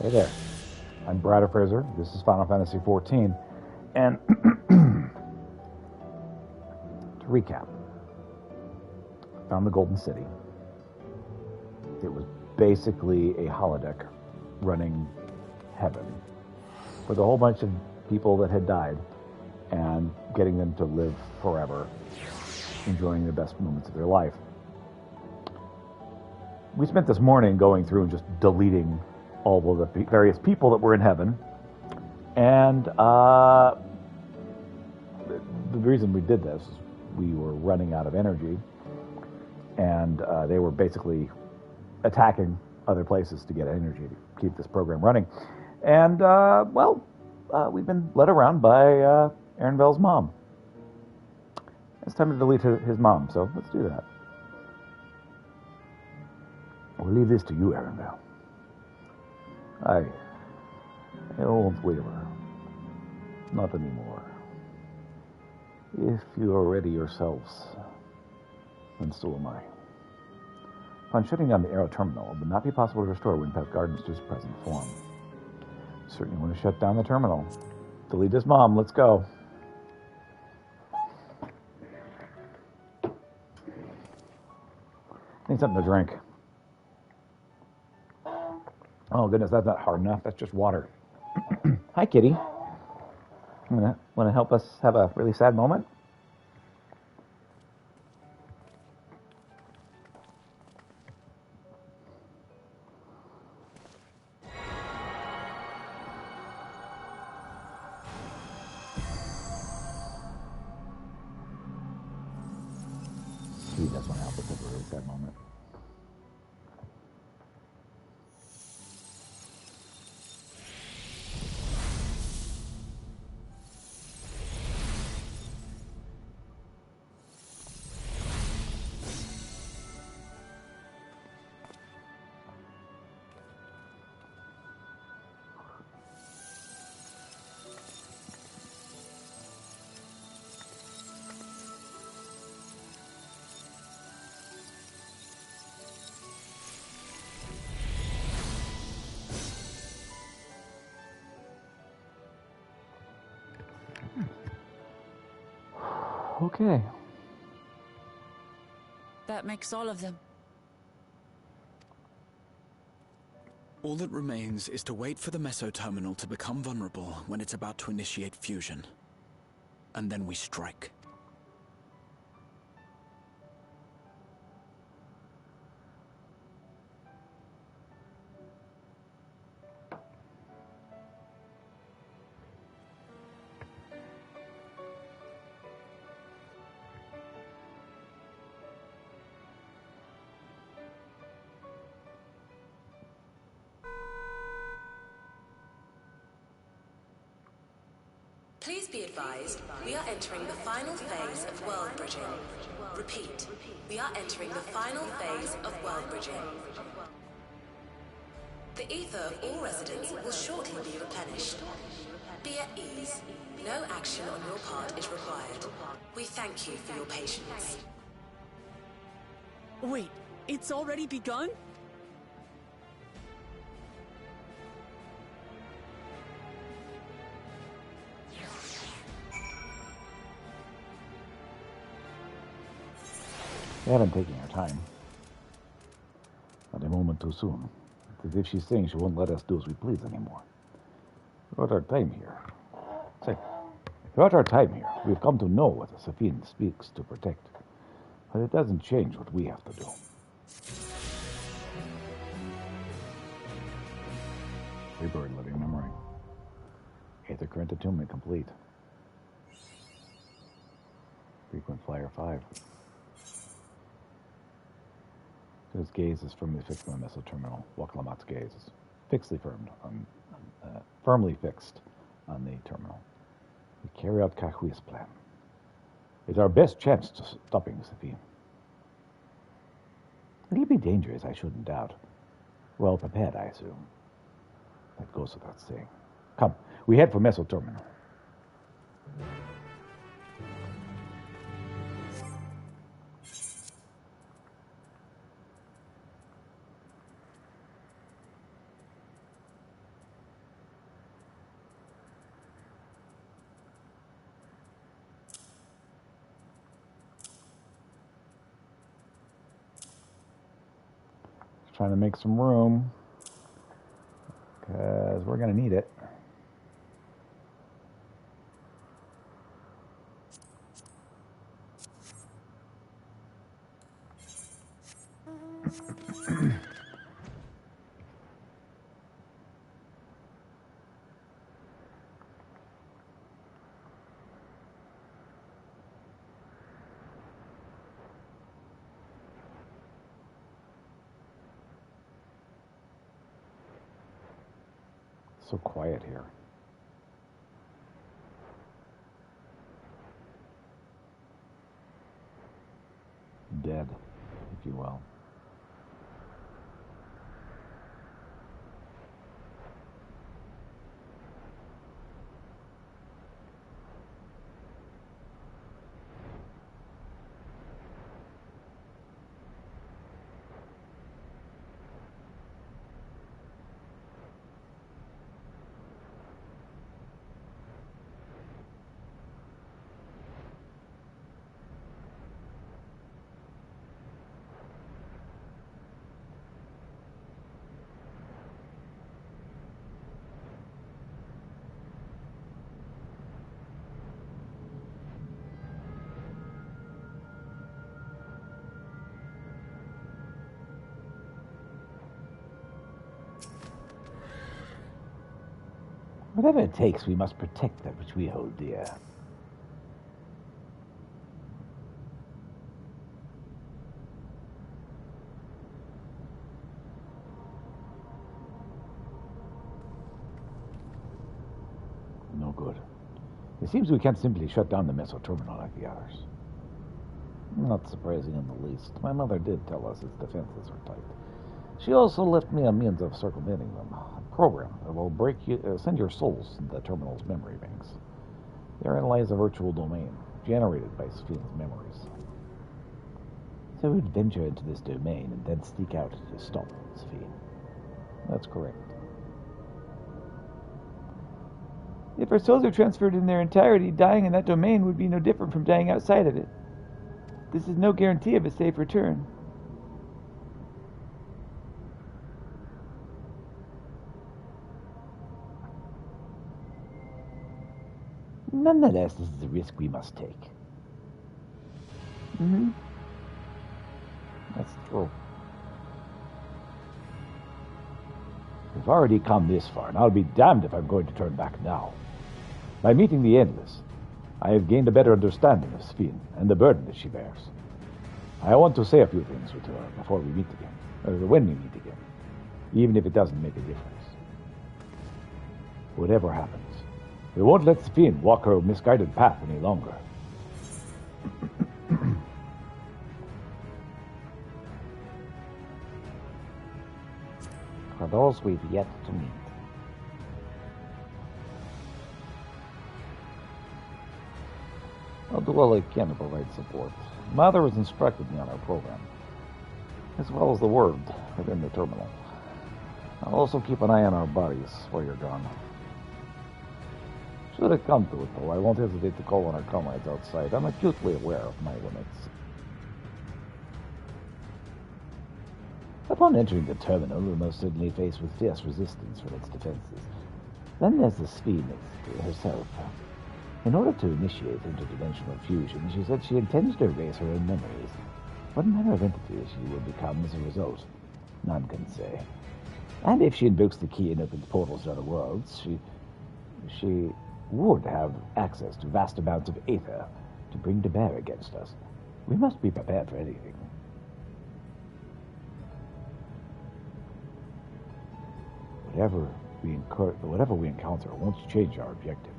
Hey there, I'm Brad Fraser. This is Final Fantasy XIV, and to recap, found the Golden City. It was basically a holodeck running heaven with a whole bunch of people that had died and getting them to live forever, enjoying the best moments of their life. We spent this morning going through and just deleting all of the various people that were in heaven. And the reason we did this is we were running out of energy, and they were basically attacking other places to get energy to keep this program running. And, we've been led around by Ehrenvel's mom. It's time to delete his mom, so let's do that. We'll leave this to you, Ehrenvel. I won't waver. Not anymore. If you are ready yourselves, then so am I. Upon shutting down the Aero Terminal, it would not be possible to restore Windpath Gardens to its present form. Certainly want to shut down the terminal. Delete his mom, let's go. Need something to drink. Oh goodness, that's not hard enough. That's just water. Hi, kitty. Want to help us have a really sad moment? He does want to help us have a really sad moment. Okay. That makes all of them. All that remains is to wait for the Meso Terminal to become vulnerable when it's about to initiate fusion. And then we strike. Please be advised, we are entering the final phase of world bridging. Repeat, we are entering the final phase of world bridging. The ether of all residents will shortly be replenished. Be at ease. No action on your part is required. We thank you for your patience. Wait, it's already begun? We haven't taken our time. Not a moment too soon. It's as if she's saying she won't let us do as we please anymore. Throughout our time here, we've come to know what the Safin speaks to protect. But it doesn't change what we have to do. Rebirth living memory. Aether current attunement complete. Frequent flyer 5. His gaze is firmly fixed on the Meso Terminal. Waklamat's gaze is firmly fixed on the terminal. We carry out Kahui's plan. It's our best chance to stopping Safin. It'll be dangerous, I shouldn't doubt. Well prepared, I assume. That goes without saying. Come, we head for Meso Terminal. trying to make some room, because we're going to need it. So quiet here. Dead, if you will. Whatever it takes, we must protect that which we hold dear. No good. It seems we can't simply shut down the meso terminal like the others. Not surprising in the least. My mother did tell us its defenses are tight. She also left me a means of circumventing them. A program that will send your souls into the terminal's memory banks. Therein lies a virtual domain, generated by Sphene's memories. So we'd venture into this domain and then sneak out to stop Sphene. That's correct. If our souls are transferred in their entirety, dying in that domain would be no different from dying outside of it. This is no guarantee of a safe return. Nonetheless, this is a risk we must take. That's true. We've already come this far, and I'll be damned if I'm going to turn back now. By meeting the Endless, I have gained a better understanding of Sphene and the burden that she bears. I want to say a few things with her before we meet again, or when we meet again, even if it doesn't make a difference. Whatever happens, we won't let Sphene walk her misguided path any longer. For those we've yet to meet. I'll do all I can to provide support. Mother has instructed me on our program, as well as the word within the terminal. I'll also keep an eye on our bodies while you're gone. Should it come to it, though, I won't hesitate to call on our comrades outside. I'm acutely aware of my limits. Upon entering the terminal, we'll most certainly face with fierce resistance from its defenses. Then there's the Sphene herself. In order to initiate interdimensional fusion, she said she intends to erase her own memories. What manner of entity she will become as a result, none can say. And if she invokes the key and opens portals to other worlds, she would have access to vast amounts of aether to bring to bear against us. We must be prepared for anything. Whatever we encounter won't change our objective.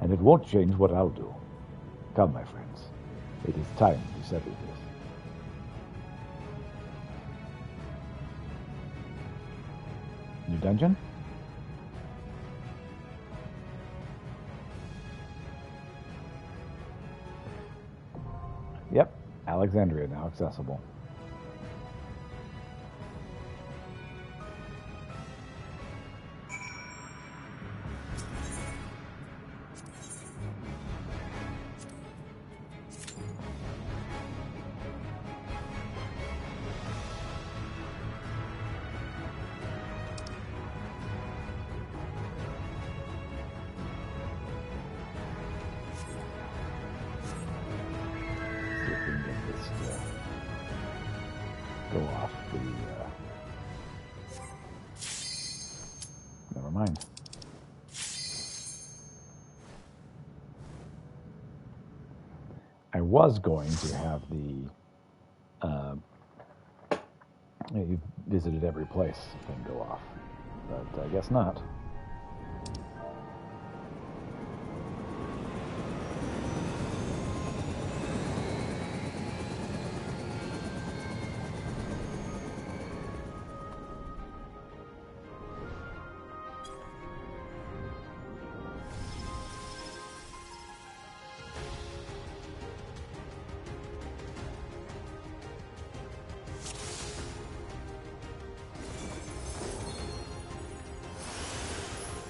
And it won't change what I'll do. Come, my friends. It is time to settle this. New dungeon? Yep, Alexandria now accessible. go off the... Never mind. I was going to have the you've visited every place thing go off, but I guess not.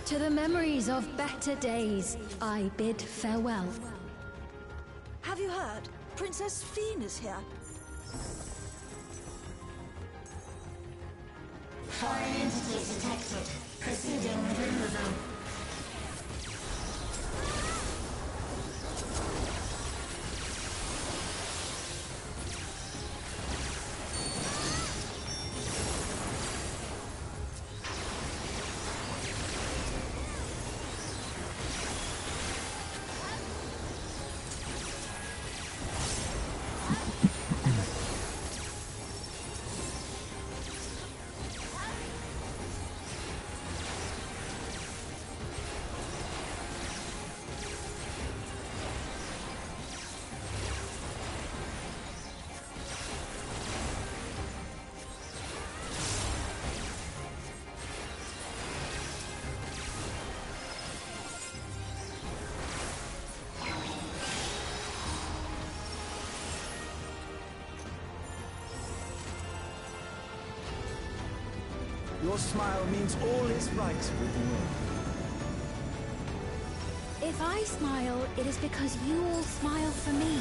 To the memories of better days, I bid farewell. Have you heard? Princess Fiend is here. Foreign entities detected. Proceeding with removal. Your smile means all is right with the world. If I smile, it is because you all smile for me.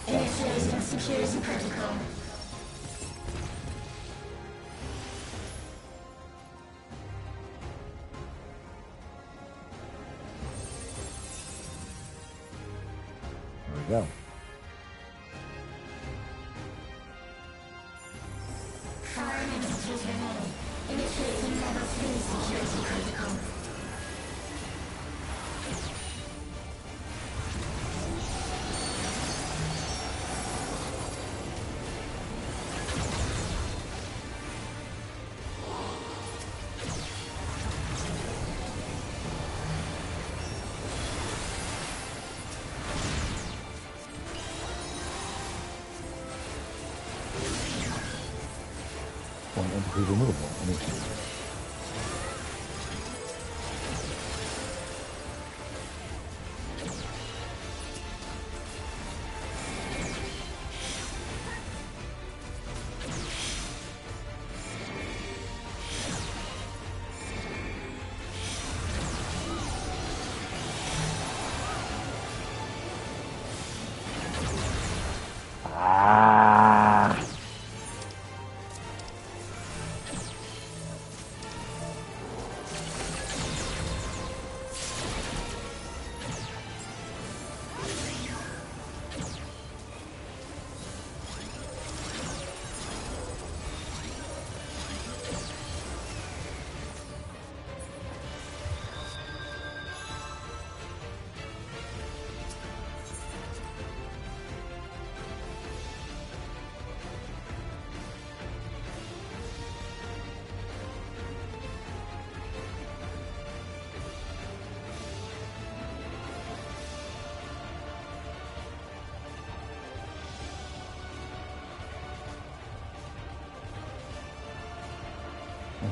Initiating security protocol. There we go. Foreign entities remain. Initiating level 3 security protocol. entity removal initiated.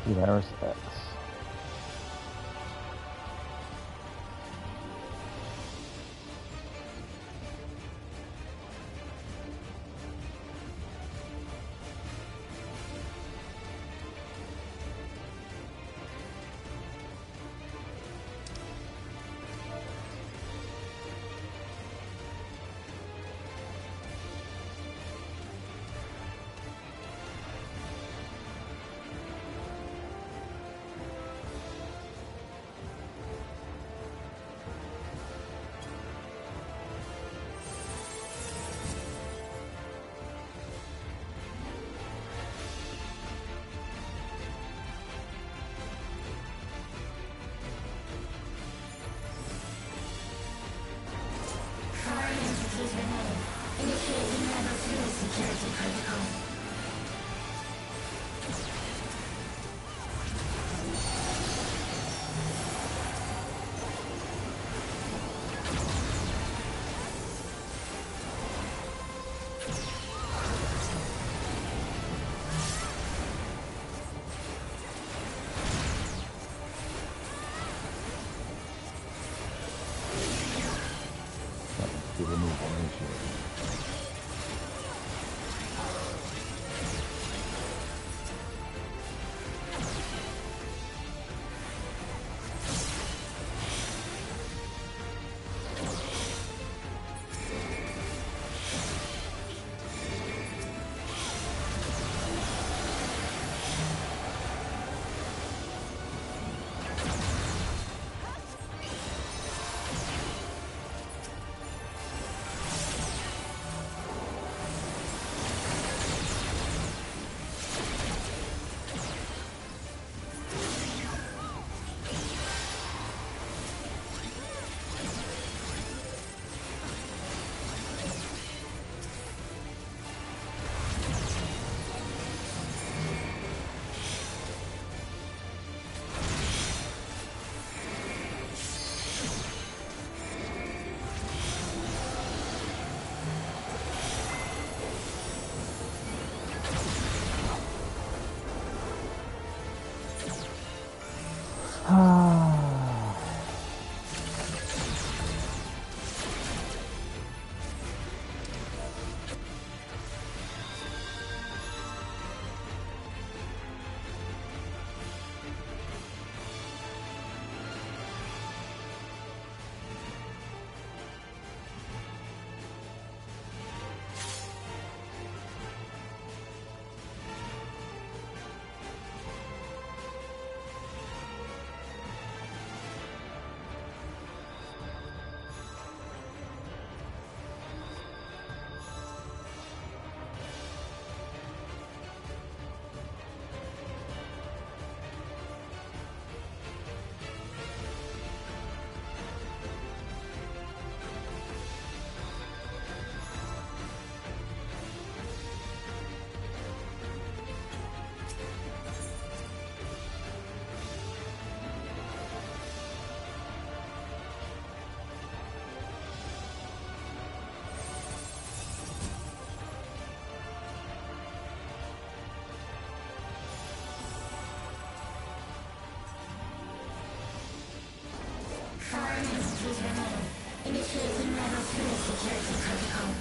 Antivirus X. security protocol.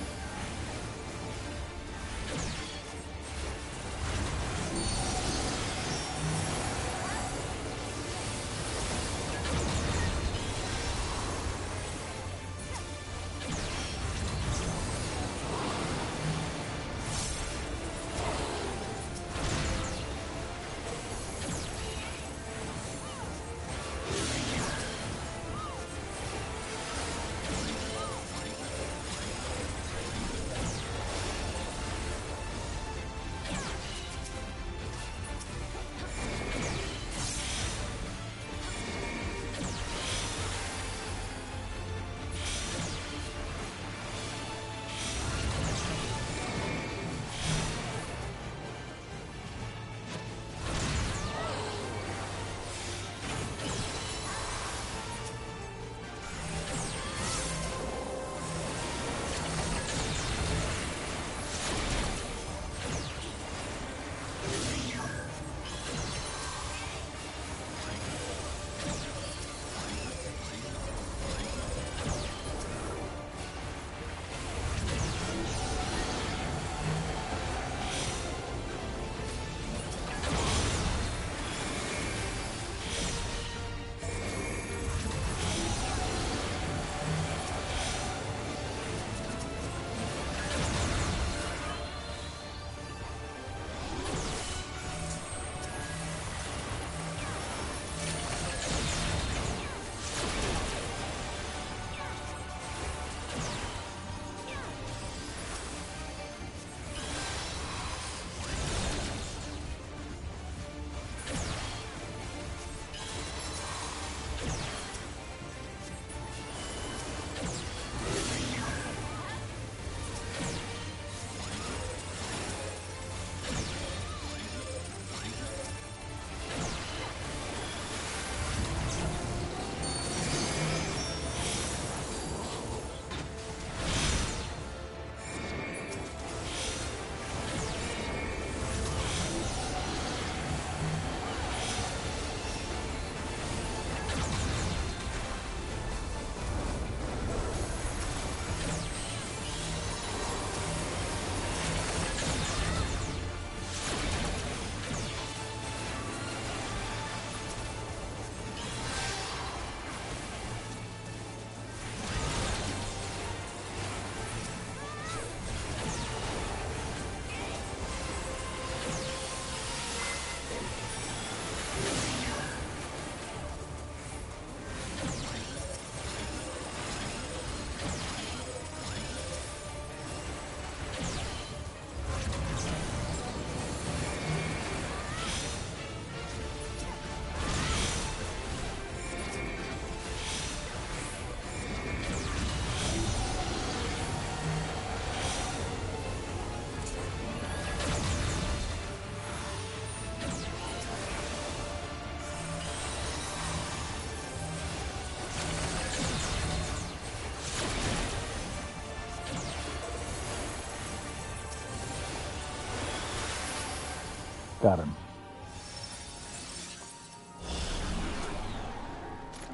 Got him.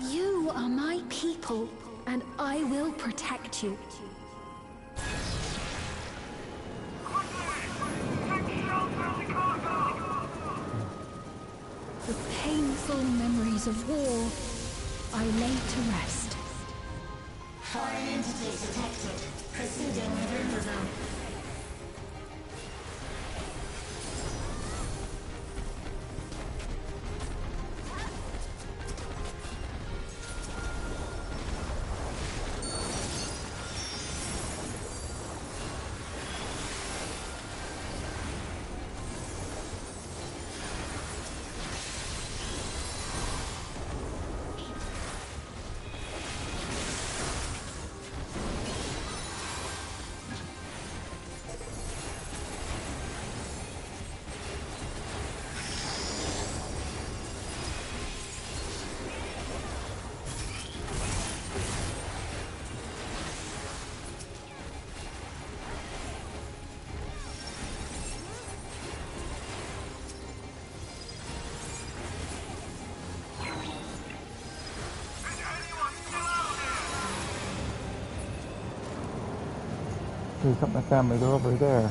You are my people, and I will protect you. The painful memories of war I lay to rest. Foreign entities detected. Proceeding with removal. Please help my family. They're over there.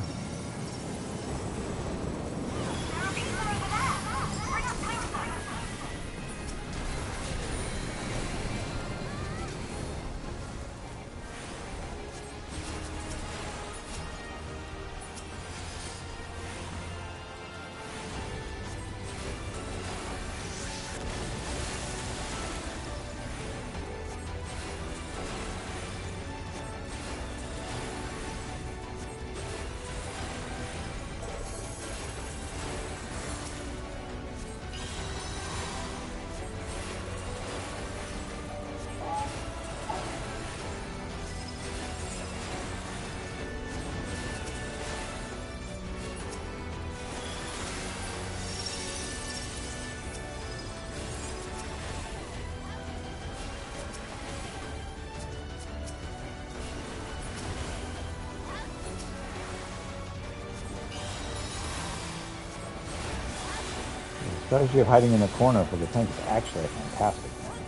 The strategy of hiding in the corner for the tank is actually a fantastic one.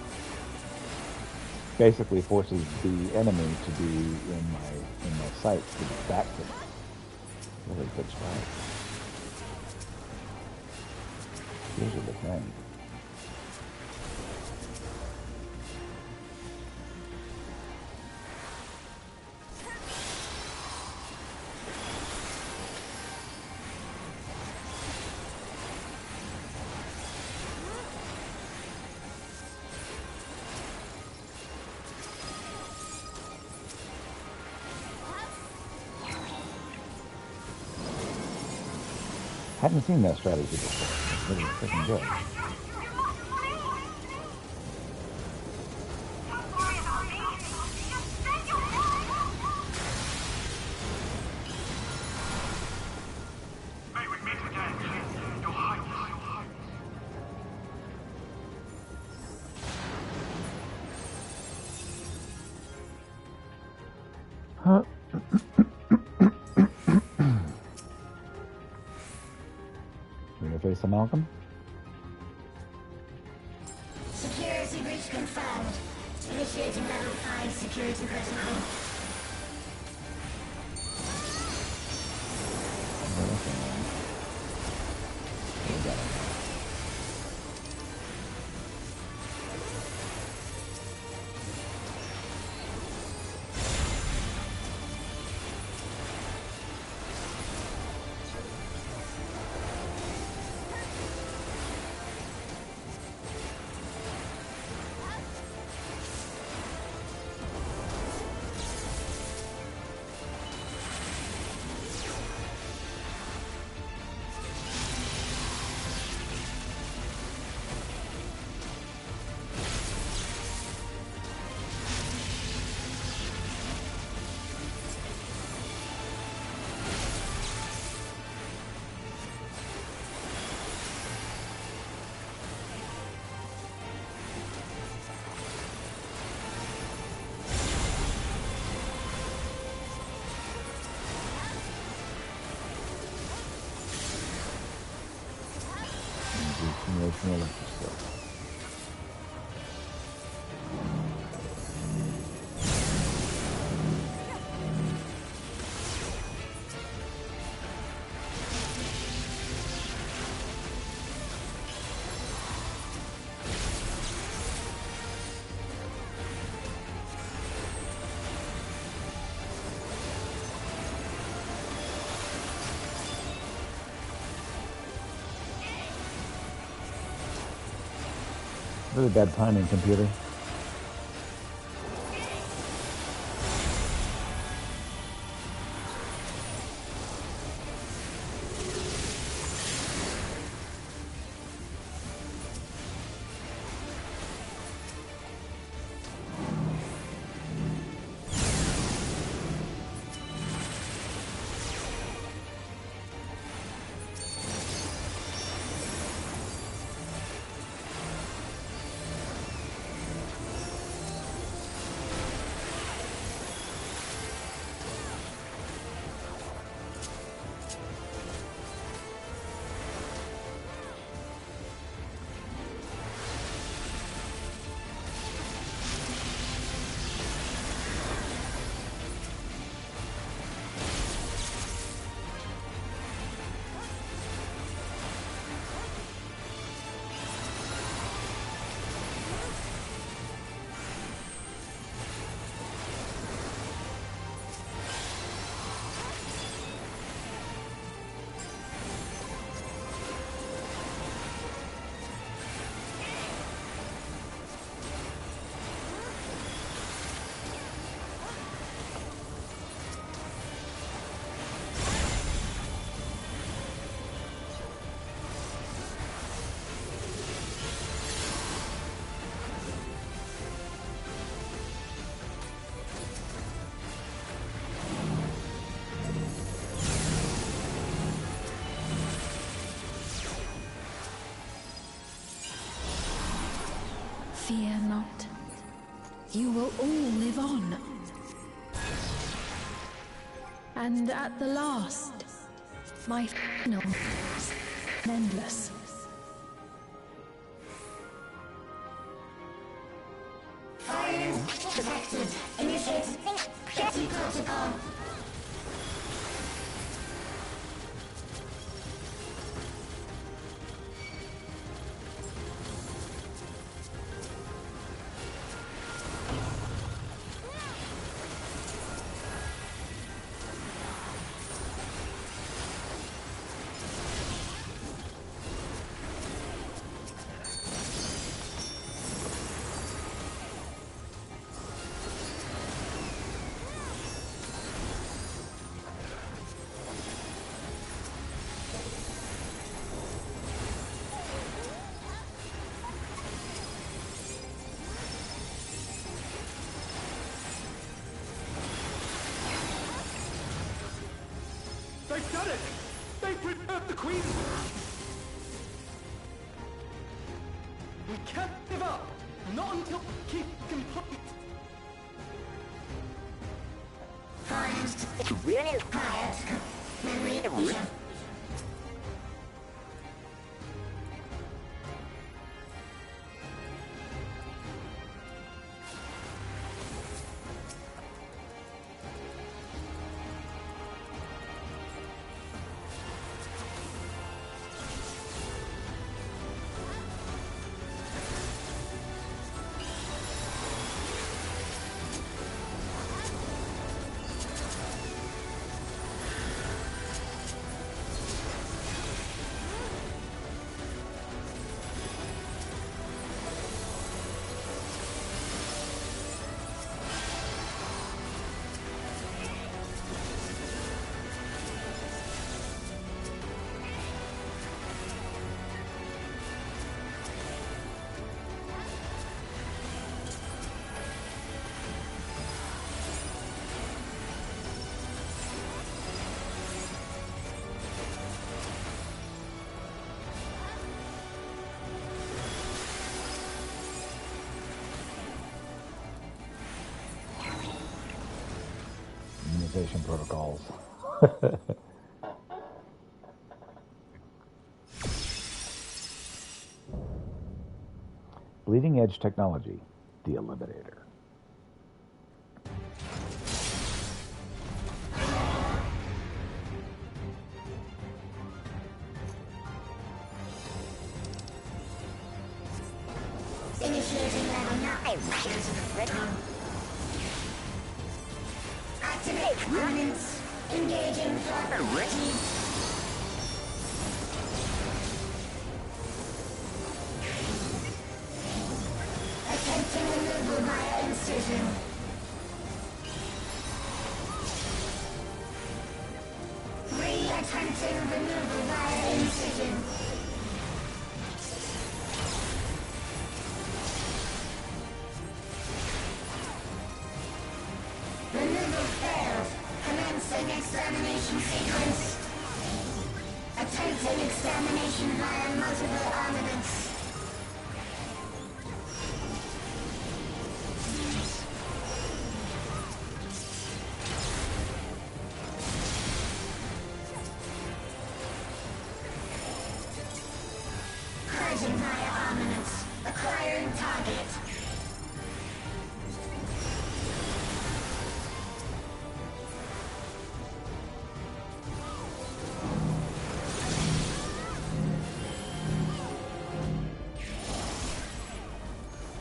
Basically forces the enemy to be in my sights, to be back to me. Really good strategy. These are the thing. Hadn't seen that strategy before. It's really freaking good. Huh? Face of Malcolm. Security breach confirmed. Initiating level 5 security protocol. Really bad timing, computer. Fear not. You will all live on. And at the last, my final endless. Fire detected. Initiate jetty protocol. They've done it! They've preserved the Queen! We can't give up! Not until we keep complete! Forest really quiet. Memory. Communication protocols. Bleeding edge technology, the Eliminator. Initiating level 9. Activate components. Engaging property. Attempting removal via incision. Attempting removal via incision. Removal failed. Commencing examination sequence. Attempting examination via multiple armaments. Purging via armaments. Acquiring target.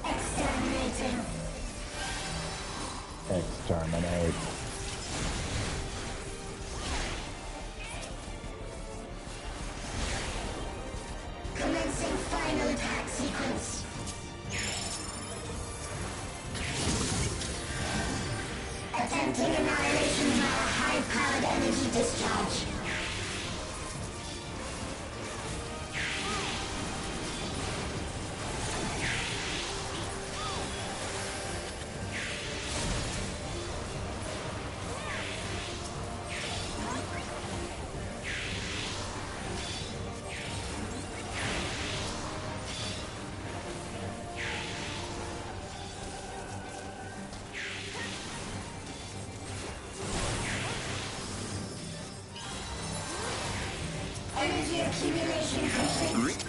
Exterminating. Exterminate. Commencing final attack sequence. Attempting annihilation via high-powered energy discharge. Simulation complete.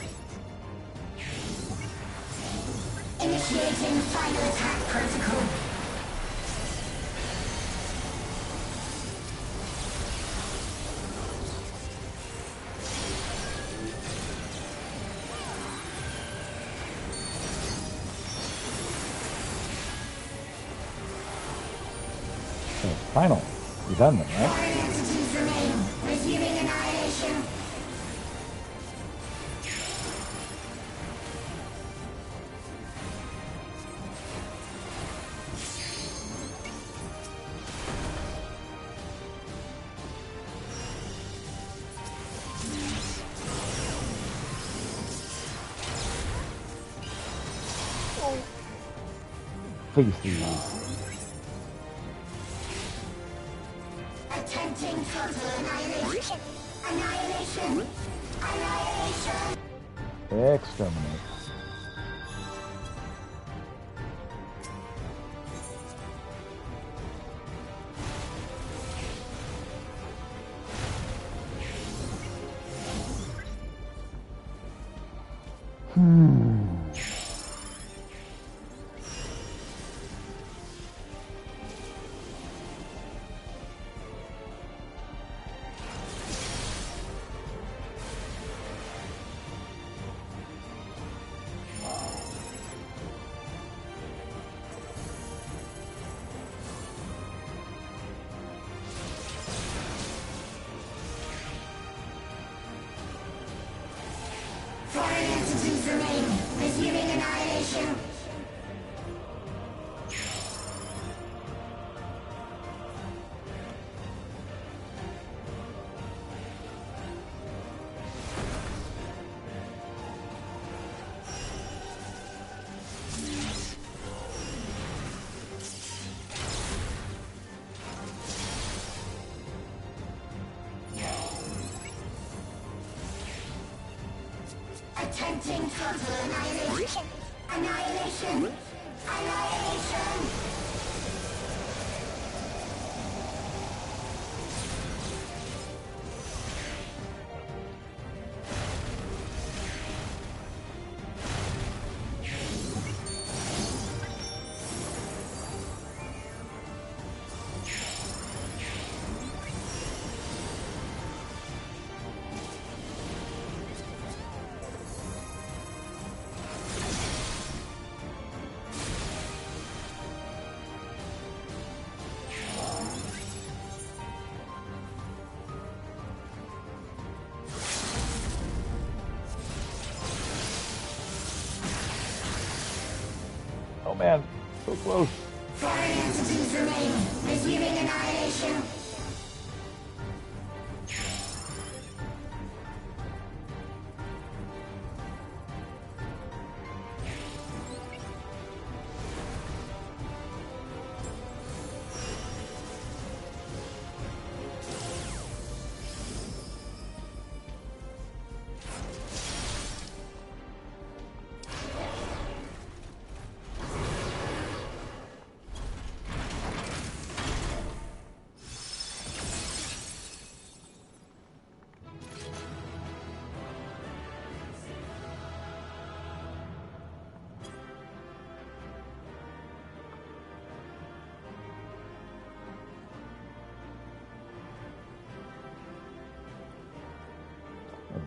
Initiating final attack protocol. Okay, final. You're done then, right? Foreign entities remain. Resuming annihilation. Face these. Attempting total annihilation. Annihilation. Annihilation. Exterminate. Foreign entities remain. Resuming annihilation. Attempting total annihilation. Annihilation. Annihilation. Oh man, so close. Foreign entities remain. Resuming annihilation.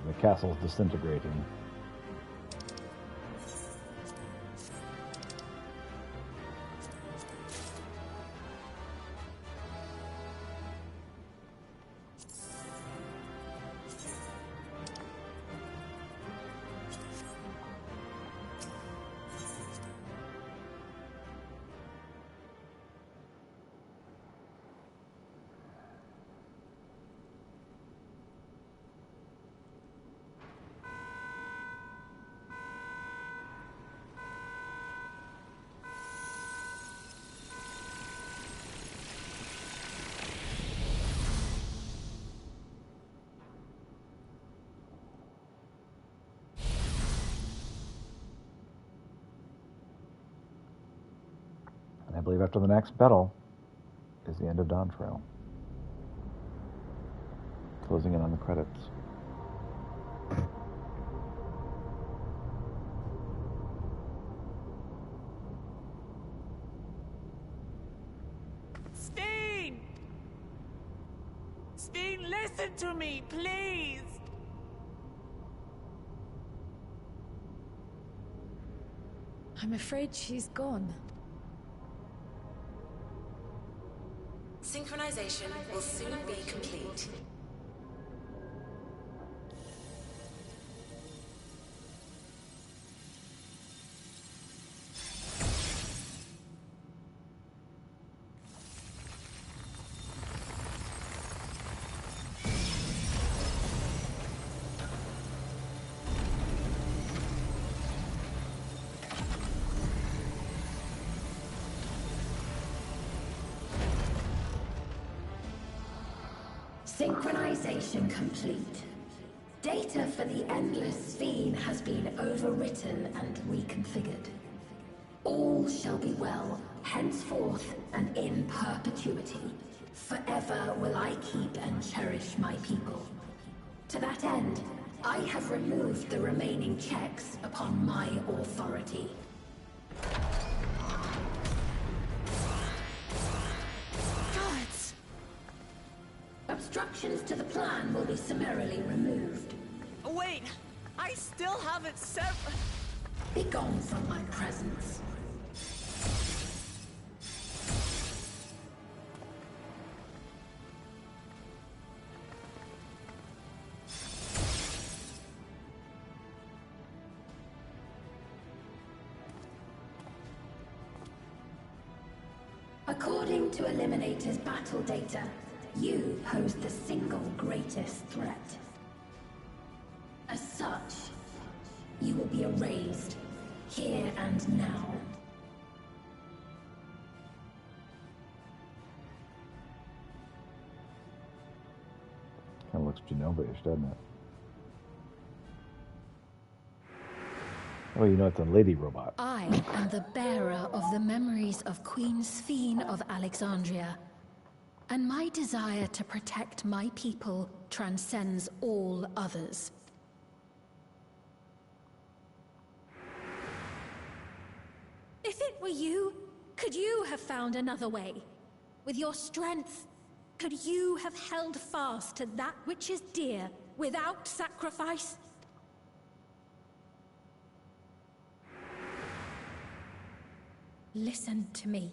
The castle's disintegrating. And I believe after the next battle is the end of Dawntrail. Closing in on the credits. Steen, listen to me, please! I'm afraid she's gone. Synchronization will soon be complete. Synchronization complete. Data for the Endless Fiend has been overwritten and reconfigured. All shall be well, henceforth and in perpetuity. Forever will I keep and cherish my people. To that end, I have removed the remaining checks upon my authority. Obstructions to the plan will be summarily removed. Wait! I still haven't Be gone from my presence. According to Eliminator's battle data, you pose the single greatest threat. As such, you will be erased, here and now. Kind of looks Genova-ish, doesn't it? Oh, you know, it's a lady robot. I am the bearer of the memories of Queen Sphene of Alexandria. And my desire to protect my people transcends all others. If it were you, could you have found another way? With your strength, could you have held fast to that which is dear without sacrifice? Listen to me.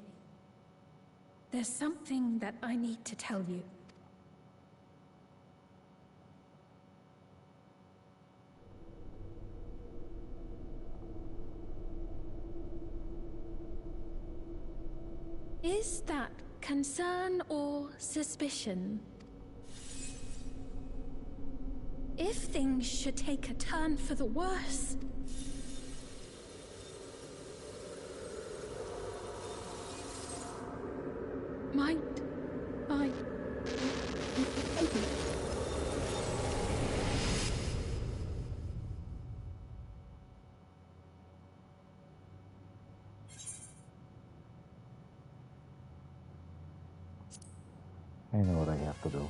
There's something that I need to tell you. Is that concern or suspicion? If things should take a turn for the worse, might I... I know what I have to do.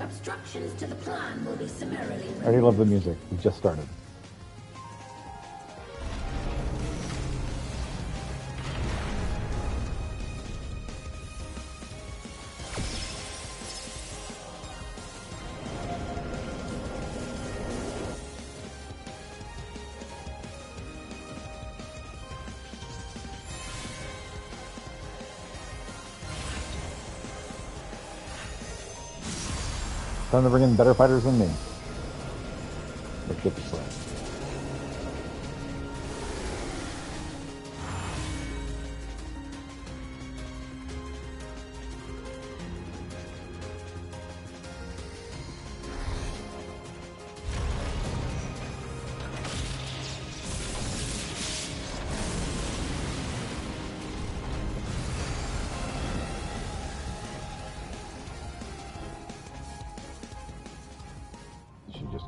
Obstructions to the plan will be summarily removed. I already love the music. We just started. Time to bring in better fighters than me. Let's get this way.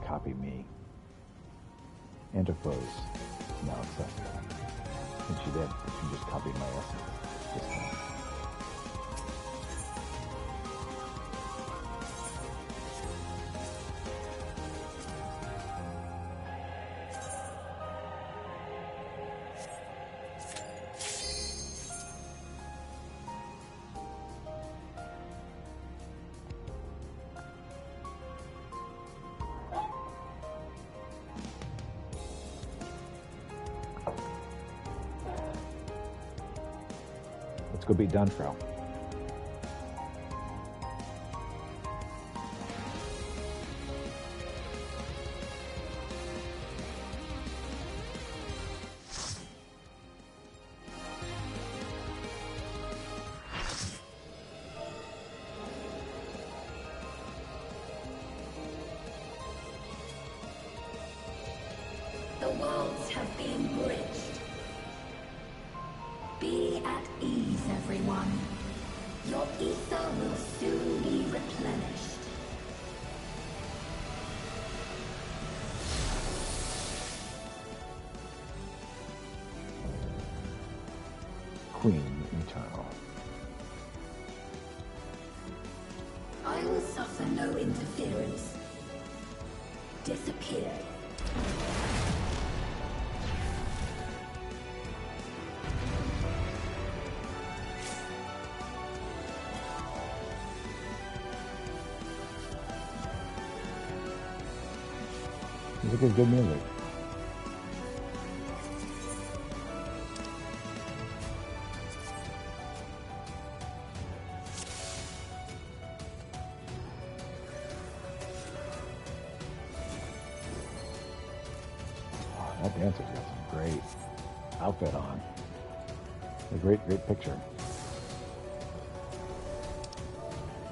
Copy me. Interpose. Now acceptable. And she did. She just copied my essence. This time. Let's go beat Dawntrail. The worlds have been bridged. Be at ease, everyone. Your ether will soon be replenished. Queen Eternal. I will suffer no interference. Disappear. Music is good music. Oh, that dancer's got some great outfit on. A great picture.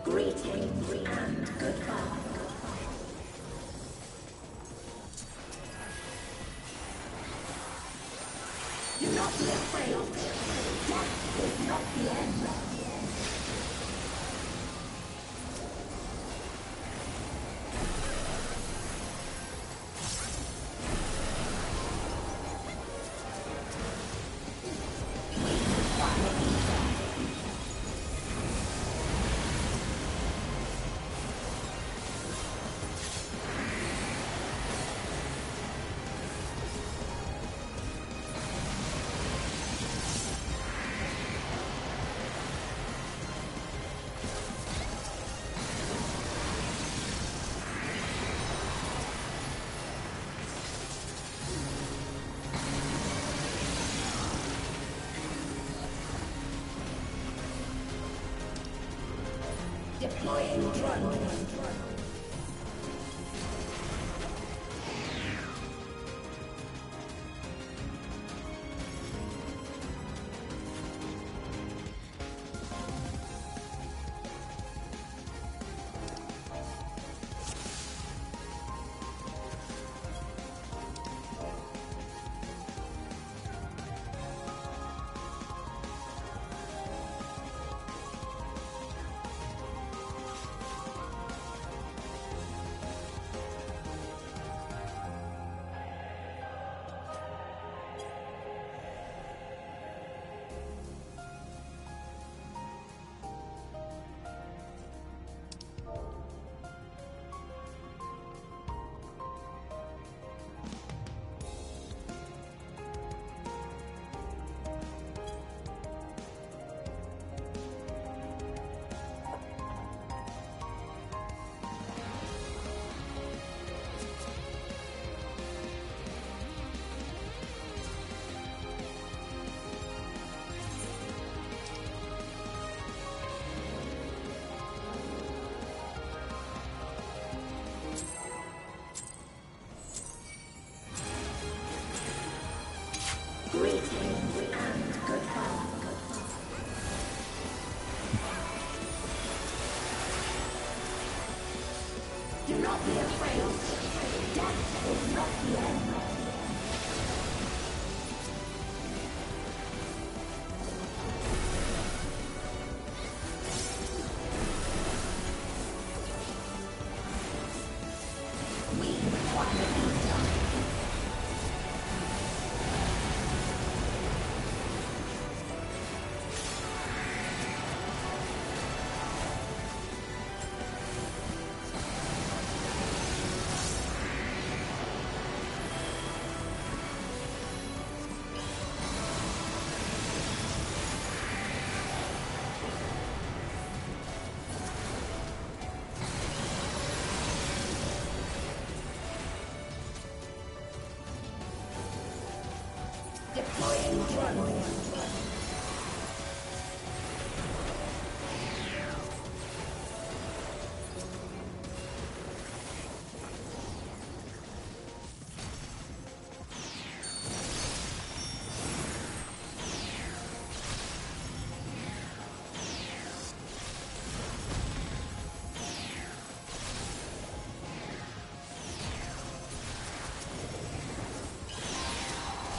Greetings and goodbye. Do not be afraid. Death is not the end. Deploying drone.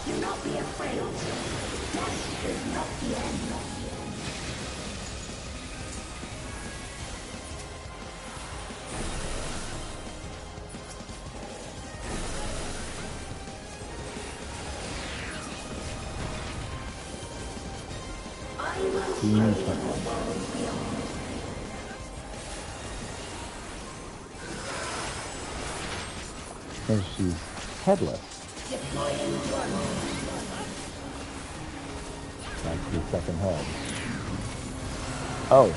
Do not be afraid. Death is not the end. I will show you the world beyond. And she's headless. Deploying drone. That's the second head. Oh.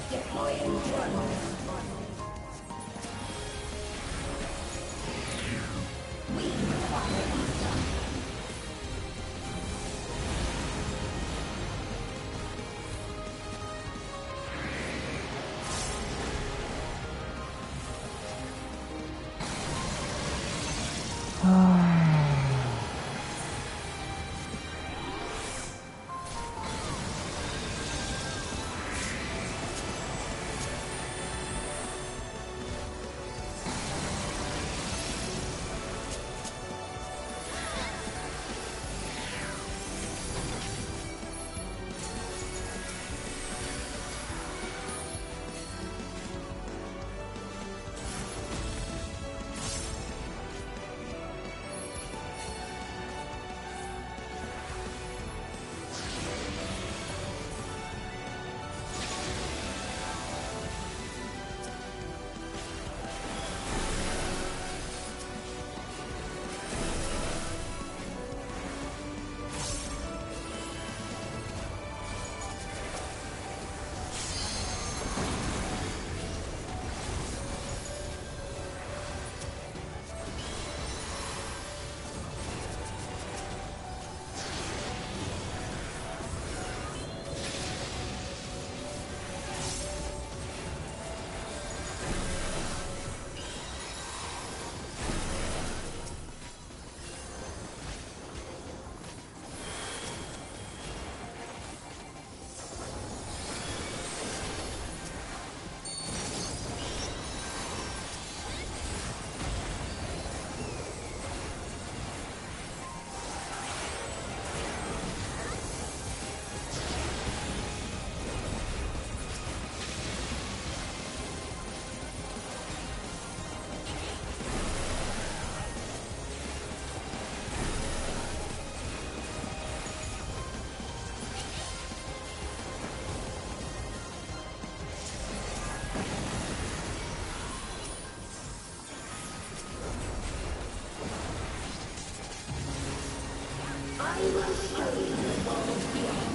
Deploying drone. We require ether. I will show you the world beyond.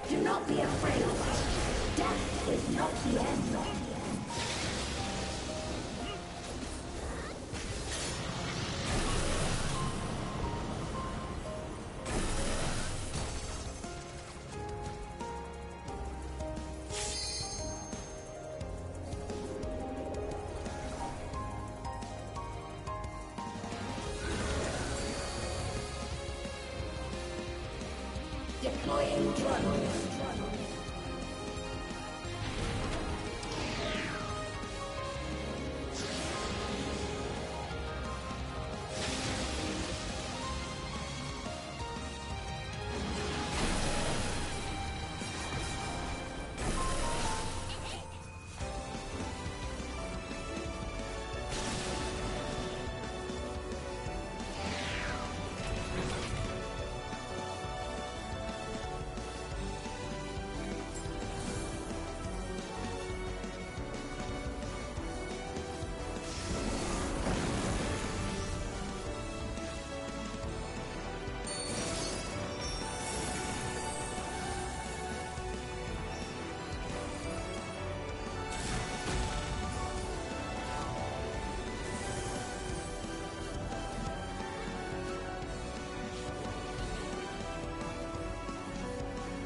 Do not be afraid. Death is not the end. Deploying drone.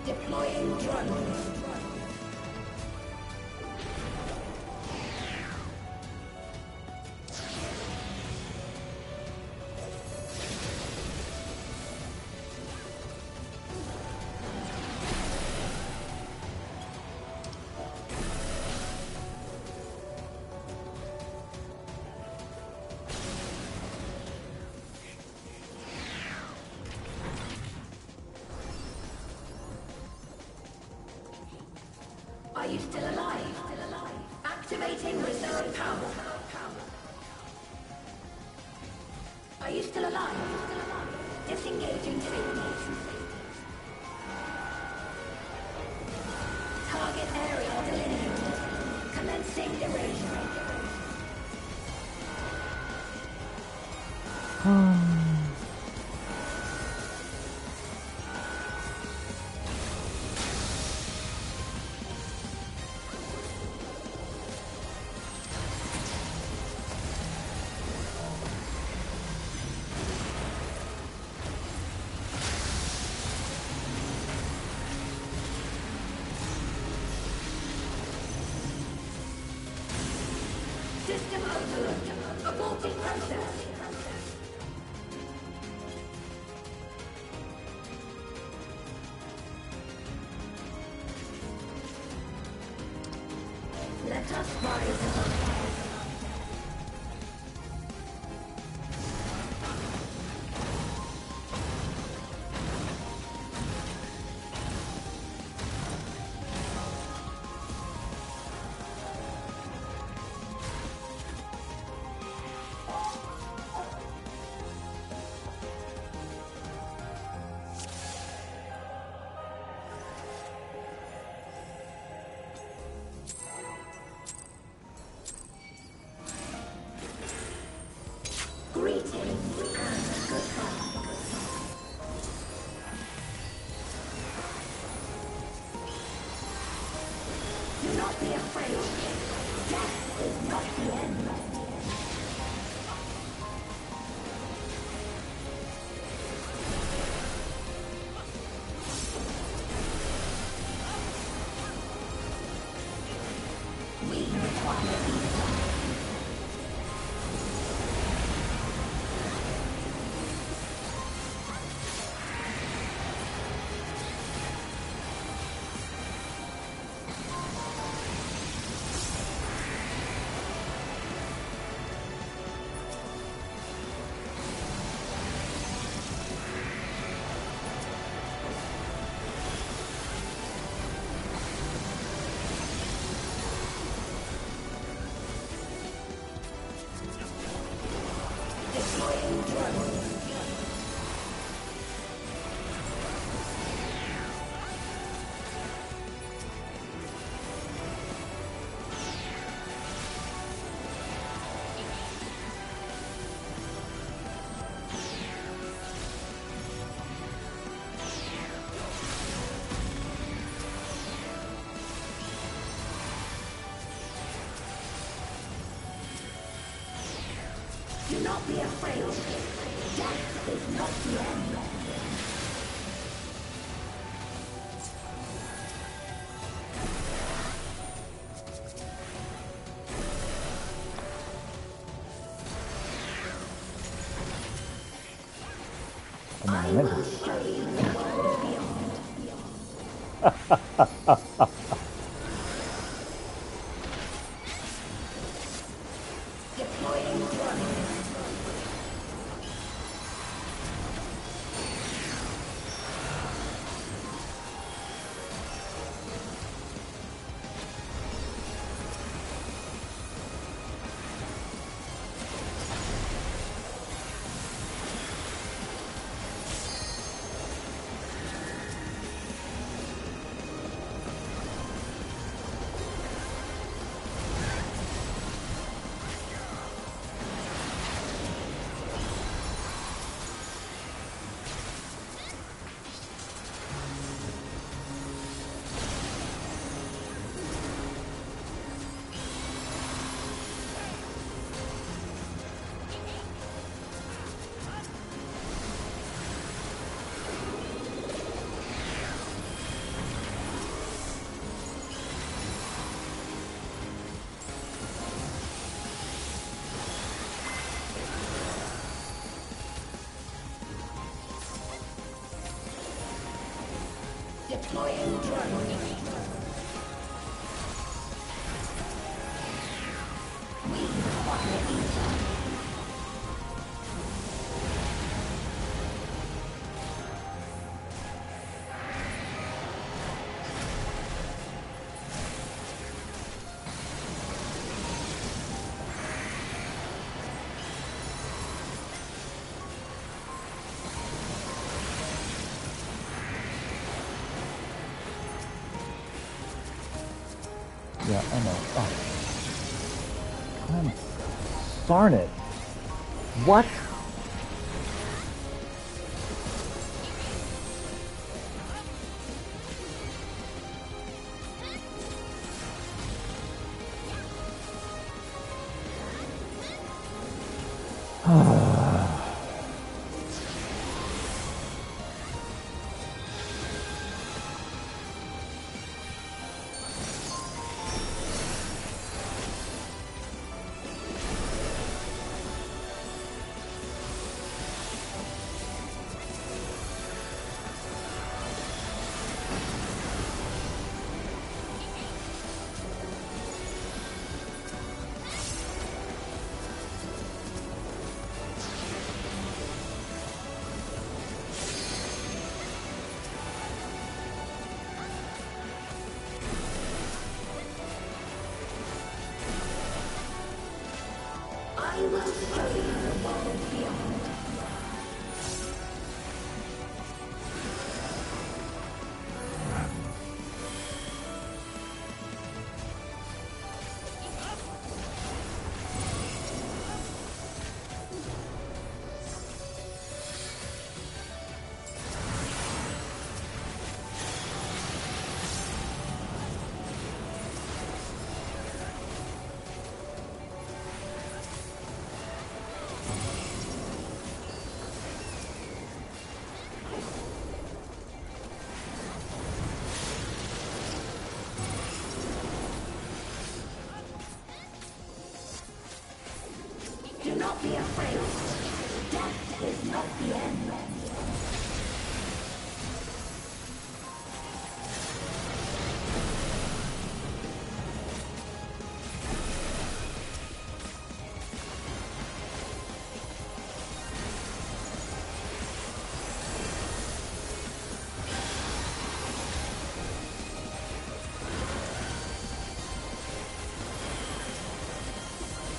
Deploying drone. Are you still alive? Activating reserve power. Are you still alive? Disengaging signals. Target area delineated. Commencing erasure. System overload. Aborting process. Let us rise above. Greetings and goodbye. Do not be afraid. Death is not the end. We require these. Do not be afraid. Death is not the end. I will show you the world beyond. Deploying drone. Deploying drone. We require ether. Yeah, I know. Oh. Darn it. What? I will show you the world beyond. Do not be afraid. Death is not the end.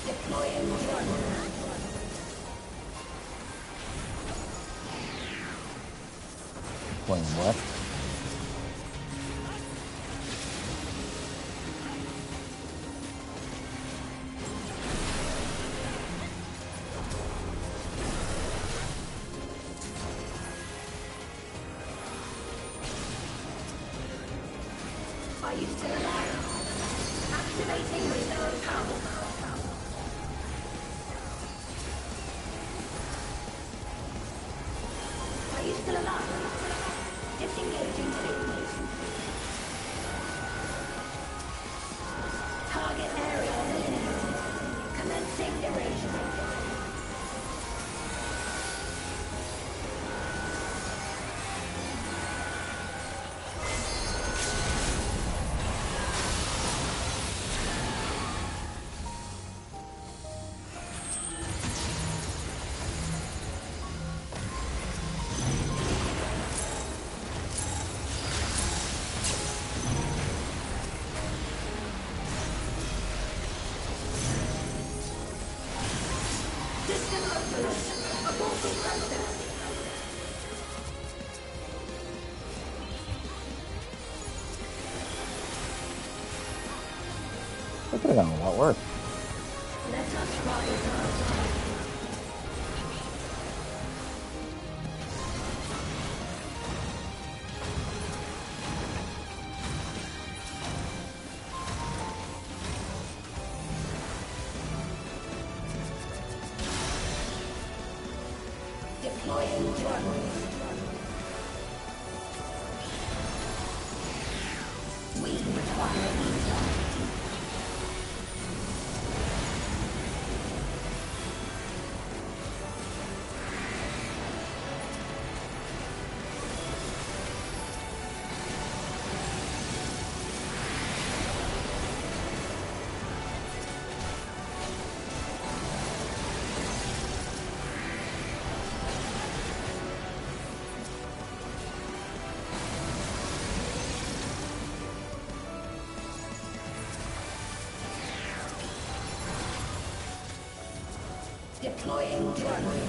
Deploying drone. Playing what? Are you still alive? Activating reserve power. Are you still alive? Disengaging signals. Target area eliminated. Commencing erasure. That could have gone a lot worse. Deploying drones. We require insight. Deploying drone.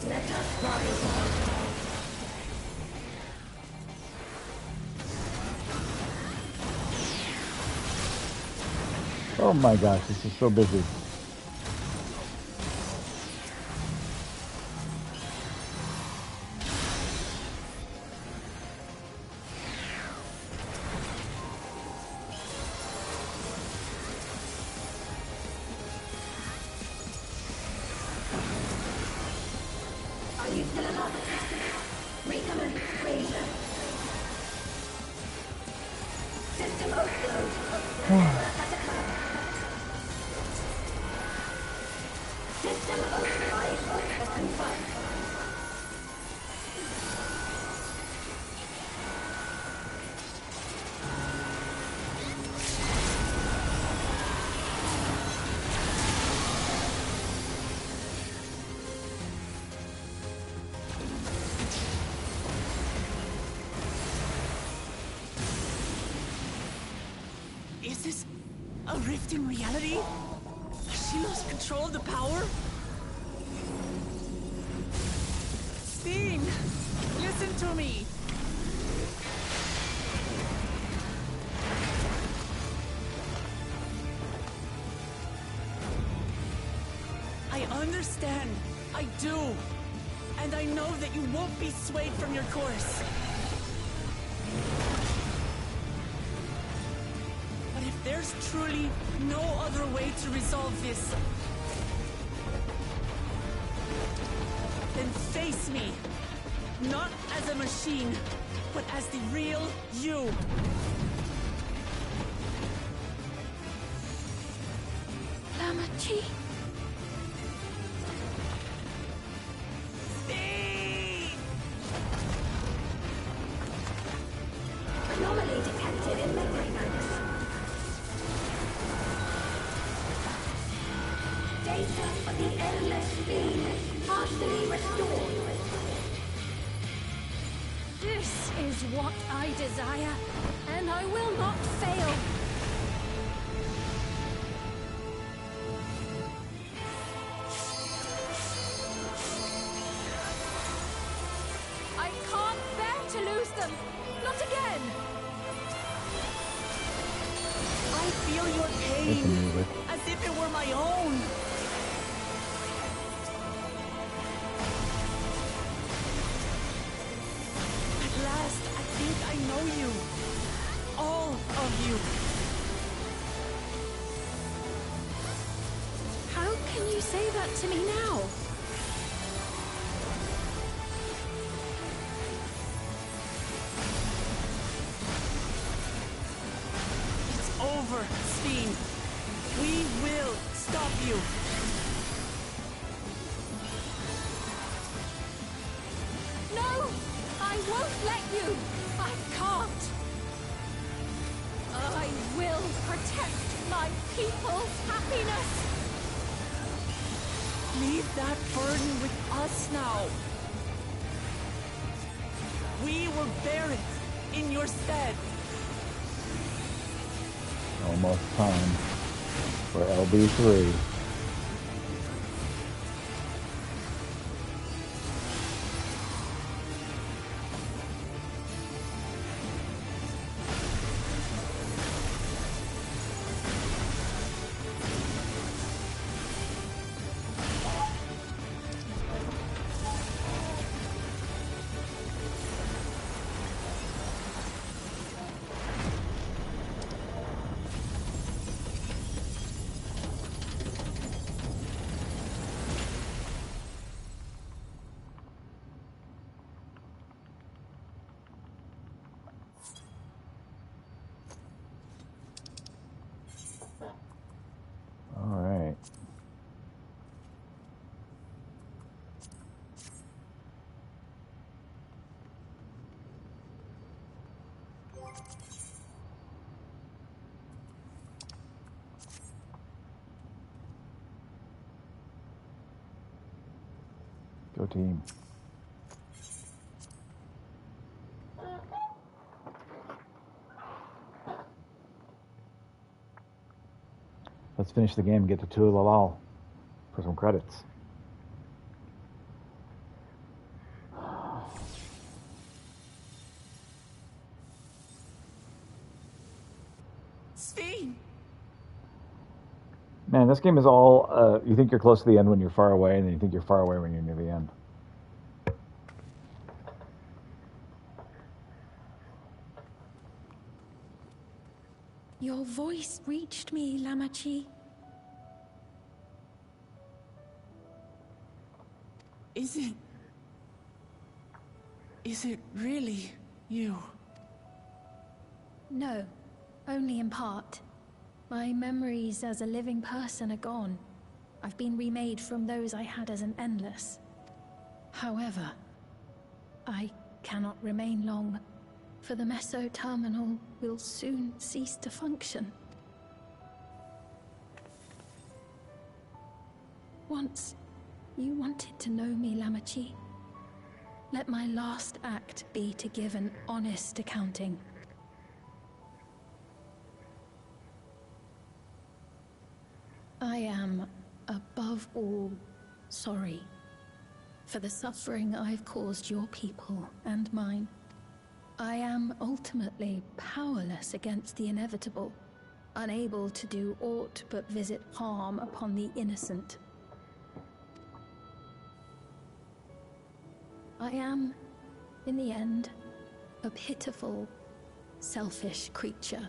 Let us rise on. Oh my gosh, this is so busy. Are you still alive? Recommend Razor. System overload. System override confirmed. Is this a rift in reality? Has she lost control of the power? Steen! Listen to me! I understand. I do. And I know that you won't be swayed from your course. But if there's truly no other way to resolve this, then face me. Not as a machine, but as the real you. Lamachi. Anomaly detected in memory banks. Data for the endless fiend partially restored. This is what I desire, and I will not fail. I can't bear to lose them. Not again. I feel your pain, as if it were my own. At last, I think I know you. All of you. How can you say that to me now? It's over, Steen. We will stop you. No! I won't let you! I can't! I will protect my people's happiness! Leave that burden with us now. We will bear it in your stead. Almost time for LB3. Go team. Let's finish the game and get to Tulalal for some credits. Sphene! Man, this game is all, you think you're close to the end when you're far away, and then you think you're far away when you're near the end. Your voice reached me, Lamachi. Is it really you? No, only in part. My memories as a living person are gone. I've been remade from those I had as an Endless. However, I cannot remain long, for the Meso Terminal will soon cease to function. Once, you wanted to know me, Lamachi. Let my last act be to give an honest accounting. I am, above all, sorry for the suffering I've caused your people and mine. I am ultimately powerless against the inevitable, unable to do aught but visit harm upon the innocent. I am, in the end, a pitiful, selfish creature.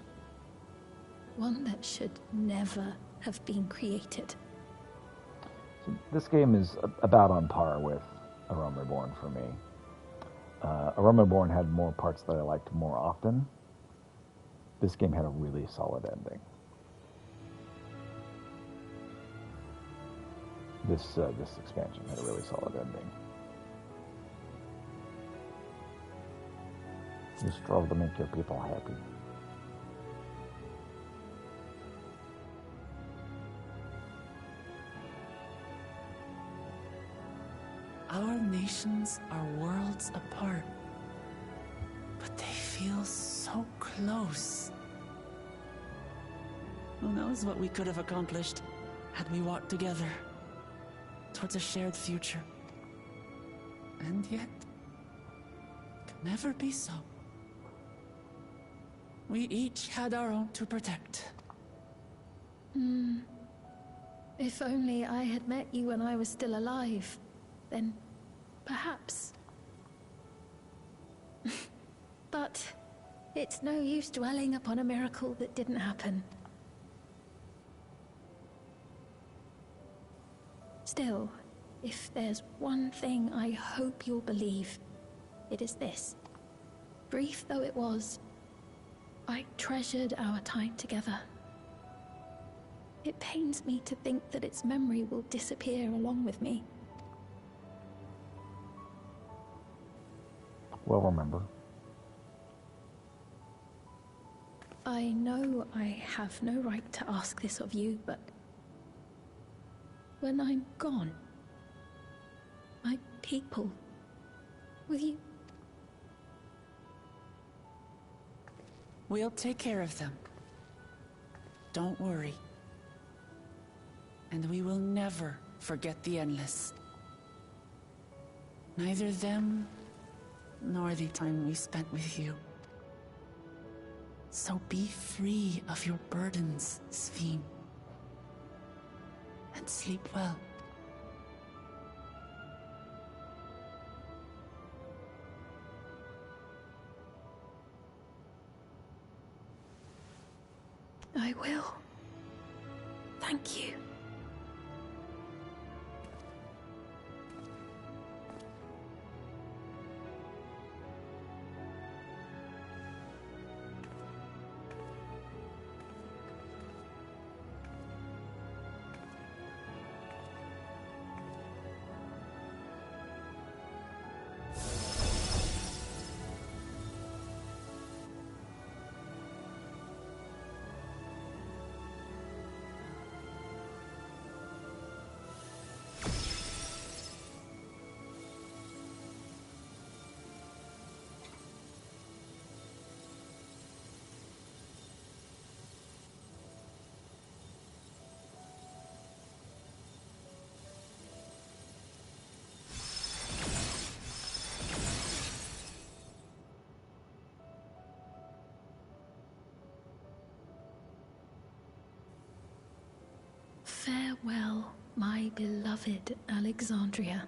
One that should never have been created. So this game is about on par with A Realm Reborn for me. A Realm Reborn had more parts that I liked more often. This game had a really solid ending. This expansion had a really solid ending. You strove to make your people happy. Our nations are worlds apart, but they feel so close. Who knows what we could have accomplished had we walked together towards a shared future. And yet, it could never be so. We each had our own to protect. If only I had met you when I was still alive, then perhaps. But it's no use dwelling upon a miracle that didn't happen. Still, if there's one thing I hope you'll believe, it is this. Brief though it was, I treasured our time together. It pains me to think that its memory will disappear along with me. Well, remember. I know I have no right to ask this of you, but when I'm gone, my people, will you We'll take care of them. Don't worry. And we will never forget the Endless. Neither them, nor the time we spent with you. So be free of your burdens, Sphene. And sleep well. I will. Thank you. Farewell, my beloved Alexandria.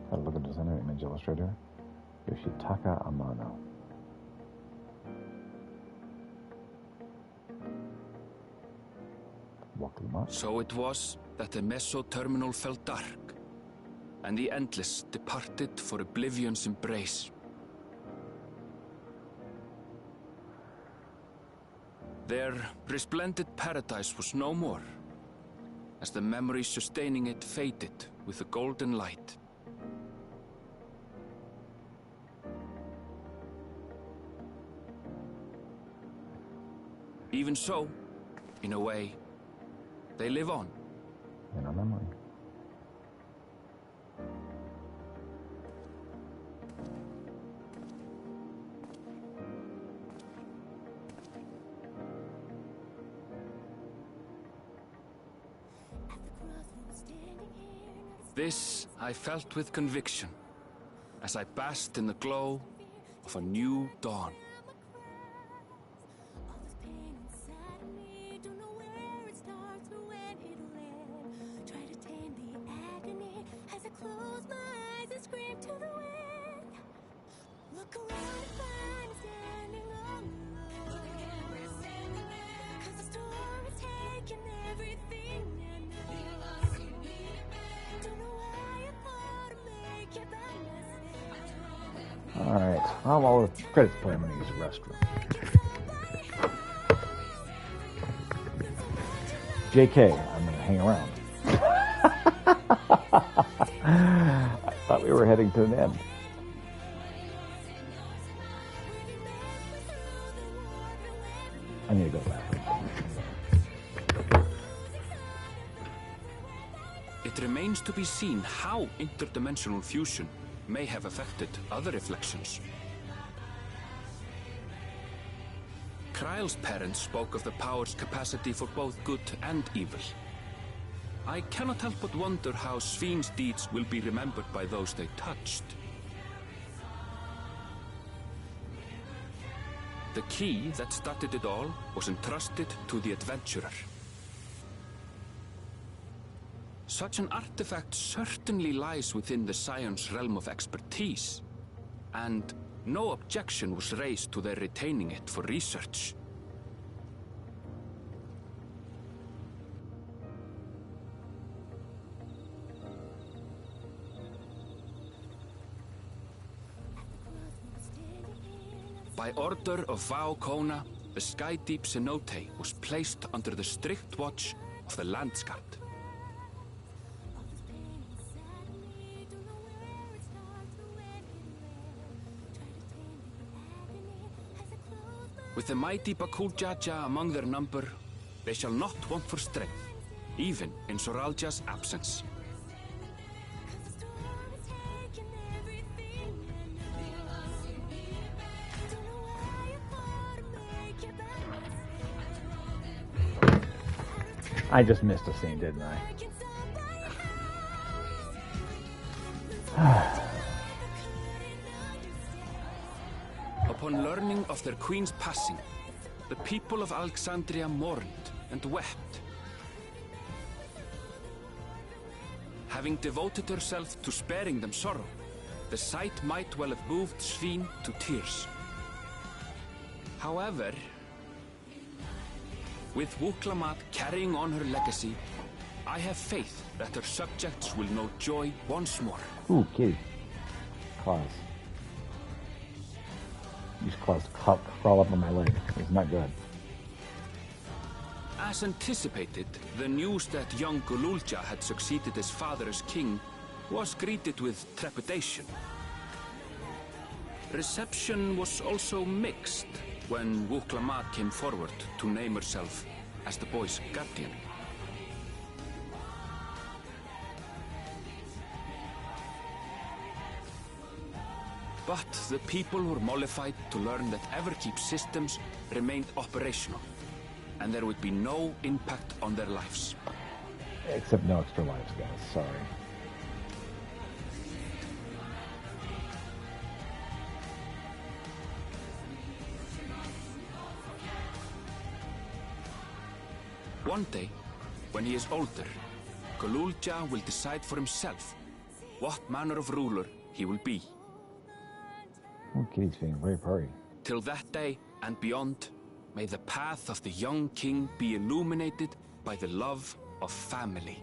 Had a look at the designer image illustrator, Yoshitaka Amano. So it was that the Meso-terminal fell dark, and the Endless departed for oblivion's embrace. Their resplendent paradise was no more, as the memory sustaining it faded with the golden light. Even so, in a way, they live on. In our memory. This I felt with conviction, as I basked in the glow of a new dawn. Alright, well, while the credits play, I'm going to use the restroom. JK, I'm going to hang around. I thought we were heading to an end. I need to go to the bathroom. It remains to be seen how interdimensional fusion may have affected other reflections. Kryle's parents spoke of the power's capacity for both good and evil. I cannot help but wonder how Svin's deeds will be remembered by those they touched. The key that started it all was entrusted to the adventurer. Such an artifact certainly lies within the Scion's realm of expertise, and no objection was raised to their retaining it for research. By order of Vau Kona, the Sky Deep cenote was placed under the strict watch of the Landsguard. With the mighty Bakuljaja among their number, they shall not want for strength, even in Soralja's absence. I just missed a scene, didn't I? Upon learning of their queen's passing, the people of Alexandria mourned and wept. Having devoted herself to sparing them sorrow, the sight might well have moved Svin to tears. However, with Wuklamat carrying on her legacy, I have faith that her subjects will know joy once more. Ooh, kitty. Claws. These claws crawl up on my leg. It's not good. As anticipated, the news that young Gululja had succeeded his father as king was greeted with trepidation. Reception was also mixed when Wuklamat came forward to name herself as the boy's guardian. But the people were mollified to learn that Everkeep's systems remained operational, and there would be no impact on their lives. Except no extra lives, guys. Sorry. One day, when he is older, Gululja will decide for himself what manner of ruler he will be. Oh, kitty's being very purry. Till that day and beyond, may the path of the young king be illuminated by the love of family.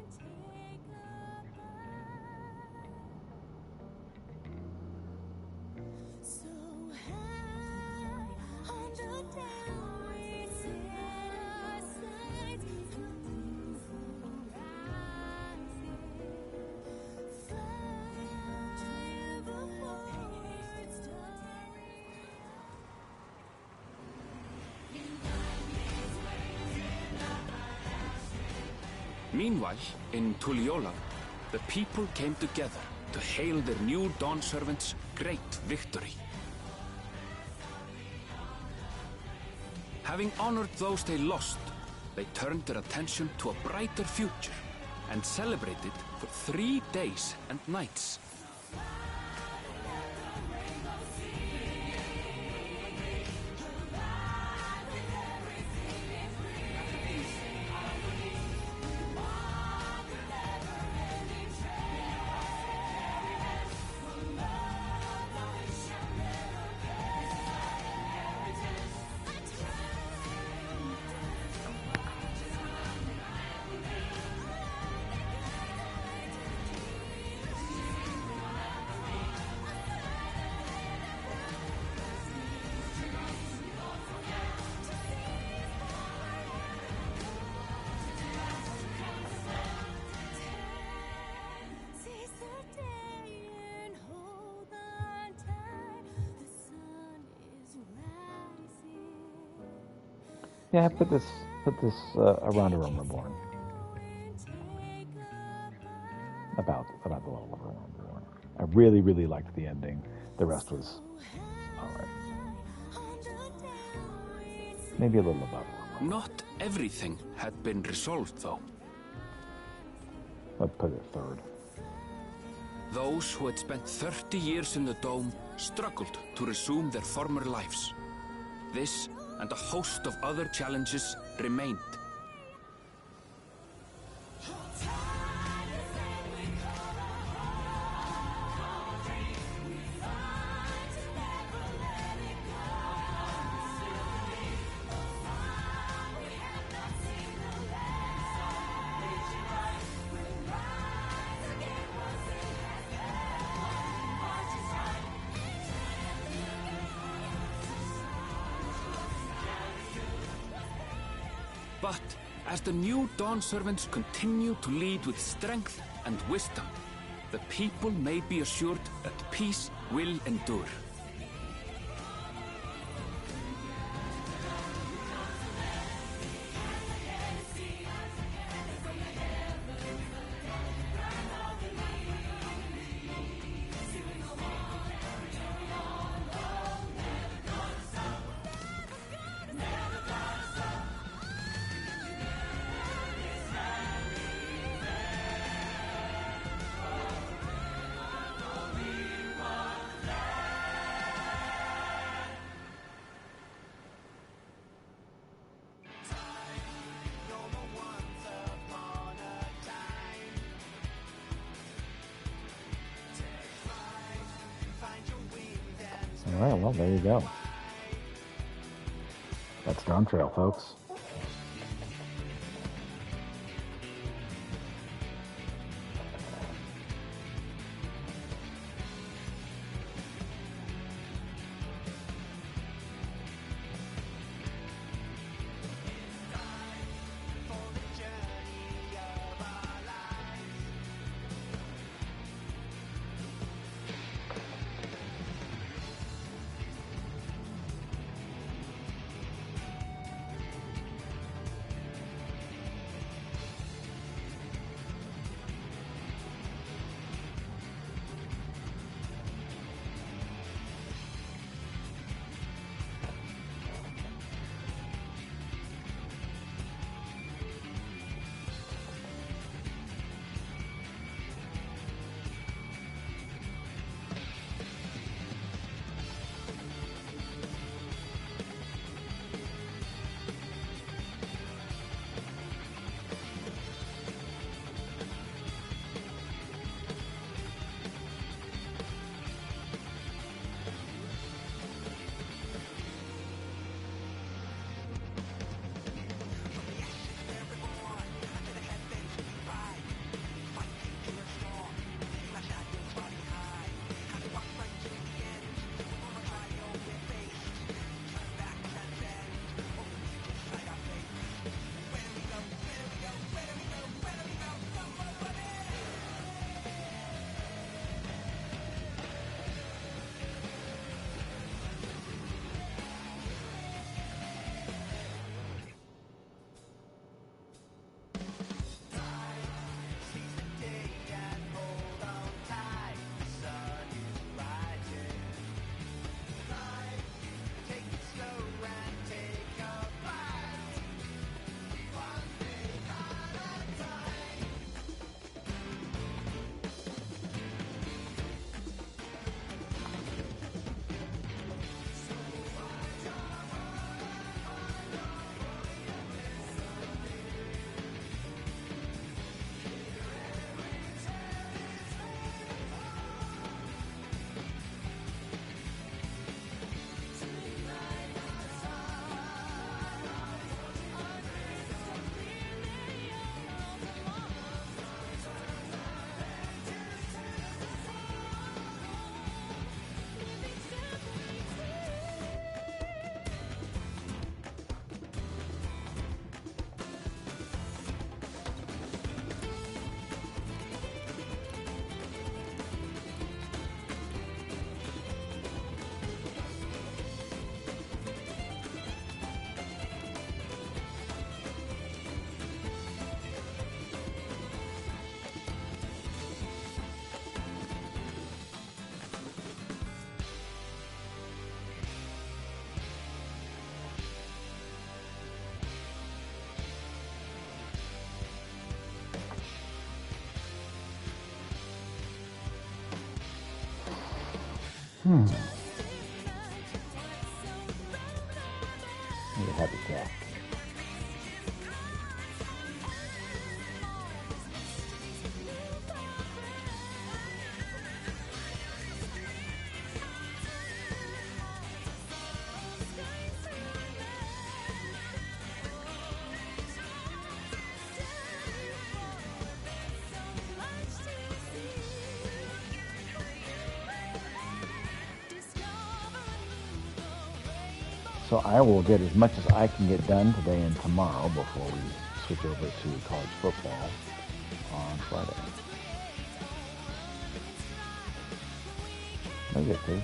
Meanwhile, in Tuliyola, the people came together to hail their new Dawn servants' great victory. Having honored those they lost, they turned their attention to a brighter future and celebrated for 3 days and nights. Yeah, put this around a Rome Reborn. About the level of Rome Reborn. I really liked the ending. The rest was alright. Maybe a little above. Not everything had been resolved, though. I'd put it third. Those who had spent 30 years in the Dome struggled to resume their former lives. This and a host of other challenges remained. But as the new Dawn servants continue to lead with strength and wisdom, the people may be assured that peace will endure. Alright, well, there you go. That's Dawntrail, folks. Hmm. Need a happy cat. So I will get as much as I can get done today and tomorrow before we switch over to college football on Friday. No good, Paige.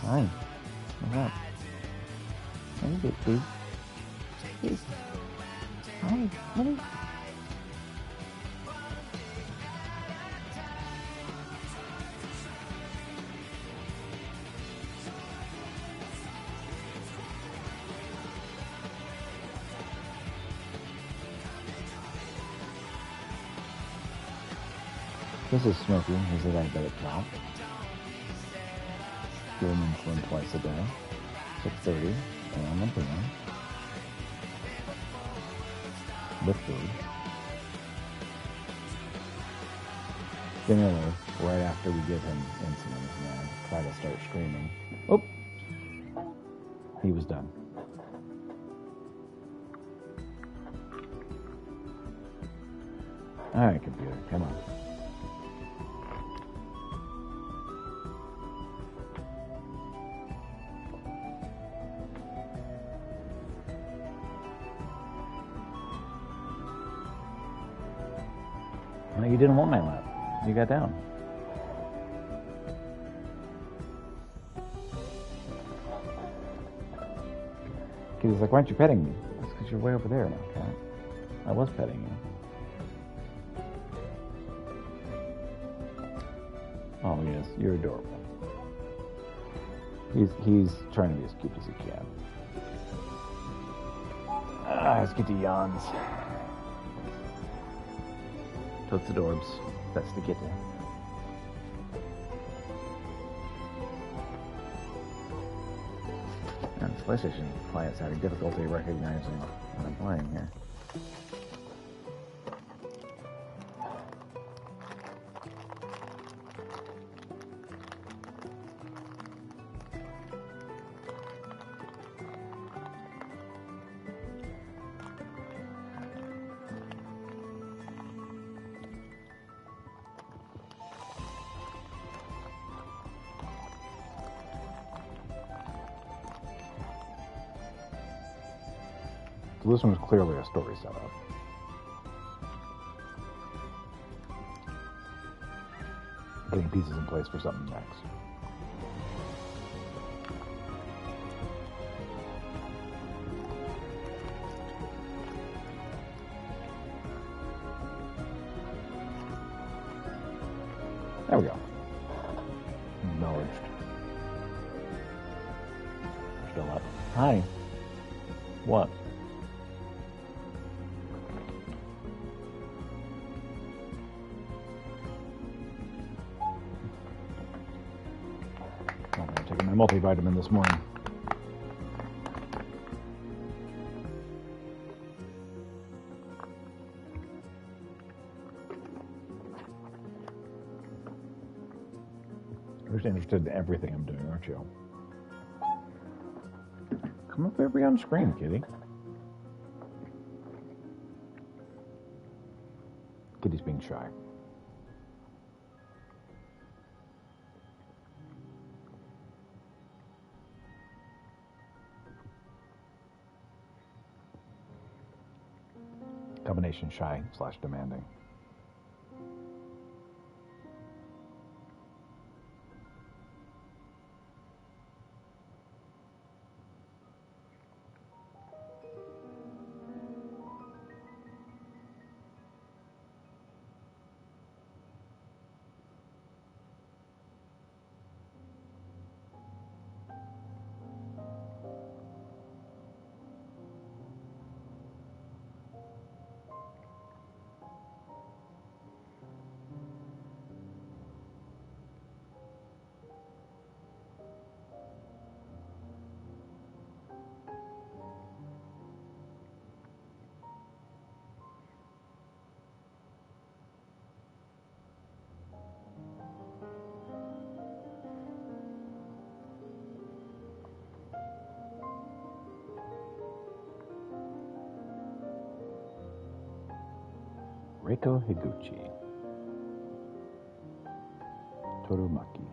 Hi. What's up? Hey, Bixby. Hey. Hi, honey. This is Smokey. He's a diabetic cat. Give him insulin twice a day, 6:30 a.m. and p.m. with food. Generally, right after we give him insulin, he's going to try to start screaming. Oh! He was done. All right, computer, come on. No, you didn't want my lap. You got down. Kitty's like, why aren't you petting me? That's because you're way over there now, cat. I was petting you. Oh, yes, you're adorable. He's trying to be as cute as he can. Let's get to yawns. Totes adorbs. That's the kitten. And this PlayStation client's having difficulty recognizing what I'm playing here. So this one is clearly a story setup. Getting pieces in place for something next. There we go. Acknowledged. Still up. Hi. What? Multivitamin this morning. You're just interested in everything I'm doing, aren't you? Come up every on screen, kitty. Kitty's being shy. Combination shy / demanding. Reiko Higuchi. Torumaki.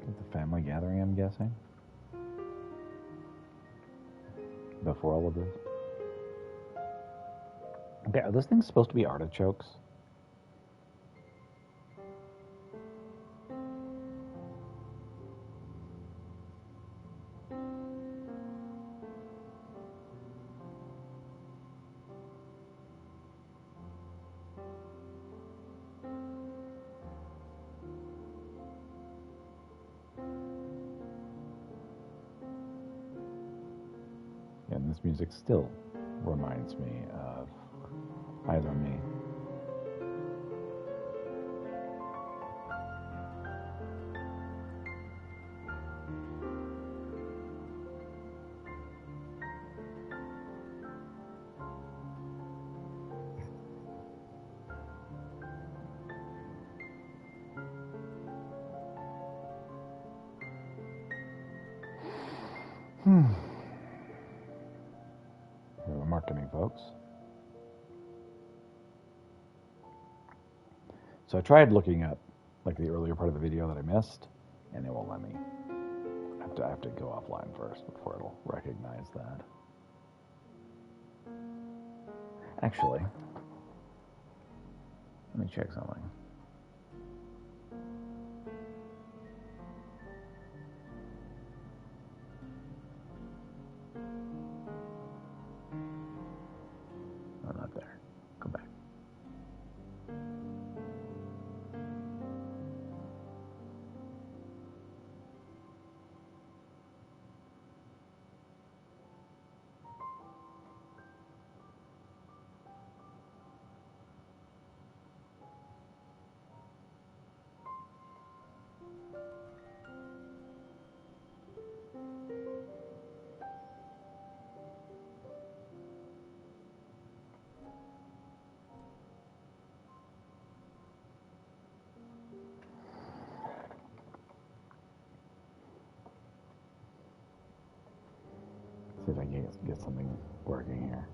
The family gathering, I'm guessing. Before all of this. Okay, are those things supposed to be artichokes? And this music still reminds me of Eyes on Me. Marketing folks. So I tried looking up like the earlier part of the video that I missed, and it won't let me. I have to go offline first before it'll recognize that. Actually, let me check something. Oh, not there. Go back. See if I can get something working here.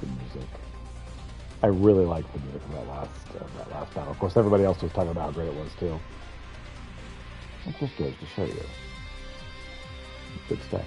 Music. I really liked the music from that last battle. Of course, everybody else was talking about how great it was too. It just goes to show you. Good stuff.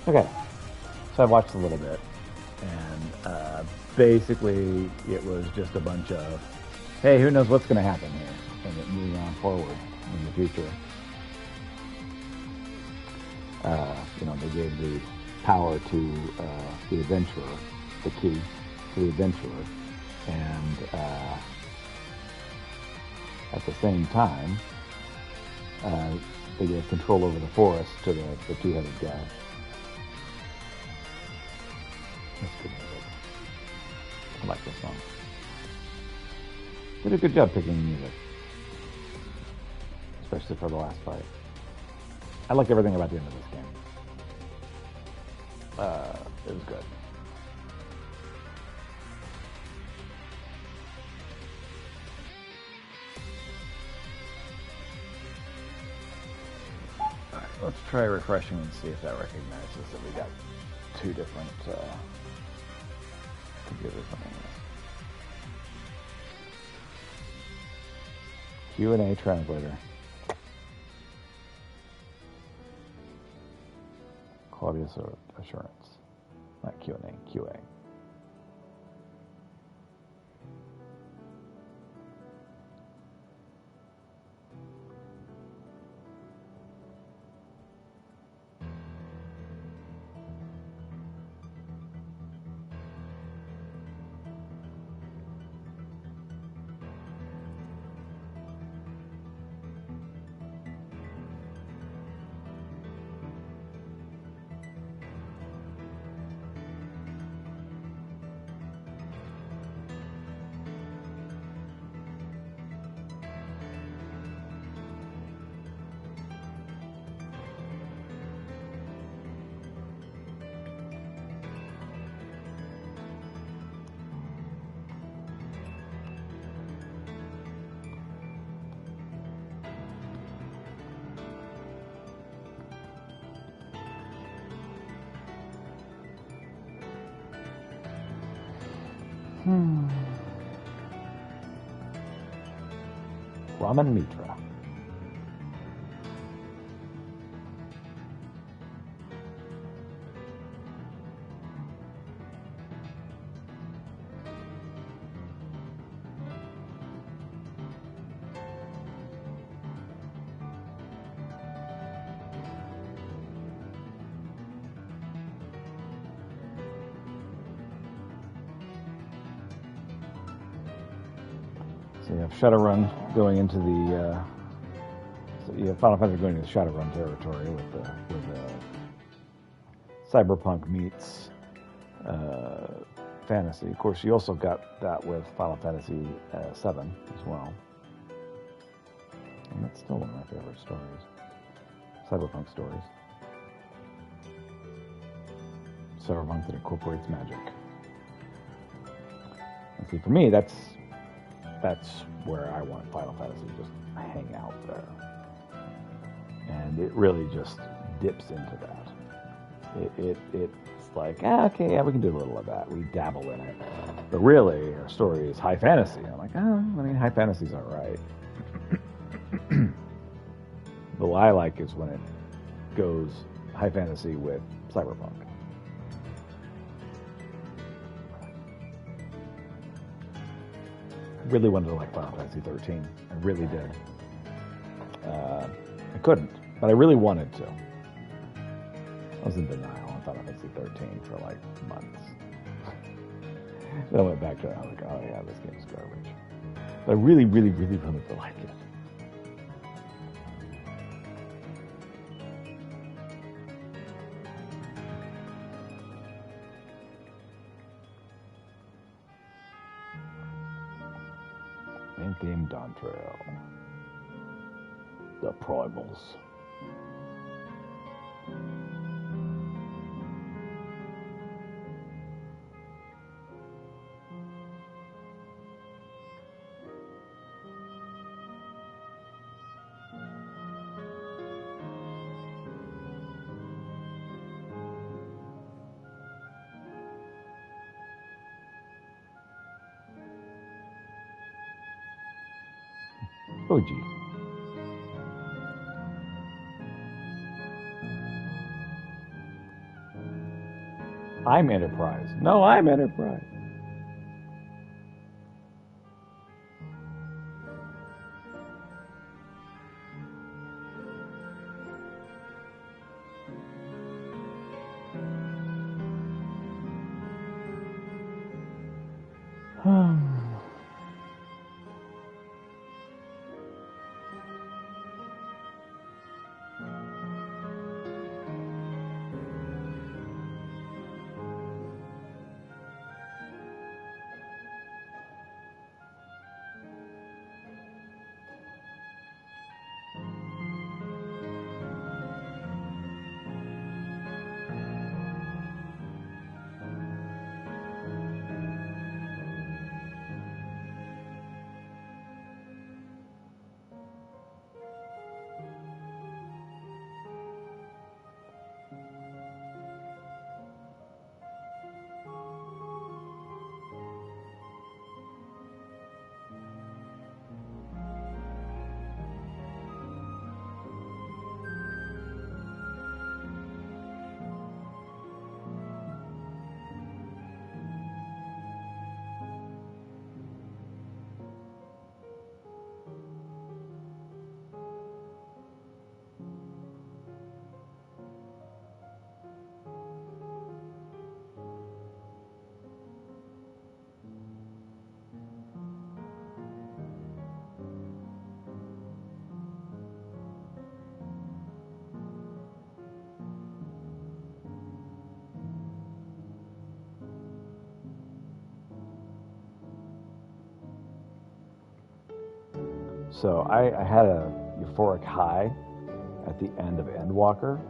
Okay, so I watched a little bit, and basically it was just a bunch of, hey, who knows what's going to happen here, and it moving on forward in the future. You know, they gave the power to the adventurer, the key to the adventurer, and At the same time, they gave control over the forest to the two-headed guy. That's good music. I like this song. Did a good job picking the music, especially for the last fight. I like everything about the end of this game. It was good. Alright, let's try refreshing and see if that recognizes that we got two different computers running this. Q&A translator. Quality assurance. Not Q&A, QA. Raman Mitra. So you have Shadowrun going into the so you have Final Fantasy going into the Shadowrun territory with Cyberpunk meets fantasy. Of course, you also got that with Final Fantasy VII as well, and that's still one of my favorite stories. Cyberpunk stories. Cyberpunk that incorporates magic. And see, for me, that's where I want Final Fantasy to just hang out there. And it really just dips into that. It's like, okay, yeah, we can do a little of that. We dabble in it. But really, our story is high fantasy. I'm like, high fantasy's all right. The what I like is when it goes high fantasy with cyberpunk. I really wanted to like Final Fantasy 13. I really did. I couldn't, but I really wanted to. I was in denial on Final Fantasy 13 for like months. Then I went back to it. I was like, oh yeah, this game's garbage. But I really, really, really wanted to like it. Main theme, Dawntrail. The Primals. Fuji. I'm Enterprise. No, I'm Enterprise. So I had a euphoric high at the end of Endwalker.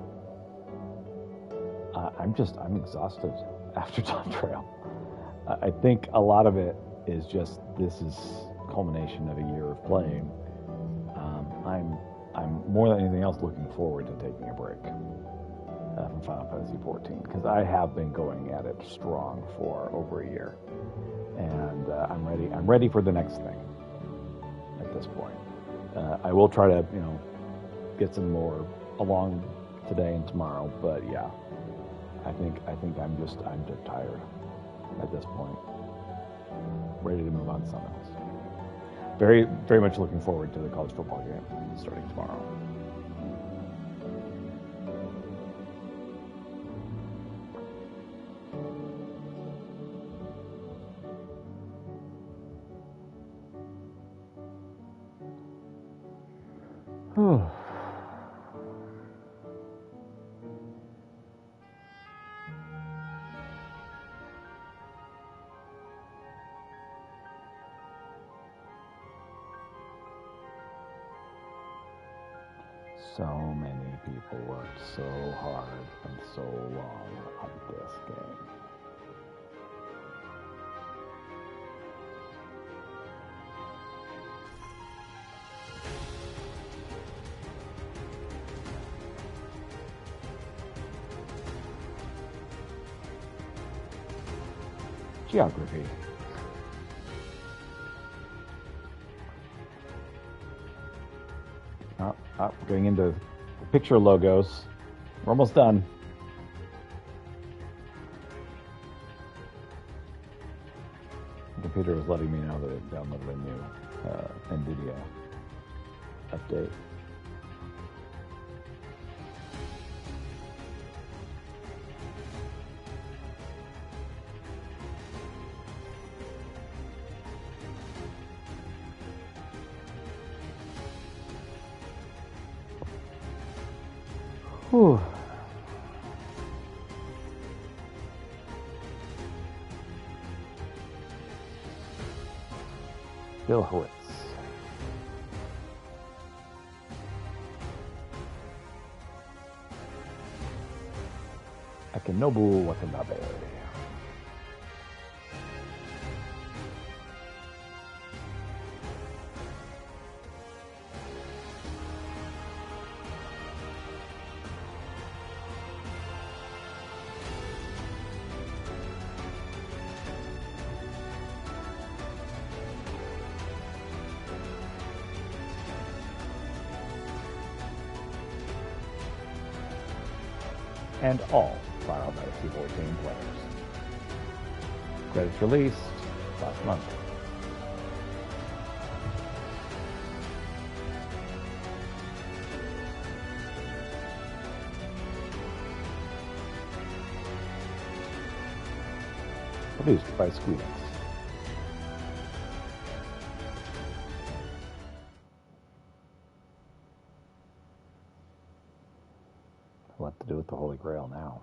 I'm exhausted after Dawntrail. I think a lot of it is just, this is culmination of a year of playing. I'm more than anything else looking forward to taking a break from Final Fantasy XIV, because I have been going at it strong for over a year, and I'm ready for the next thing at this point. I will try to, get some more along today and tomorrow, but yeah, I think I'm just tired at this point. Ready to move on to something else. Very, very much looking forward to the college football game starting tomorrow. So many people worked so hard and so long on this game. Geography. We're getting into the picture logos. We're almost done. The computer is letting me know that it downloaded a new NVIDIA update. Whew. Bill Howitz. Akinobu Watanabe. And all Final Fantasy XIV players. Credits released last month. Produced by Squeenix. What to do with the Holy Grail now?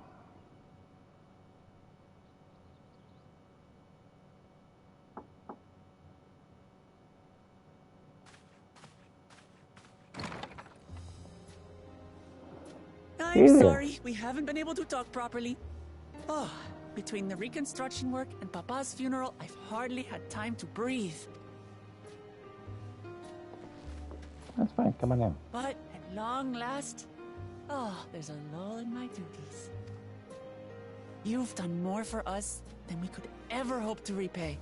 I'm sorry, we haven't been able to talk properly. Oh, between the reconstruction work and Papa's funeral, I've hardly had time to breathe. That's fine, come on in. But at long last, there's a lull in my duties. You've done more for us than we could ever hope to repay.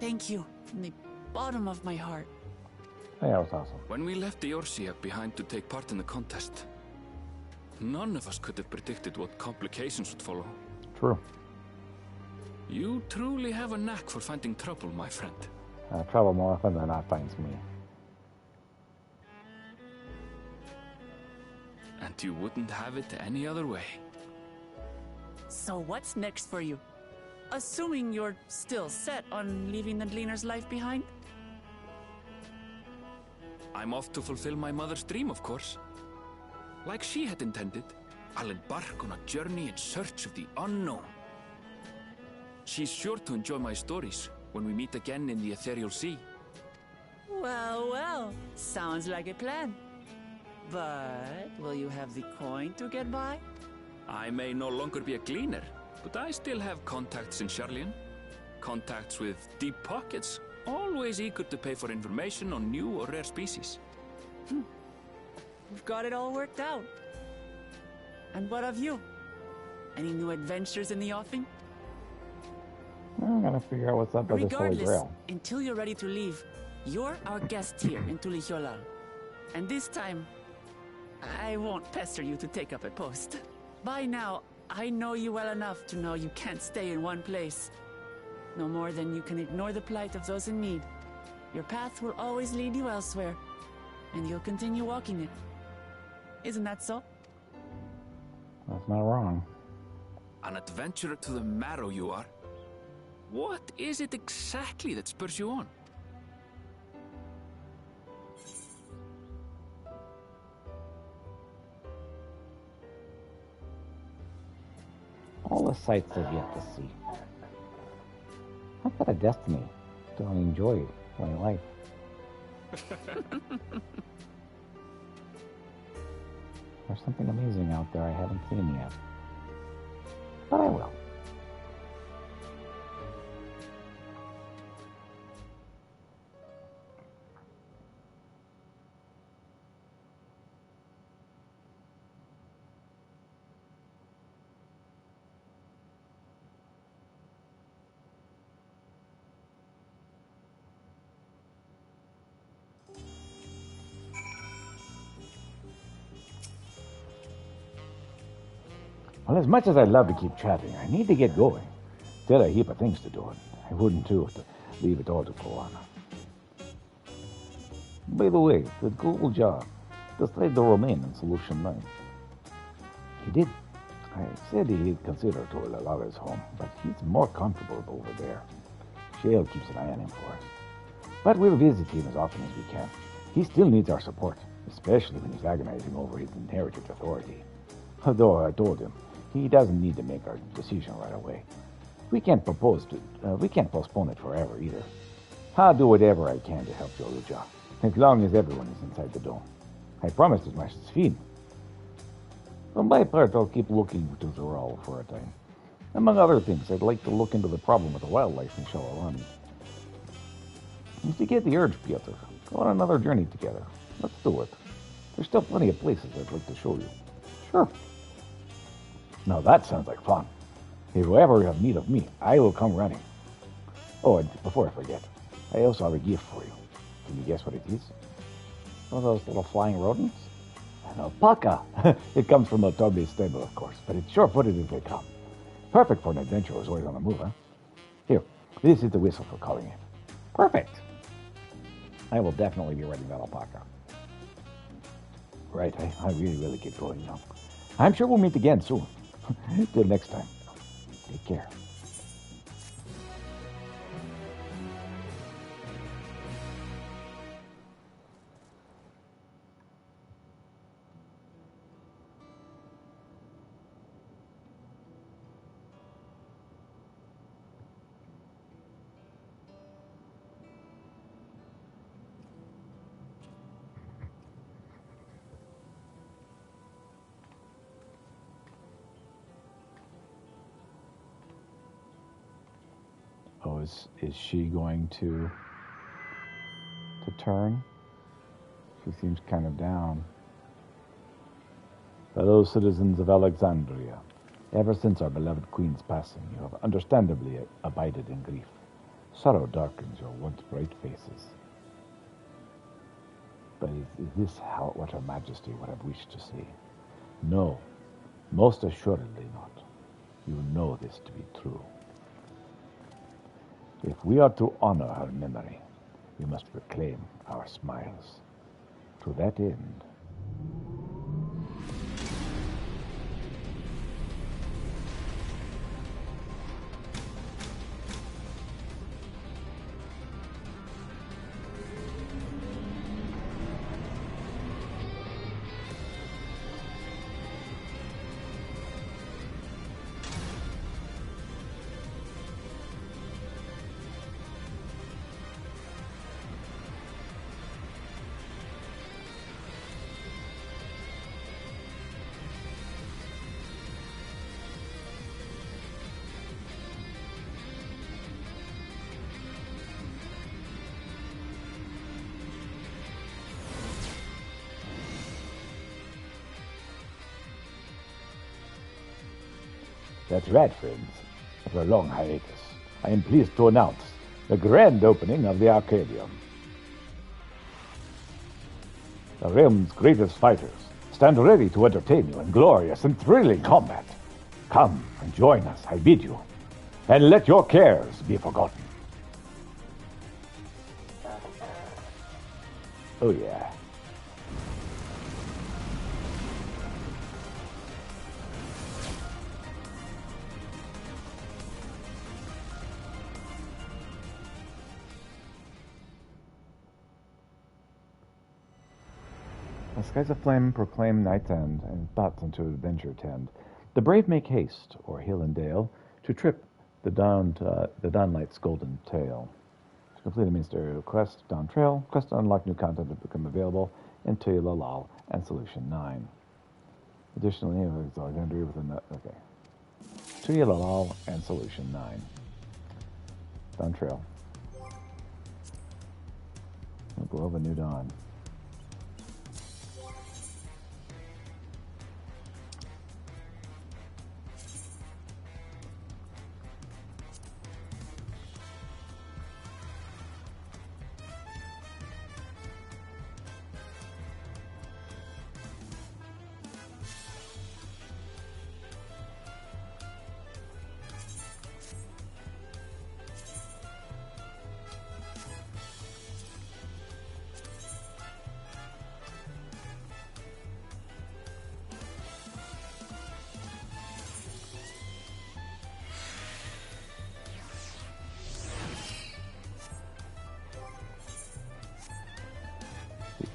Thank you from the bottom of my heart. Hey, that was awesome. When we left the Eorzea behind to take part in the contest, none of us could have predicted what complications would follow. True. You truly have a knack for finding trouble, my friend. Trouble more often than not finds me. And you wouldn't have it any other way. So what's next for you? Assuming you're still set on leaving the Gleaner's life behind? I'm off to fulfill my mother's dream, of course. Like she had intended, I'll embark on a journey in search of the unknown. She's sure to enjoy my stories when we meet again in the Ethereal Sea. Well, well, sounds like a plan. But will you have the coin to get by? I may no longer be a gleaner, but I still have contacts in Charlian. Contacts with deep pockets, always eager to pay for information on new or rare species. We've got it all worked out. And what of you? Any new adventures in the offing? I'm gonna figure out what's up with this Holy Regardless, Grail. until you're ready to leave, you're our guest here in Tulihyolal. And this time, I won't pester you to take up a post. By now, I know you well enough to know you can't stay in one place. No more than you can ignore the plight of those in need. Your path will always lead you elsewhere, and you'll continue walking it. Isn't that so? That's not wrong. An adventurer to the marrow you are. What is it exactly that spurs you on? All the sights I've yet to see. I've got a destiny to enjoy my life. There's something amazing out there I haven't seen yet. But I will. Well, as much as I'd love to keep chatting, I need to get going. Still a heap of things to do, and I wouldn't do it to leave it all to go on. By the way, did Gulja decide to remain in Solution 9? He did. I said he'd consider Tulihyolal home, but he's more comfortable over there. Shale keeps an eye on him for us. But we'll visit him as often as we can. He still needs our support, especially when he's agonizing over his inherited authority. Though I told him, he doesn't need to make our decision right away. We can't postpone it forever either. I'll do whatever I can to help Yoruja, as long as everyone is inside the dome. I promised as much as Sphene. For my part, I'll keep looking to Zoral for a time. Among other things, I'd like to look into the problem with the wildlife in Shalalani. If you get the urge, Piotr, go on another journey together. Let's do it. There's still plenty of places I'd like to show you. Sure. Now that sounds like fun. If you ever have need of me, I will come running. Oh, and before I forget, I also have a gift for you. Can you guess what it is? One of those little flying rodents? An alpaca. It comes from a Toby's stable, of course, but it's sure-footed as they come. Perfect for an adventurer who's always on the move, huh? Here, this is the whistle for calling it. Perfect. I will definitely be riding that alpaca. Right, I really get going now. I'm sure we'll meet again soon. Till next time. Take care. Oh, is she going to turn? She seems kind of down. Fellow citizens of Alexandria, ever since our beloved queen's passing, you have understandably abided in grief. Sorrow darkens your once bright faces. But is this what her majesty would have wished to see? No, most assuredly not. You know this to be true. If we are to honor her memory, we must reclaim our smiles. To that end, That's right, friends. After a long hiatus, I am pleased to announce the grand opening of the Arcadium. The realm's greatest fighters stand ready to entertain you in glorious and thrilling combat. Come and join us, I bid you, and let your cares be forgotten. Oh yeah. The skies of flame proclaim night's end, and thoughts unto adventure tend. The brave make haste, o'er hill and dale, to trip the dawnlight's golden tail. To complete a ministerial quest, Dawntrail, quest to unlock new content have become available in Tuyalalal and Solution 9. Additionally, Alexandria within the... Okay. Tuyalalal and Solution 9. Dawntrail. The glow of a new dawn.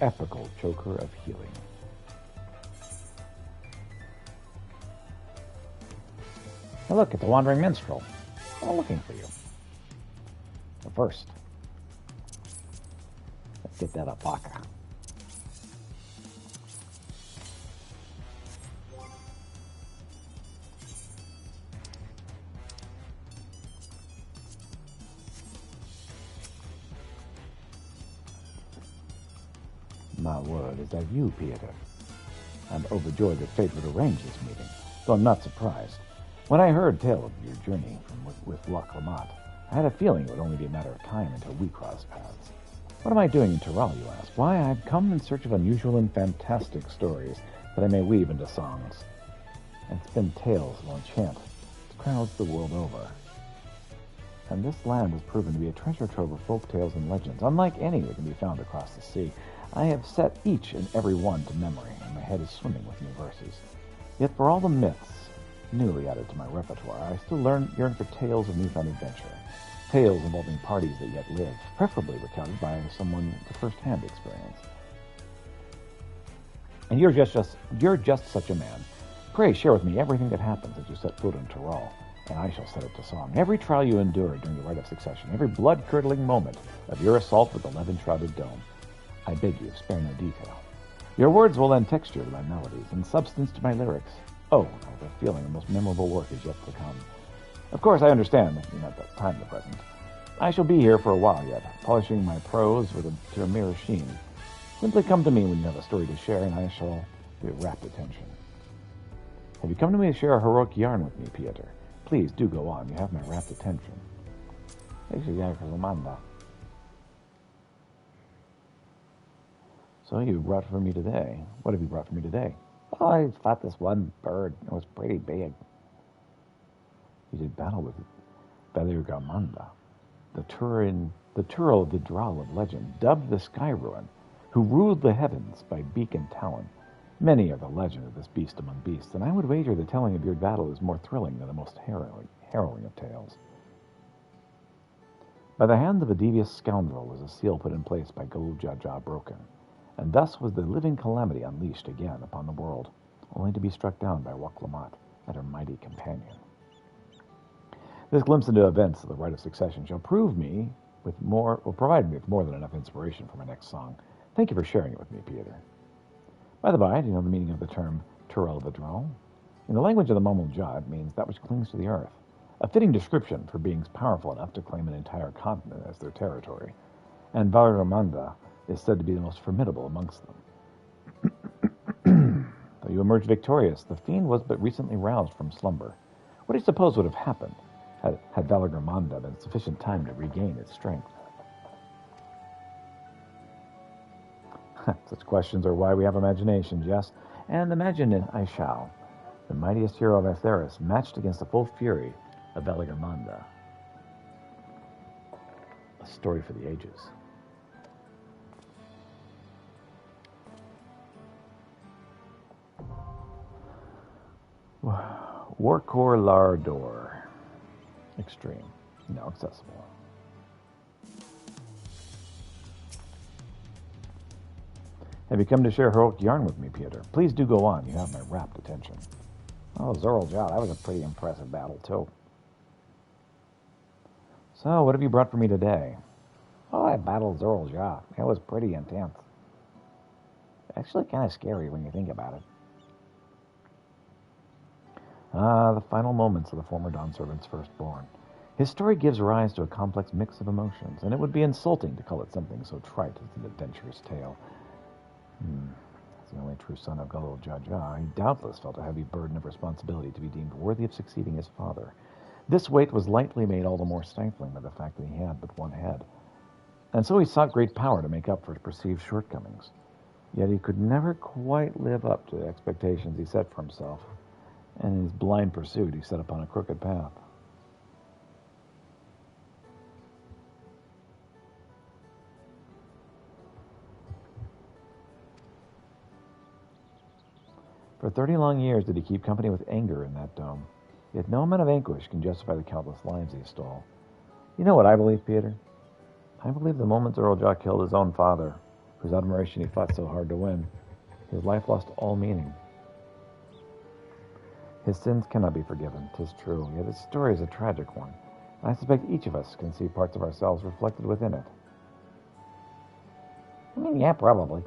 Epical choker of healing. Now look, it's a wandering minstrel. I'm looking for you. But first, let's get that alpaca. My word, is that you, Pieter? I'm overjoyed that fate would arrange this meeting, though I'm not surprised. When I heard tale of your journey with Lac-Lamont, I had a feeling it would only be a matter of time until we crossed paths. What am I doing in Tyrell, you ask? Why, I've come in search of unusual and fantastic stories that I may weave into songs. And spin tales will enchant crowds the world over. And this land has proven to be a treasure trove of folk tales and legends, unlike any that can be found across the sea. I have set each and every one to memory, and my head is swimming with new verses. Yet for all the myths newly added to my repertoire, I still yearn for tales of newfound adventure. Tales involving parties that yet live, preferably recounted by someone with first-hand experience. And you're just such a man. Pray share with me everything that happens as you set foot in Tyrell, and I shall set it to song. Every trial you endured during the Rite of Succession, every blood-curdling moment of your assault with the Levin-shrouded dome. I beg you, spare no detail. Your words will lend texture to my melodies and substance to my lyrics. Oh, I have a feeling the most memorable work is yet to come. Of course, I understand that you're not that time at present. I shall be here for a while yet, polishing my prose to a mirror sheen. Simply come to me when you have a story to share, and I shall be rapt attention. Have you come to me to share a heroic yarn with me, Pieter? Please do go on. You have my rapt attention. So you brought for me today. What have you brought for me today? Oh, I fought this one bird. It was pretty big. You did battle with Belirgamanda, the Turl of the Dral of legend, dubbed the Sky Ruin, who ruled the heavens by beak and talon. Many are the legend of this beast among beasts, and I would wager the telling of your battle is more thrilling than the most harrowing of tales. By the hand of a devious scoundrel was a seal put in place by Gul Jaja broken, and thus was the living calamity unleashed again upon the world, only to be struck down by Lac-Lamont and her mighty companion. This glimpse into events of the Rite of Succession shall provide me with more than enough inspiration for my next song. Thank you for sharing it with me, Pieter. By the by, do you know the meaning of the term Turel Vidral? In the language of the Momoljah, it means that which clings to the earth, a fitting description for beings powerful enough to claim an entire continent as their territory. And Valramanda is said to be the most formidable amongst them. Though you emerged victorious, the fiend was but recently roused from slumber. What do you suppose would have happened had Valagramanda been sufficient time to regain its strength? Such questions are why we have imaginations, yes, and imagine it I shall. The mightiest hero of Aetheris matched against the full fury of Valagramanda. A story for the ages. Warkor Lardor. Extreme. Now accessible. Have you come to share heroic yarn with me, Peter? Please do go on. You have my rapt attention. Oh, Zoral Jah, that was a pretty impressive battle, too. So, what have you brought for me today? Oh, I battled Zoral Jah. It was pretty intense. Actually kind of scary when you think about it. The final moments of the former Dawn Servant's firstborn. His story gives rise to a complex mix of emotions, and it would be insulting to call it something so trite as an adventurous tale. As the only true son of Gulul Jah, he doubtless felt a heavy burden of responsibility to be deemed worthy of succeeding his father. This weight was lightly made all the more stifling by the fact that he had but one head. And so he sought great power to make up for perceived shortcomings. Yet he could never quite live up to the expectations he set for himself, and in his blind pursuit he set upon a crooked path. For 30 long years did he keep company with anger in that dome. Yet no amount of anguish can justify the countless lives he stole. You know what I believe, Peter? I believe the moment Zoral Jah killed his own father, whose admiration he fought so hard to win, his life lost all meaning. His sins cannot be forgiven, 'tis true, yet his story is a tragic one. I suspect each of us can see parts of ourselves reflected within it. Yeah, probably.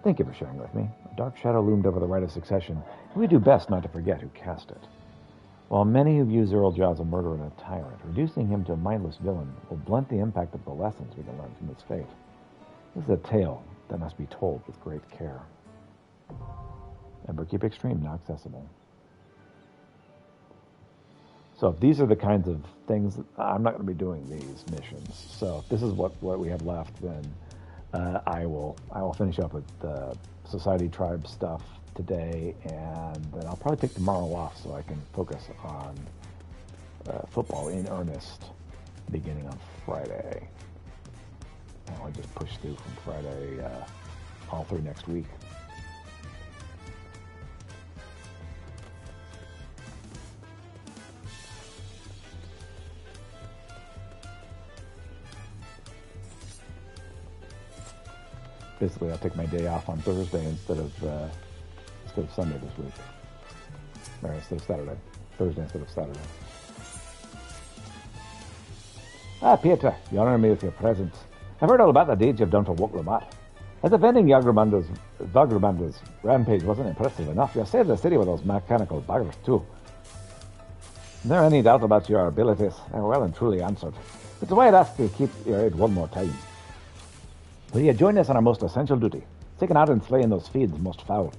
Thank you for sharing with me. A dark shadow loomed over the right of succession, and we do best not to forget who cast it. While many who view Zoral Jah as a murderer and a tyrant, reducing him to a mindless villain will blunt the impact of the lessons we can learn from his fate. This is a tale that must be told with great care. Emberkeep Extreme now accessible. So if these are the kinds of things, I'm not going to be doing these missions. So if this is what we have left, then I will finish up with the Society Tribe stuff today, and then I'll probably take tomorrow off so I can focus on football in earnest beginning on Friday. And I'll just push through from Friday all through next week. Basically, I'll take my day off on Thursday instead of Sunday this week. Or instead of Saturday. Thursday instead of Saturday. Peter, you honor me with your presence. I've heard all about the deeds you've done for Woklamat. As if ending Valagrambanda's rampage wasn't impressive enough, you saved the city with those mechanical buggers, too. Is there any doubt about your abilities? They were well and truly answered. It's why I'd ask you to keep your aid one more time. Will you join us on our most essential duty, taking out and slaying those fiends most foul?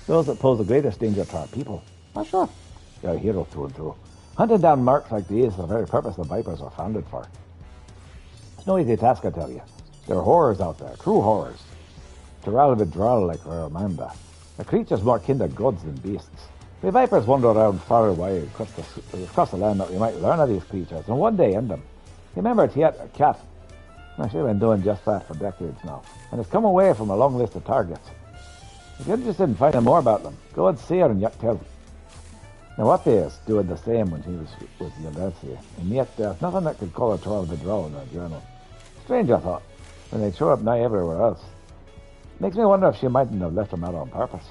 Those that pose the greatest danger to our people. Not sure. You're a hero through and through. Hunting down marks like these is the very purpose the Vipers were founded for. It's no easy task, I tell you. There are horrors out there, true horrors. Tiral Vidral like Raramanda. A creatures more kin to gods than beasts. We Vipers wander around far and wide across the land that we might learn of these creatures and one day end them. Remember Cat? She's been doing just that for decades now, and has come away from a long list of targets. If you're interested in finding more about them, go and see her in Yaktel. Now, what they is doing the same when she was with Yeldersi, and yet there's nothing that could call her to the draw in her journal. Strange, I thought, when they show up now everywhere else. Makes me wonder if she mightn't have left them out on purpose.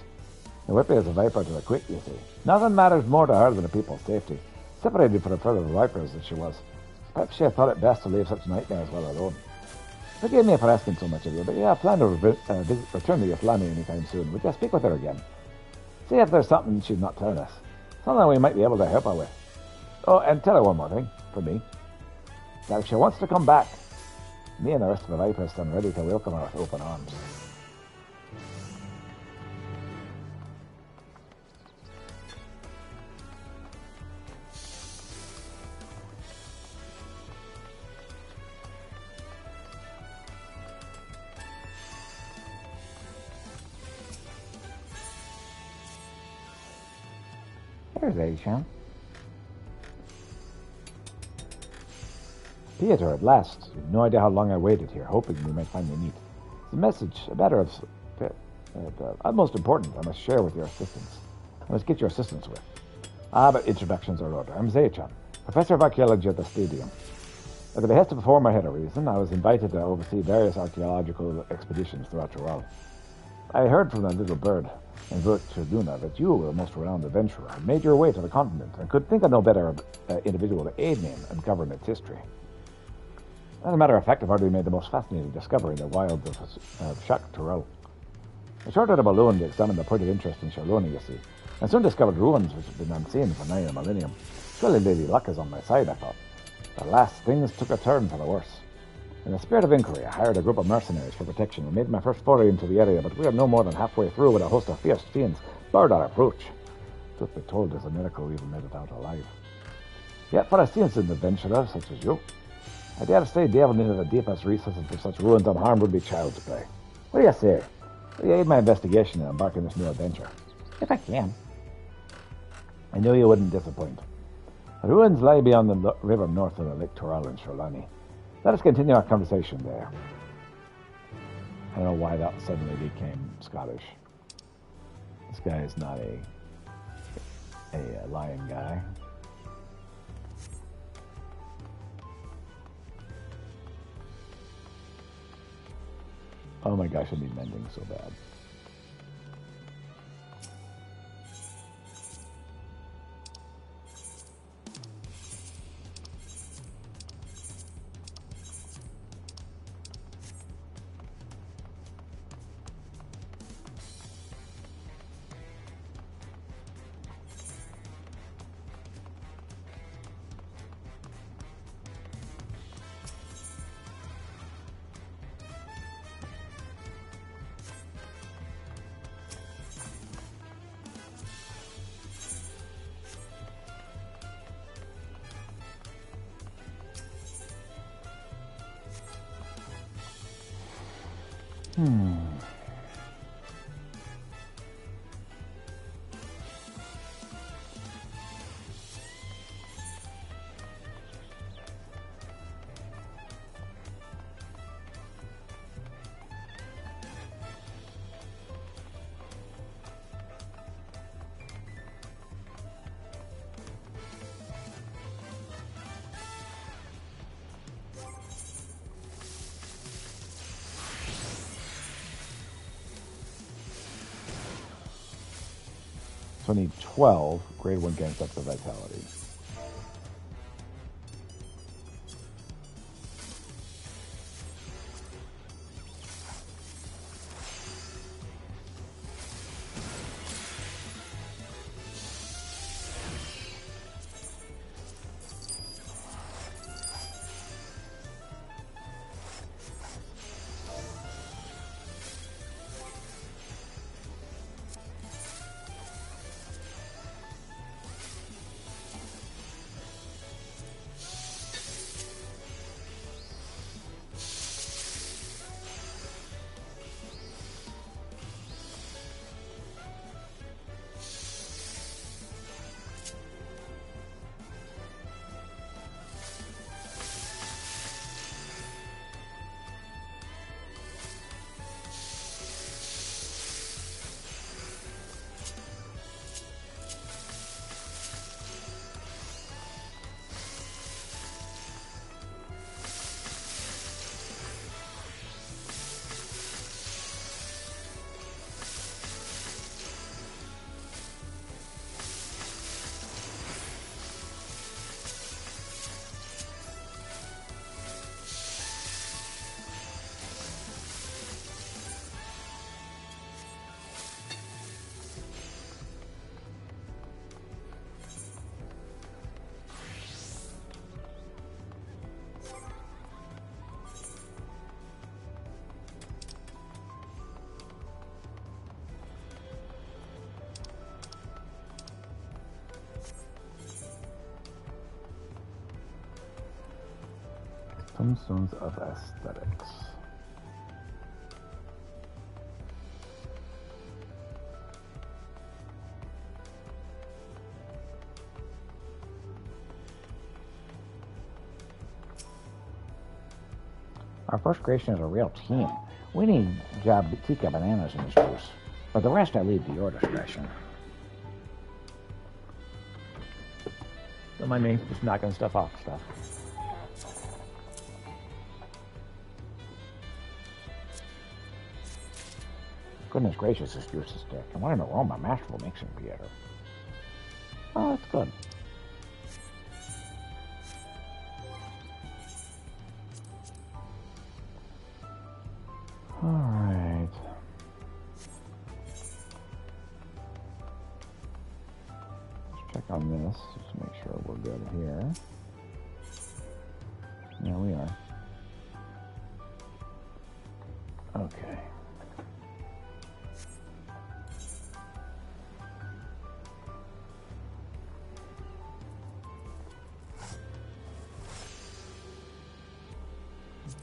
The Whippy is a viper to the quick, you see. Nothing matters more to her than the people's safety. Separated from the further vipers as she was. Perhaps she had thought it best to leave such nightmares well alone. Forgive me for asking so much of you, but yeah, I plan to return to Yathlani anytime soon. Would you speak with her again? See if there's something she's not telling us. Something we might be able to help her with. Oh, and tell her one more thing, for me. That if she wants to come back, me and the rest of the Vipers stand ready to welcome her with open arms. There's Aishan. Peter, at last. You've no idea how long I waited here, hoping we might finally meet. It's a message, a matter of utmost importance I must share with your assistance. I must get your assistance with. But introductions are in order. I'm Zaichan, Professor of Archaeology at the Stadium. At the behest of a former head of reason, I was invited to oversee various archaeological expeditions throughout Tyrell. I heard from the little bird in Virtuduna that you, a most renowned adventurer, had made your way to the continent and could think of no better individual to aid me in uncovering its history. As a matter of fact, I've already made the most fascinating discovery in the wilds of Shak Tyrell. I chartered a balloon to examine the point of interest in Shaloni, you see, and soon discovered ruins which had been unseen for nigh a millennium. Surely Lady Luck is on my side, I thought. But alas, things took a turn for the worse. In the spirit of inquiry, I hired a group of mercenaries for protection and made my first foray into the area, but we are no more than halfway through when a host of fierce fiends barred our approach. Truth be told, there's a miracle we even made it out alive. Yet for a seasoned adventurer such as you, I dare say delving into the deepest recesses of such ruins unharmed would be child's play. What do you say? Will you aid my investigation and embark on this new adventure? If I can. I knew you wouldn't disappoint. The ruins lie beyond the river north of the Lake Tyrell in Shalani. Let us continue our conversation there. I don't know why that suddenly became Scottish. This guy is not a lion guy. Oh my gosh, I need mending so bad. So I need 12 grade 1 gains up to vitality. Tombstones of Aesthetics. Our first creation is a real team. We need Jabutica bananas in this juice. But the rest I leave to your discretion. Don't mind me just knocking stuff off stuff. Goodness gracious, this juice is thick. And what an aroma masterful mixing, Peter. Oh, that's good. Alright. Let's check on this, just to make sure we're good here. Yeah, we are. Okay.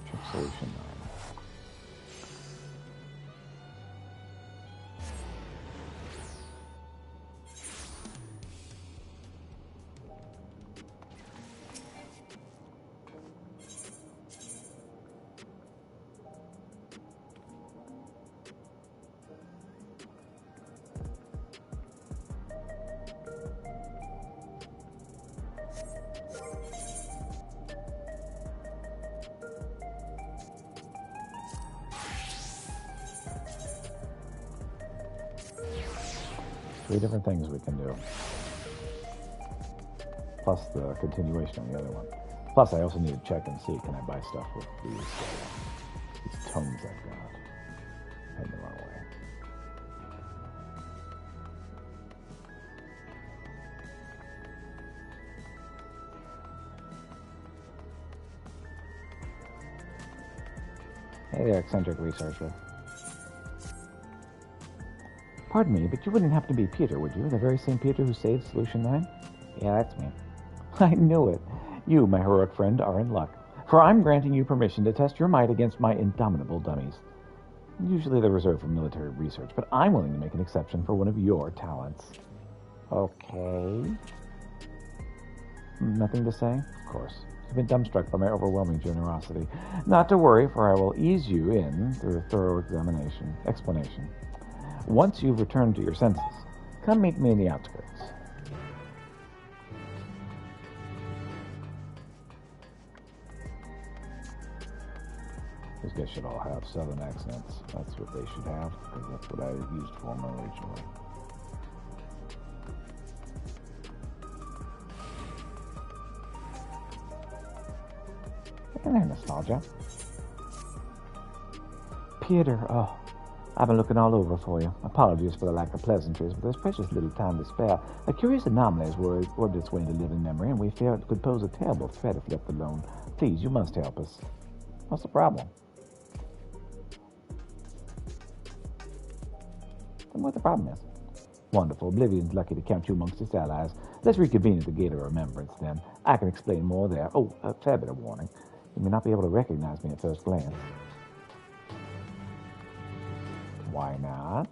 Check solution 9. Three different things we can do. Plus the continuation on the other one. Plus I also need to check and see, can I buy stuff with these tomes I've got. Heading the wrong way. Hey there, eccentric researcher. Pardon me, but you wouldn't happen to be Peter, would you? The very same Peter who saved Solution 9? Yeah, that's me. I knew it. You, my heroic friend, are in luck. For I'm granting you permission to test your might against my indomitable dummies. Usually they're reserved for military research, but I'm willing to make an exception for one of your talents. Okay. Nothing to say? Of course. You've been dumbstruck by my overwhelming generosity. Not to worry, for I will ease you in through a thorough explanation. Once you've returned to your senses, come meet me in the outskirts. These guys should all have southern accents. That's what they should have, because that's what I used for them originally. Hey there, nostalgia. Peter, oh. I've been looking all over for you. Apologies for the lack of pleasantries, but there's precious little time to spare. A curious anomaly has worked its way into living memory, and we fear it could pose a terrible threat if left alone. Please, you must help us. What's the problem? Tell me what the problem is. Wonderful. Oblivion's lucky to count you amongst its allies. Let's reconvene at the Gate of Remembrance, then. I can explain more there. Oh, a fair bit of warning. You may not be able to recognize me at first glance. Why not?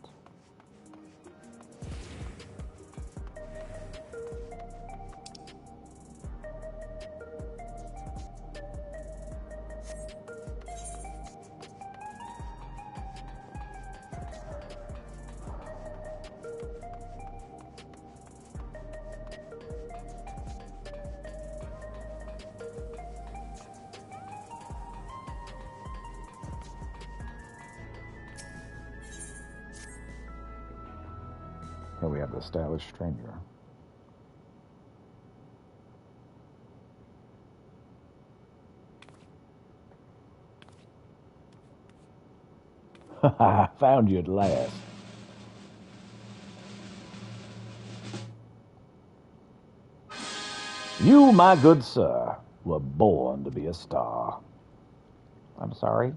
Here we have the stylish stranger. I found you at last. You, my good sir, were born to be a star. I'm sorry.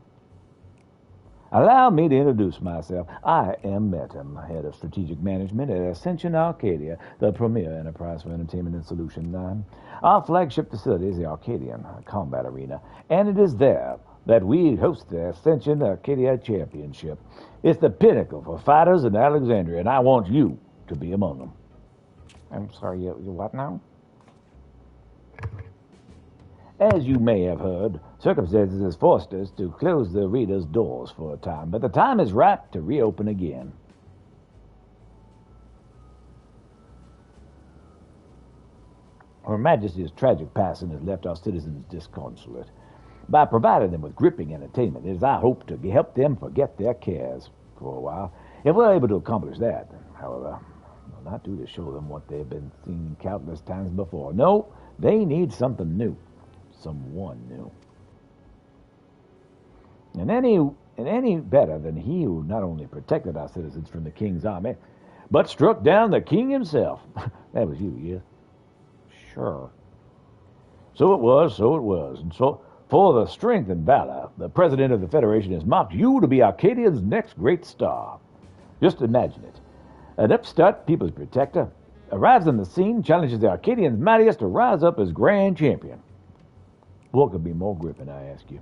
Allow me to introduce myself. I am Metam, head of strategic management at Ascension Arcadia, the premier enterprise for entertainment in Solution 9. Our flagship facility is the Arcadian Combat Arena, and it is there that we host the Ascension Arcadia Championship. It's the pinnacle for fighters in Alexandria, and I want you to be among them. I'm sorry, you what now? As you may have heard, circumstances has forced us to close the reader's doors for a time, but the time is ripe to reopen again. Her Majesty's tragic passing has left our citizens disconsolate. By providing them with gripping entertainment, it is our hope to help them forget their cares for a while. If we're able to accomplish that, however, we'll not do to show them what they've been seeing countless times before. No, they need something new. Someone new. And any better than he who not only protected our citizens from the king's army, but struck down the king himself. That was you, yes? Sure. So it was. And so, for the strength and valor, the president of the Federation has marked you to be Arcadia's next great star. Just imagine it. An upstart people's protector arrives on the scene, challenges the Arcadians' mightiest to rise up as grand champion. What could be more gripping, I ask you?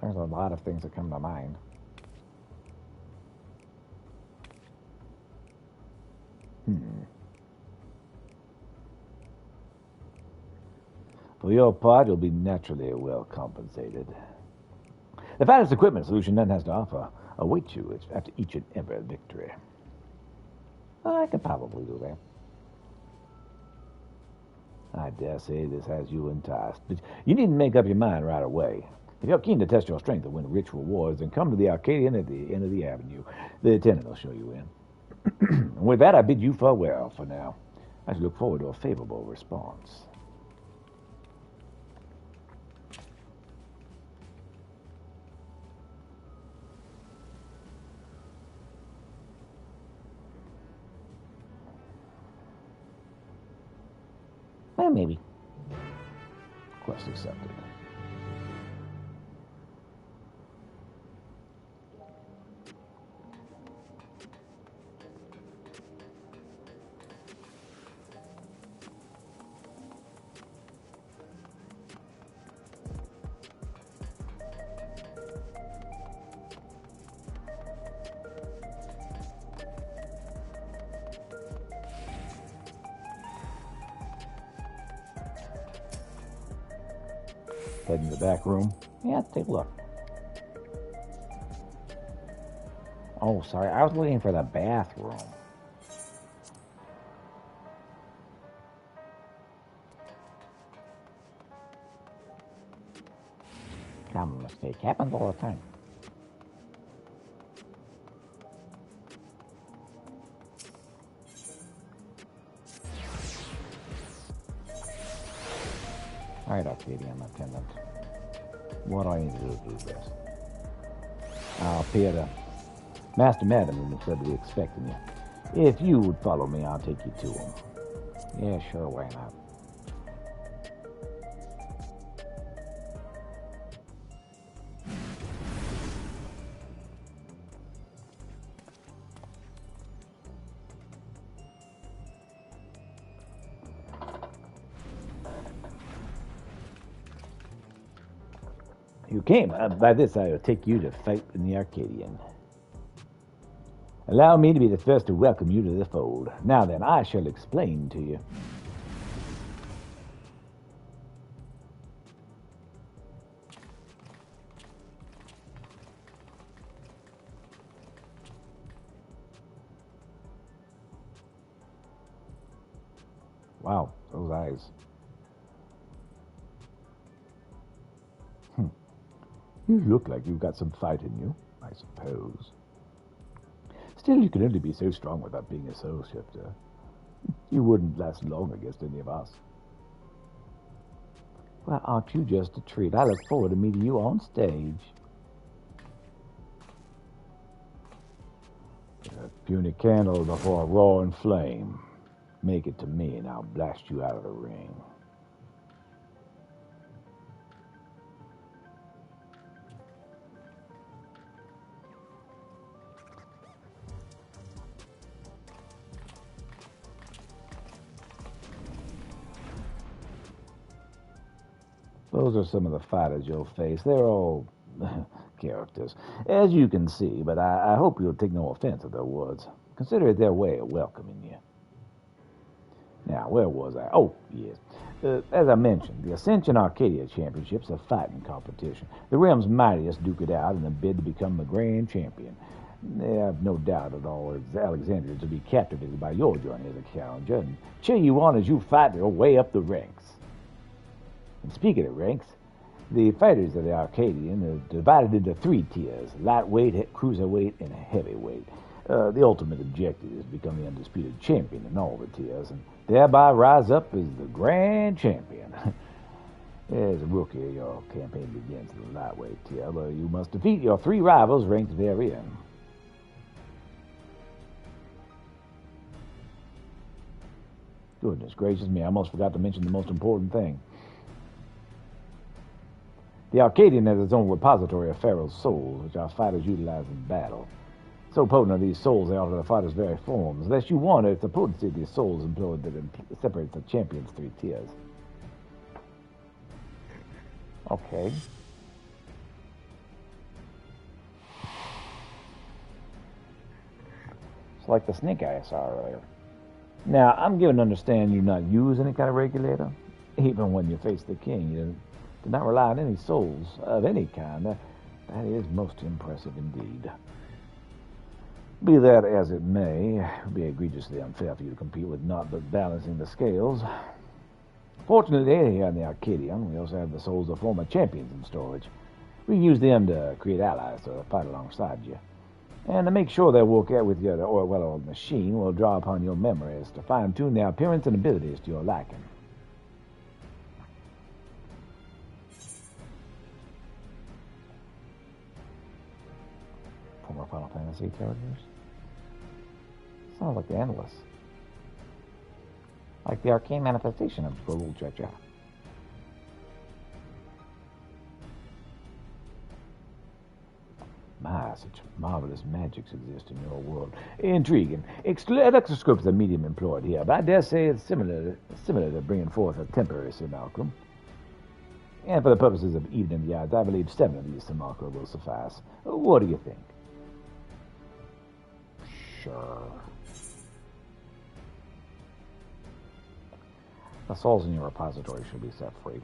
There's a lot of things that come to mind. For your part, you'll be naturally well compensated. The finest equipment solution none has to offer awaits you after each and every victory. I can probably do that. I dare say this has you enticed, but you needn't make up your mind right away. If you're keen to test your strength and win rich rewards, then come to the Arcadian at the end of the avenue. The attendant will show you in. With that, I bid you farewell for now. I shall look forward to a favorable response. Well, maybe. Quest accepted. Head in the back room. Yeah, take a look. Oh, sorry. I was looking for the bathroom. Common mistake. Happens all the time. All right, Arcadian attendant. What do I need to do this? I'll appear to Master Madam, who said to be expecting you. If you would follow me, I'll take you to him. Yeah, sure, why not? You came. By this, I will take you to fight in the Arcadian. Allow me to be the first to welcome you to the fold. Now then, I shall explain to you. Wow, those eyes. You look like you've got some fight in you, I suppose. Still, you can only be so strong without being a soul shifter. You wouldn't last long against any of us. Well, aren't you just a treat? I look forward to meeting you on stage. A puny candle before a roaring flame. Make it to me and I'll blast you out of the ring. Those are some of the fighters you'll face. They're all characters, as you can see, but I hope you'll take no offense at their words. Consider it their way of welcoming you. Now, where was I? Oh, yes. As I mentioned, the Ascension Arcadia Championships a fighting competition. The realm's mightiest duke it out in a bid to become the grand champion. I have no doubt at all Alexandria to be captivated by your journey as a challenger and cheer you on as you fight your way up the ranks. And speaking of ranks, the fighters of the Arcadian are divided into 3 tiers: lightweight, cruiserweight, and heavyweight. The ultimate objective is to become the undisputed champion in all the tiers, and thereby rise up as the grand champion. As a rookie, your campaign begins in the lightweight tier, where you must defeat your 3 rivals ranked therein. Goodness gracious me, I almost forgot to mention the most important thing. The Arcadian has its own repository of Pharaoh's souls, which our fighters utilize in battle. So potent are these souls, they alter the fighters' very forms. Unless you wonder, it's the potency of these souls employed that separates the champion's 3 tiers. Okay. It's like the snake eye I saw earlier. Now, I'm given to understand you not use any kind of regulator. Even when you face the king, you do not rely on any souls of any kind. That is most impressive indeed. Be that as it may, it would be egregiously unfair for you to compete with naught but balancing the scales. Fortunately, here in the Arcadian, we also have the souls of former champions in storage. We can use them to create allies to fight alongside you. And to make sure they work out with your well-oiled machine, we'll draw upon your memories to fine-tune their appearance and abilities to your liking. Former Final Fantasy characters? Sounds like the Endless. Like the arcane manifestation of Global Cha-Cha. My, such marvelous magics exist in your world. Intriguing. Exoscope's the medium employed here, but I dare say it's similar to bringing forth a temporary simulacrum. And for the purposes of evening the odds, I believe 7 of these simulacra will suffice. What do you think? Sure. The souls in your repository should be set free.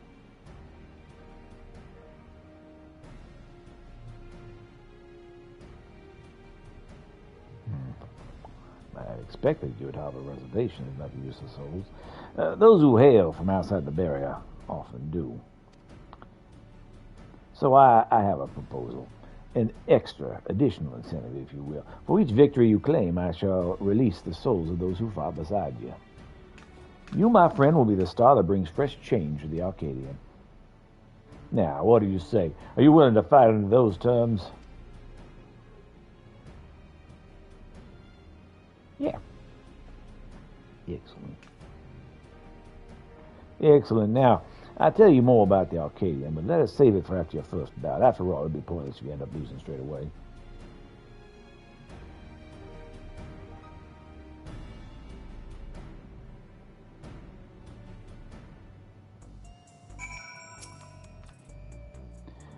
I had expected you would have a reservation about the use of souls. Those who hail from outside the barrier often do. So I have a proposal. An extra, additional incentive, if you will. For each victory you claim, I shall release the souls of those who fought beside you. You, my friend, will be the star that brings fresh change to the Arcadian. Now, what do you say? Are you willing to fight under those terms? Yeah. Excellent. Excellent. Now, I'll tell you more about the Arcadian, but let us save it for after your first bout. After all, it would be pointless if you end up losing straight away.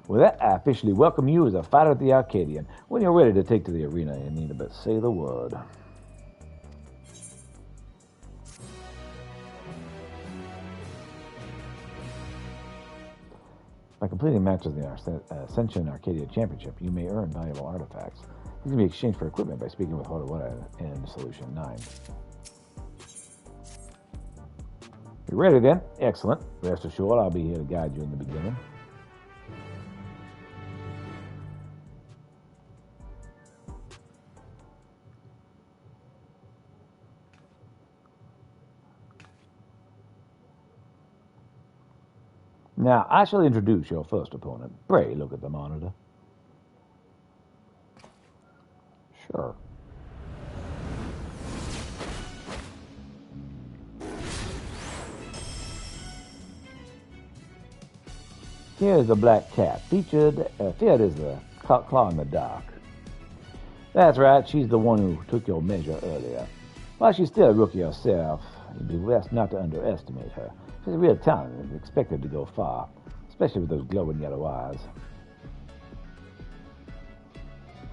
With that, I officially welcome you as a fighter at the Arcadian. When you're ready to take to the arena, you need but say the word. By completing matches in the Ascension Arcadia Championship, you may earn valuable artifacts. These can be exchanged for equipment by speaking with Horowada in Solution 9. You ready then? Excellent. Rest assured, I'll be here to guide you in the beginning. Now, I shall introduce your first opponent. Pray look at the monitor. Sure. Here's the Black Cat, feared as the claw in the dark. That's right, she's the one who took your measure earlier. While she's still a rookie herself, it'd be best not to underestimate her. She's a real talent and is expected to go far, especially with those glowing yellow eyes.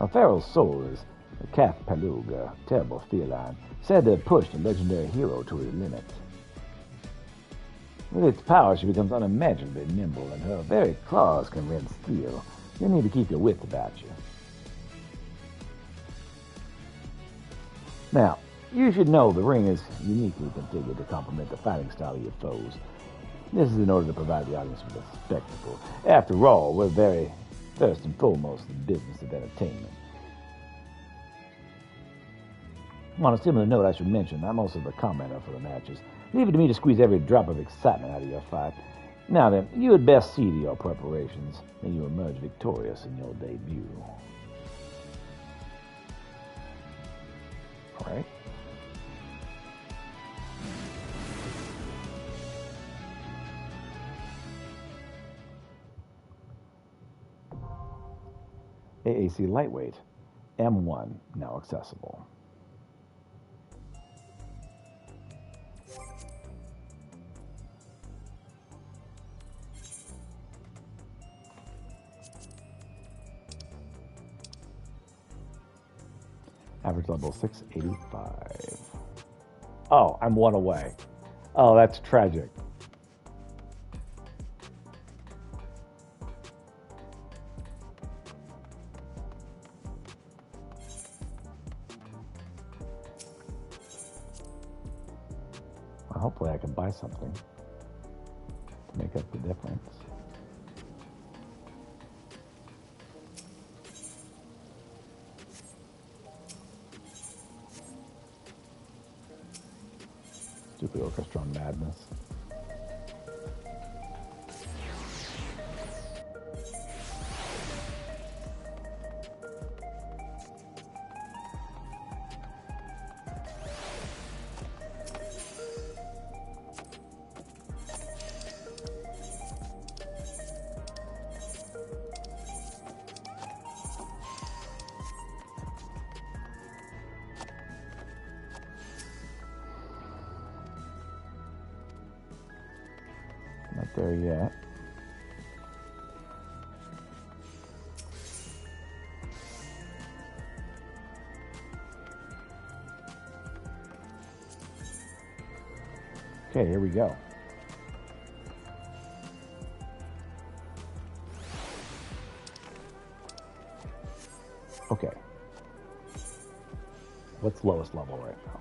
A Pharaoh's soul is a Kath Palug, a terrible feline, said to have pushed a legendary hero to his limits. With its power, she becomes unimaginably nimble, and her very claws can rend steel. You need to keep your wits about you. Now, you should know the ring is uniquely configured to complement the fighting style of your foes. This is in order to provide the audience with a spectacle. After all, we're very first and foremost in the business of entertainment. On a similar note, I should mention, I'm also the commenter for the matches. Leave it to me to squeeze every drop of excitement out of your fight. Now then, you had best see to your preparations, and you emerge victorious in your debut. All right. AAC Lightweight, M1, now accessible. Average level 685. Oh, I'm one away. Oh, that's tragic. Well, hopefully I can buy something to make up the difference. Stupid orchestra madness. Not there yet. Okay, here we go. Okay. What's lowest level right now?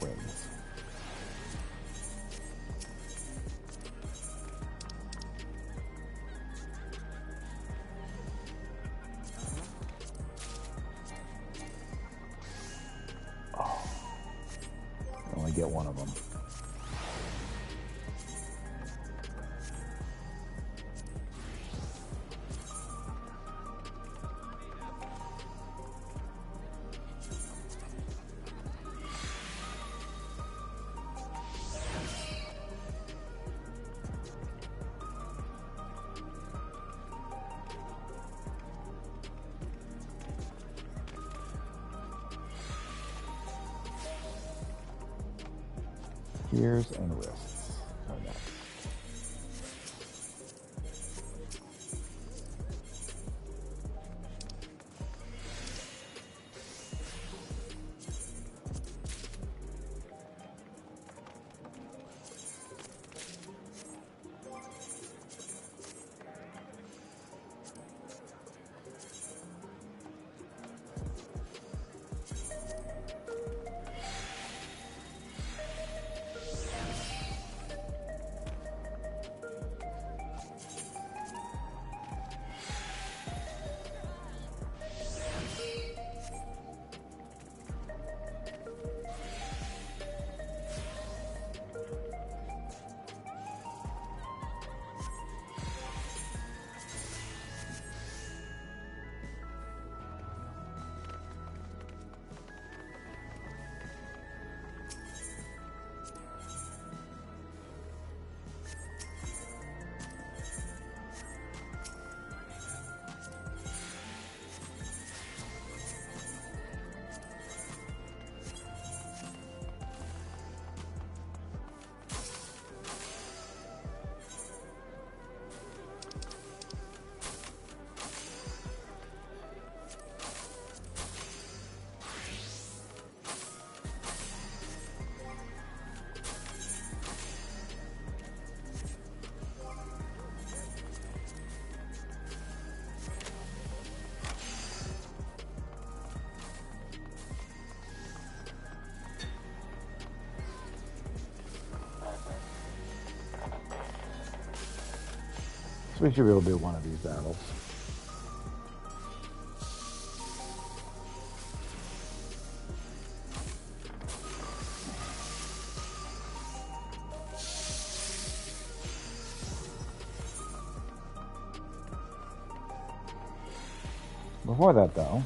Wins. Oh. I only get one of them. Ears and wrists are next. We should really do one of these battles. Before that, though,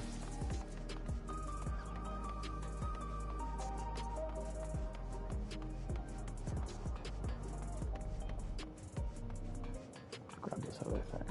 grab this other thing.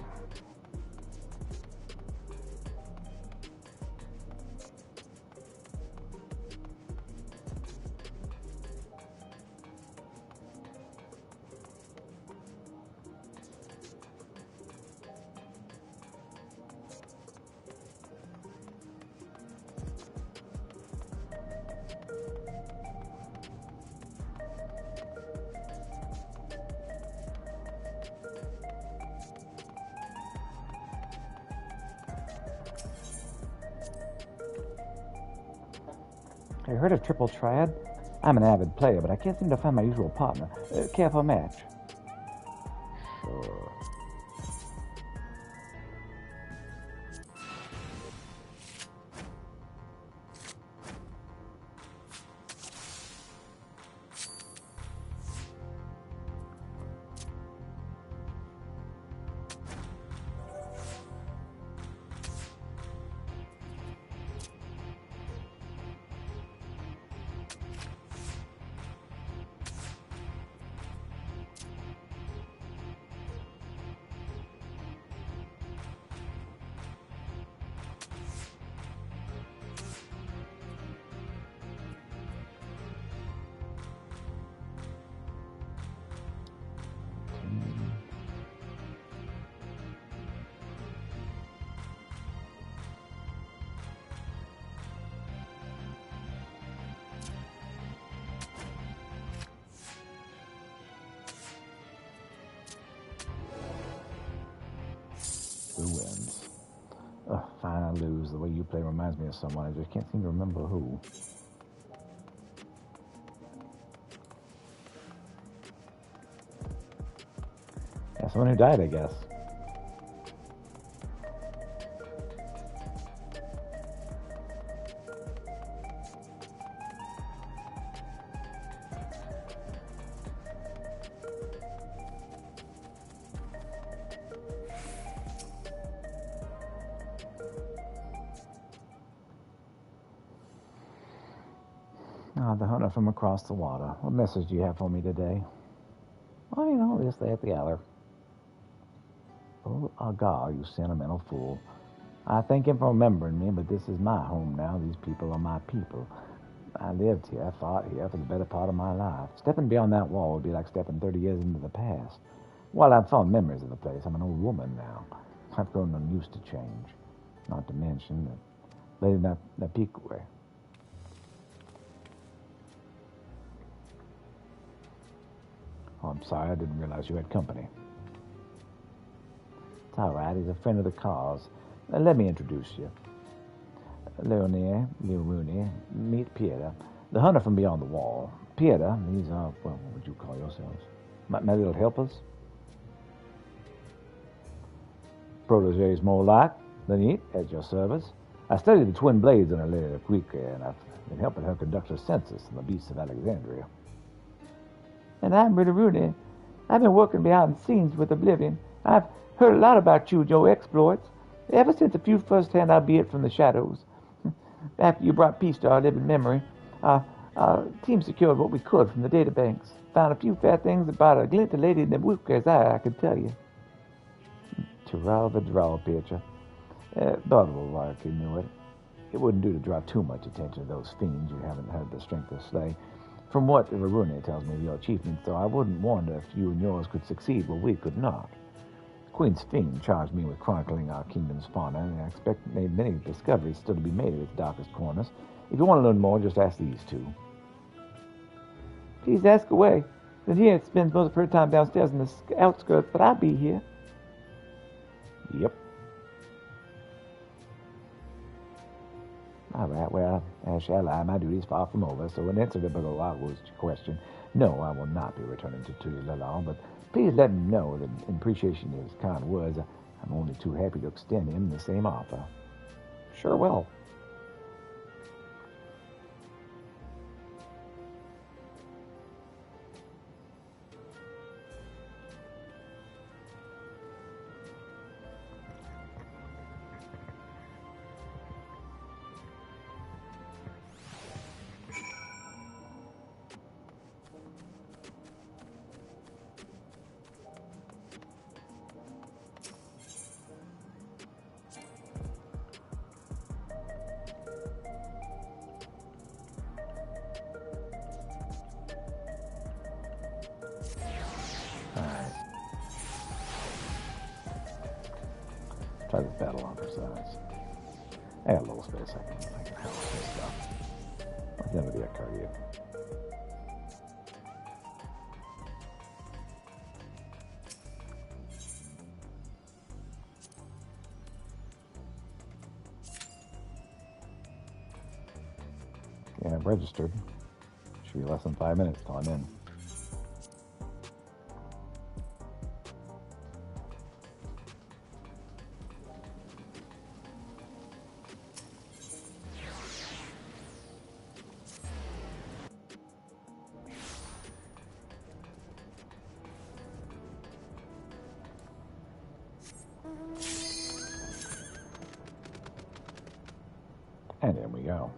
I heard of Triple Triad. I'm an avid player, but I can't seem to find my usual partner. Care for a match? Sure. Who wins? Fine, I lose. The way you play reminds me of someone. I just can't seem to remember who. Yeah, someone who died, I guess. The hunter from across the water. What message do you have for me today? Oh, you know, this, that, the other. Oh, Agar, you sentimental fool. I thank him for remembering me, but this is my home now. These people are my people. I lived here, fought here for the better part of my life. Stepping beyond that wall would be like stepping 30 years into the past. While I've fond memories of the place, I'm an old woman now. I've grown unused to change. Not to mention that Lady Napikwe. Oh, I'm sorry, I didn't realize you had company. It's all right, he's a friend of the cause. Let me introduce you. Leonie, meet Pieta, the hunter from beyond the wall. Pieta, these are, well, what would you call yourselves? My little helpers? Proteges more like, Lenit, at your service. I studied the twin blades on Lady Napikwe, and I've been helping her conduct her census in the beasts of Alexandria. And I'm Rita Rooney. I've been working behind the scenes with Oblivion. I've heard a lot about you and your exploits, ever since a few first-hand, albeit from the shadows. After you brought peace to our living memory, our team secured what we could from the databanks. Found a few fair things about a glint of Lady Napikwe's eye, I can tell you. Terrell the draw picture. Butterable like you knew it. It wouldn't do to draw too much attention to those fiends you haven't had the strength to slay. From what Varune tells me of your achievements, though, I wouldn't wonder if you and yours could succeed where we could not. Queen's Fiend charged me with chronicling our kingdom's fauna, and I expect many discoveries still to be made at its darkest corners. If you want to learn more, just ask these two. Please ask away. Then here it spends most of her time downstairs in the outskirts, but I'll be here. Yep. All right, well, as shall I, my duty's far from over, so in answer to Below Outward's question, No, I will not be returning to Tulilala, but please let him know that in appreciation of his kind words, I'm only too happy to extend him the same offer. Sure will. Try this battle on for size. I got a little space. I can handle this stuff. I'll never be a cardio. Yeah, I've registered. Should be less than 5 minutes till I'm in. And in we go.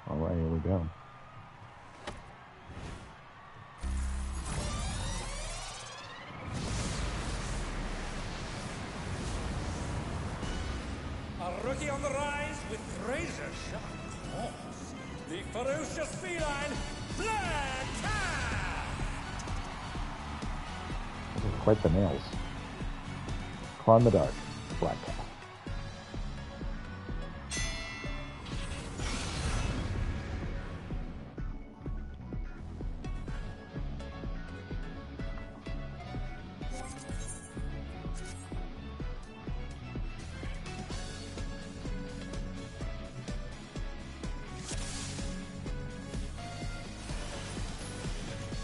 All right, here we go. A rookie on the rise with razor-sharp claws. The ferocious feline, Black Cat! Those are quite the nails. Claw in the dark, Black Cat.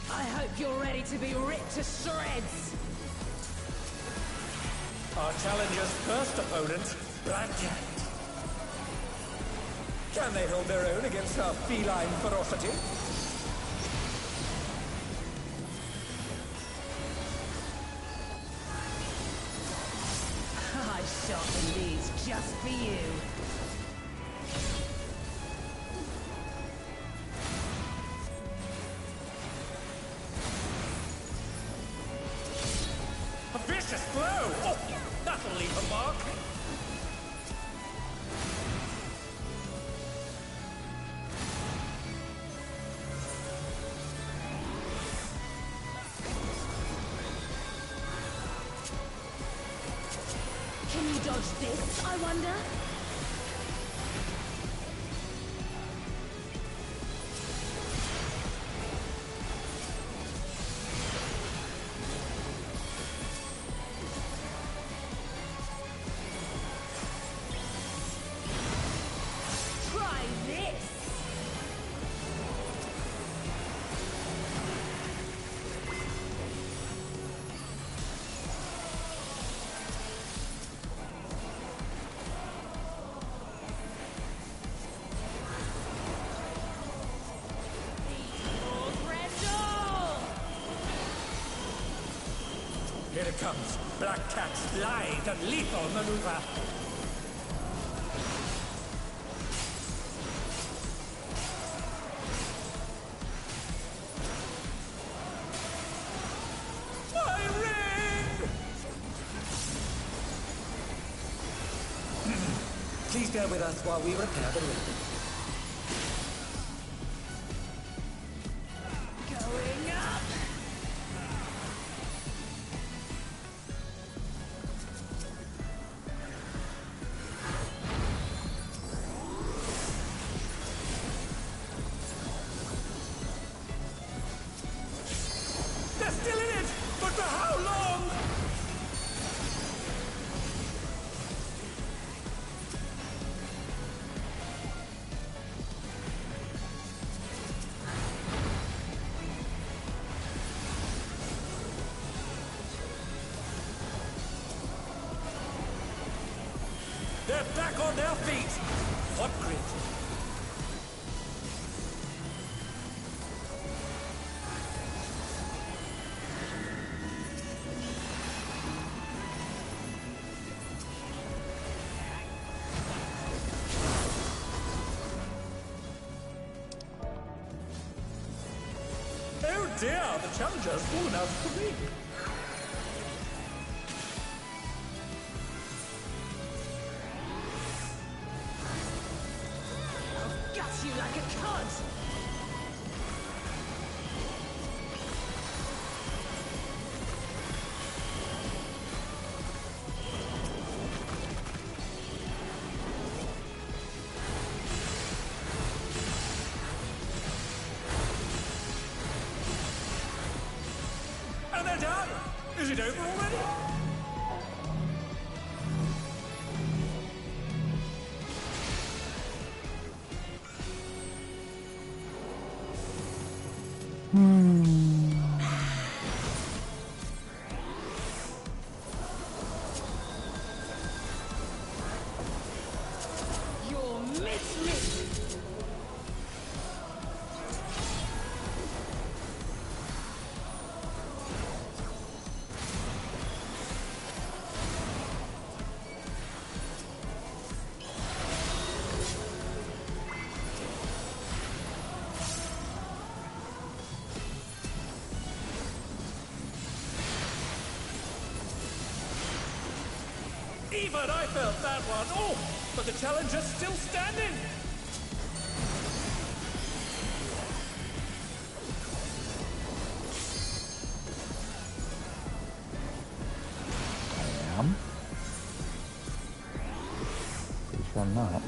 I hope you're ready to be ripped to shreds. Our challenger's first opponent, Black Cat. Can they hold their own against our feline ferocity? I sharpened these just for you. A vicious blow! Oh, that'll leave a mark. Can you dodge this, I wonder? Try this! Here it comes. Black Cat's lithe and lethal maneuver. My ring! Please bear with us while we repair the ring. Going up! back on their feet. What grit? Oh dear, the challenger's fallen out of the ring. I'll gut you like a cod! And they're done! Is it over already? You're miss. Even I felt that one. Oh, but the challenger's still standing. Pretty sure I'm not.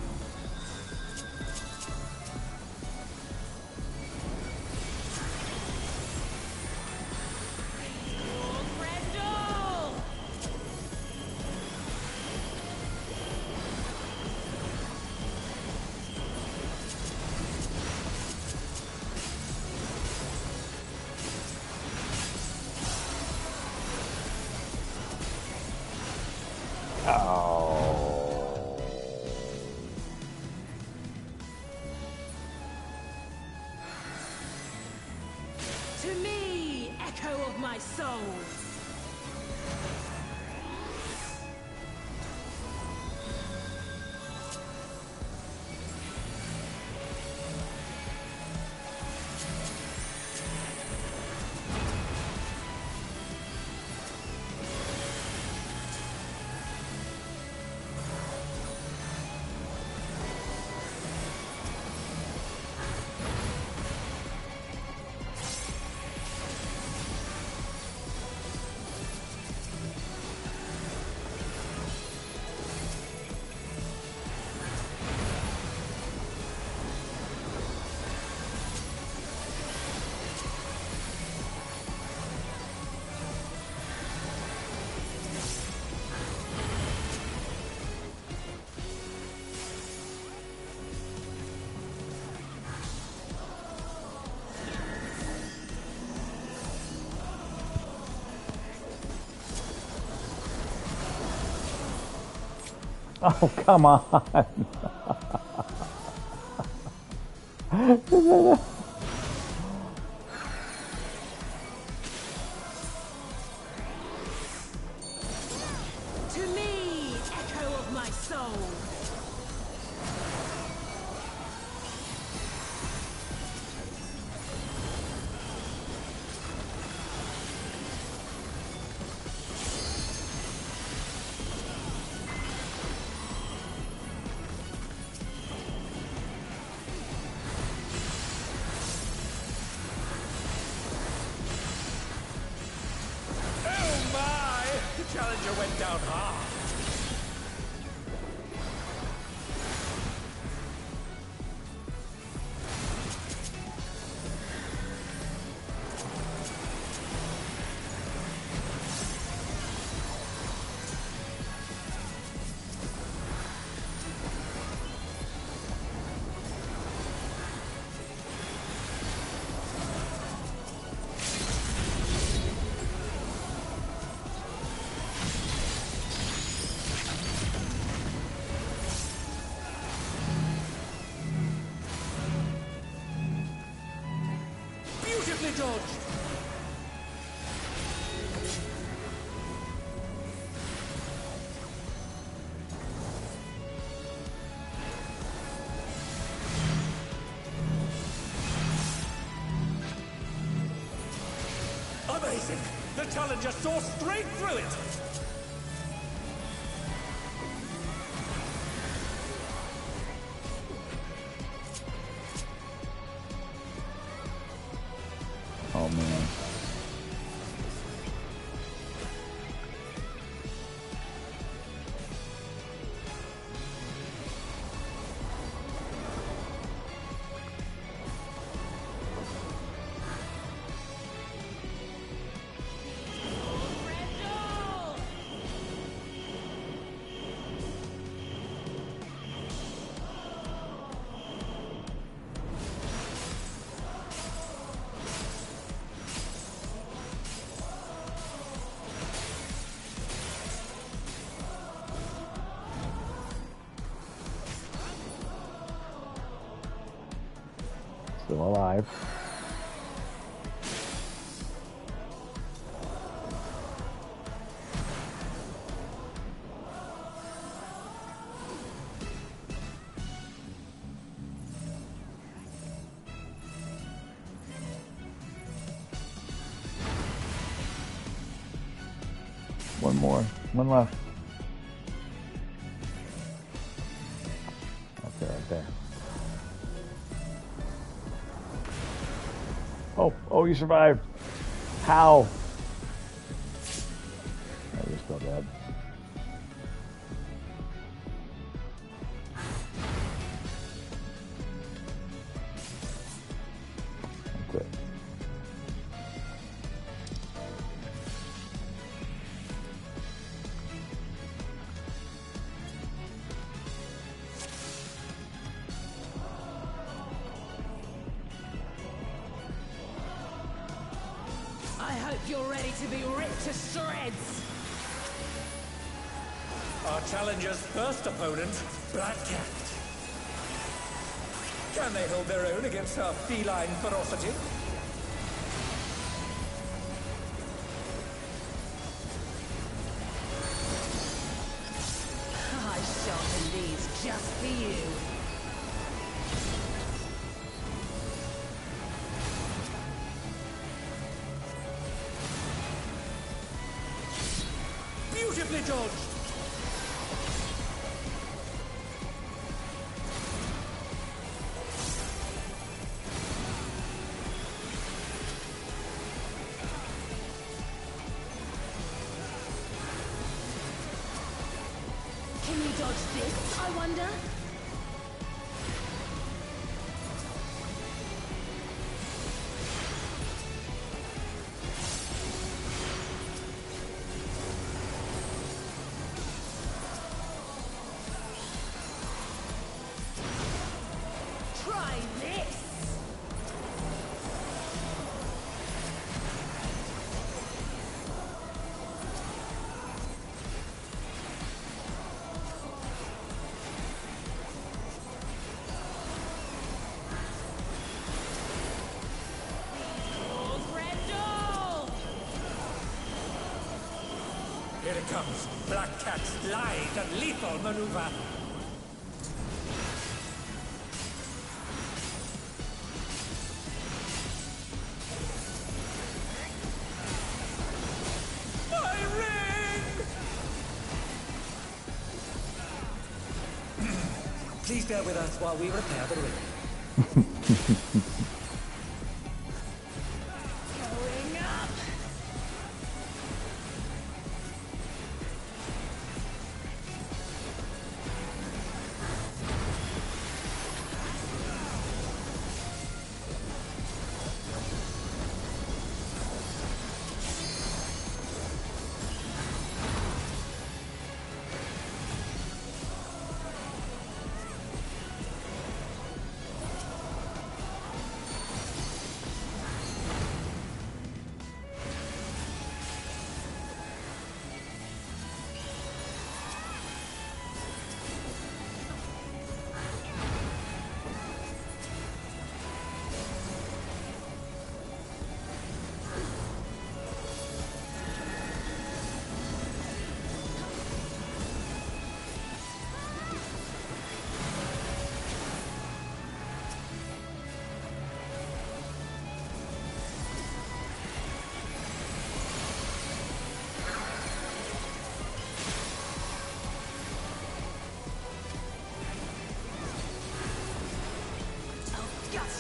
To me, echo of my soul. Oh, come on. To me, echo of my soul. Oh my! The challenger went down hard. dodged! Amazing! The Challenger saw straight through it! Oh man. Still alive. One more. One left. Okay, right there. Oh, you survived. How? Oh, you're still dead. That's it. I hope you're ready to be ripped to shreds! Our Challenger's first opponent, Black Cat. Can they hold their own against her feline ferocity? I sharpened these just for you. Beautifully dodged! Can you dodge this, I wonder? Try this! Here it comes. Black Cat's light and lethal maneuver. My ring! Please bear with us while we repair the ring. Going up!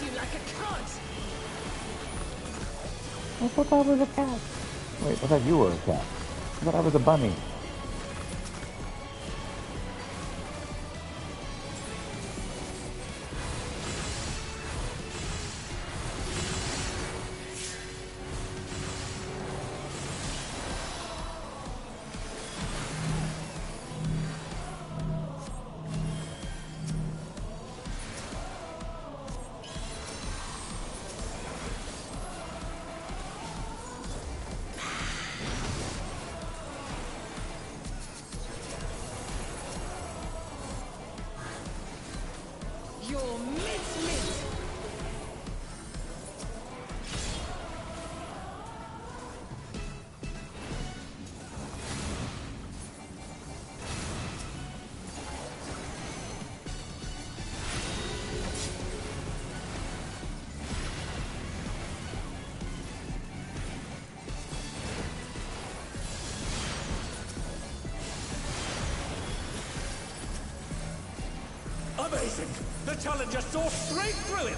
eat you like a cod! I thought I was a cat. Wait, I thought you were a cat. I thought I was a bunny. You're mint! Amazing! The challenger saw straight through it!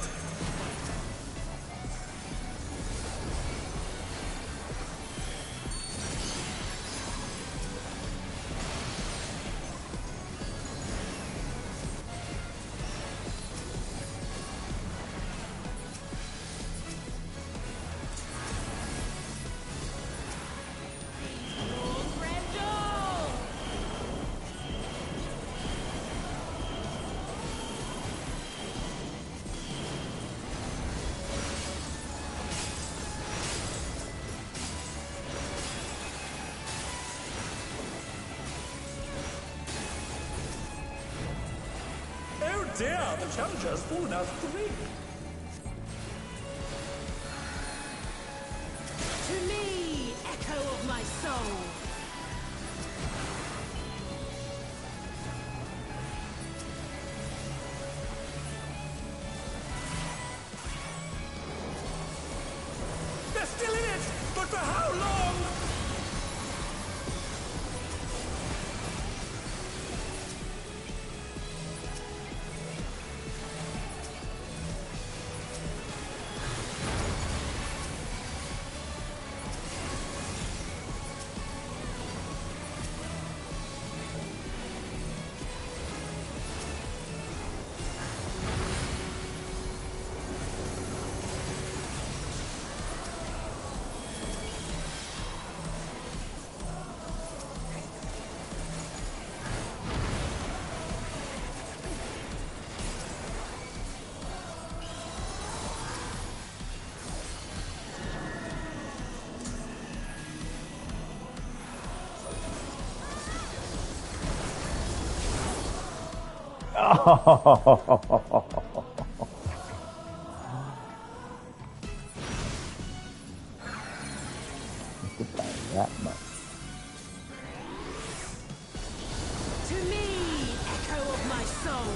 Oh dear, the challenger's fallen out of the ring. To me, echo of my soul! They're still in it! But for how long? That much. To me, echo of my soul!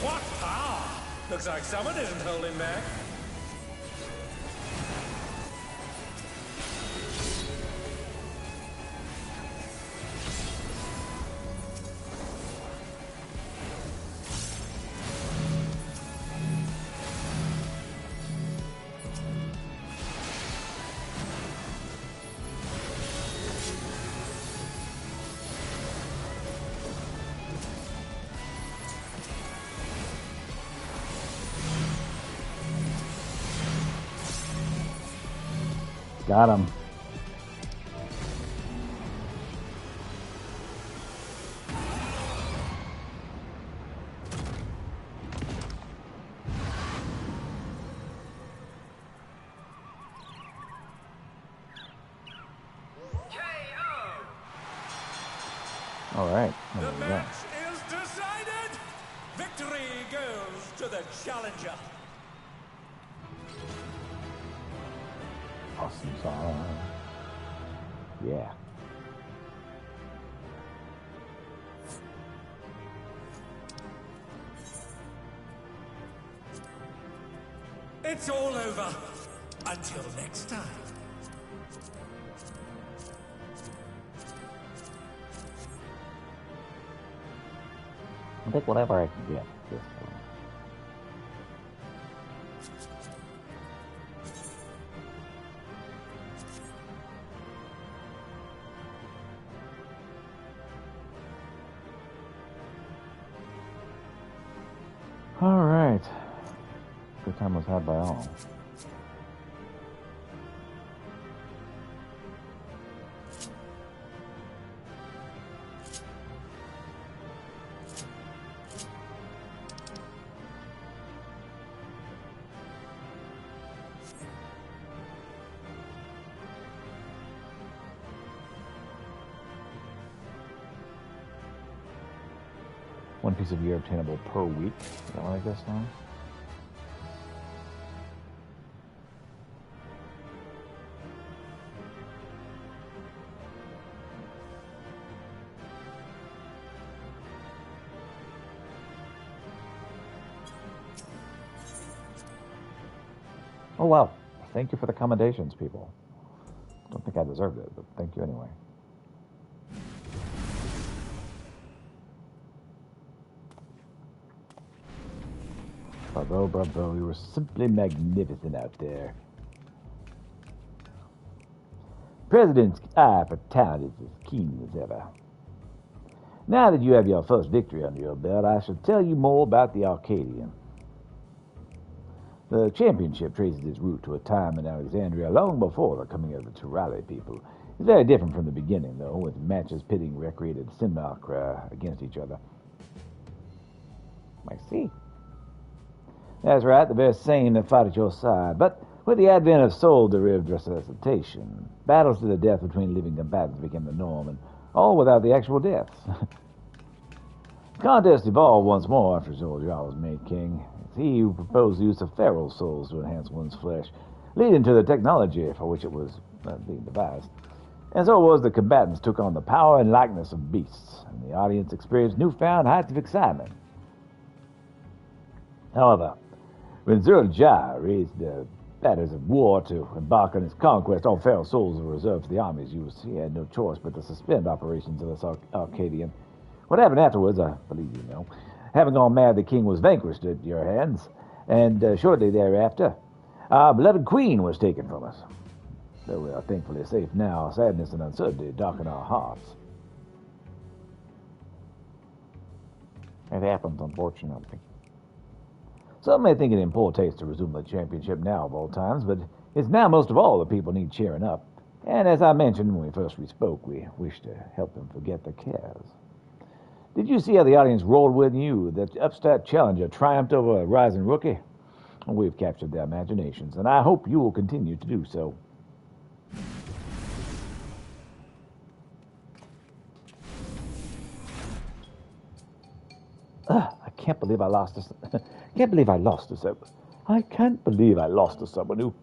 What power! Looks like someone isn't holding back. Got him. All right. The match is decided. Victory goes to the challenger. Awesome song. Yeah. It's all over. Until next time. I'll take whatever I can get this time. All right. Good time was had by all. One piece of gear obtainable per week. Is that what I guess now? Oh wow. Thank you for the commendations, people. Don't think I deserved it, but thank you anyway. Bravo, bravo, you were simply magnificent out there. President's eye for talent is as keen as ever. Now that you have your first victory under your belt, I shall tell you more about the Arcadian. The championship traces its root to a time in Alexandria long before the coming of the Turali people. It's very different from the beginning, though, with matches pitting recreated simulacra against each other. I see. That's right, the very same that fought at your side. But with the advent of soul-derived resuscitation, battles to the death between living combatants became the norm, and all without the actual deaths. The contest evolved once more after Zoljal was made king. It's he who proposed the use of feral souls to enhance one's flesh, leading to the technology for which it was being devised. And so it was the combatants took on the power and likeness of beasts, and the audience experienced newfound heights of excitement. However, when Zoljal raised the banners of war to embark on his conquest, all feral souls were reserved for the army's use. He had no choice but to suspend operations of this Arcadian. What happened afterwards, I believe you know. Having gone mad, the king was vanquished at your hands, and shortly thereafter, our beloved queen was taken from us. Though we are thankfully safe now, sadness and uncertainty darken our hearts. It happens, unfortunately. Some may think it in poor taste to resume the championship now of all times, but it's now most of all the people need cheering up. And as I mentioned when we first spoke, we wish to help them forget their cares. Did you see how the audience rolled with you? That upstart challenger triumphed over a rising rookie? We've captured their imaginations, and I hope you will continue to do so. I can't believe I lost to someone. I can't believe I lost to someone who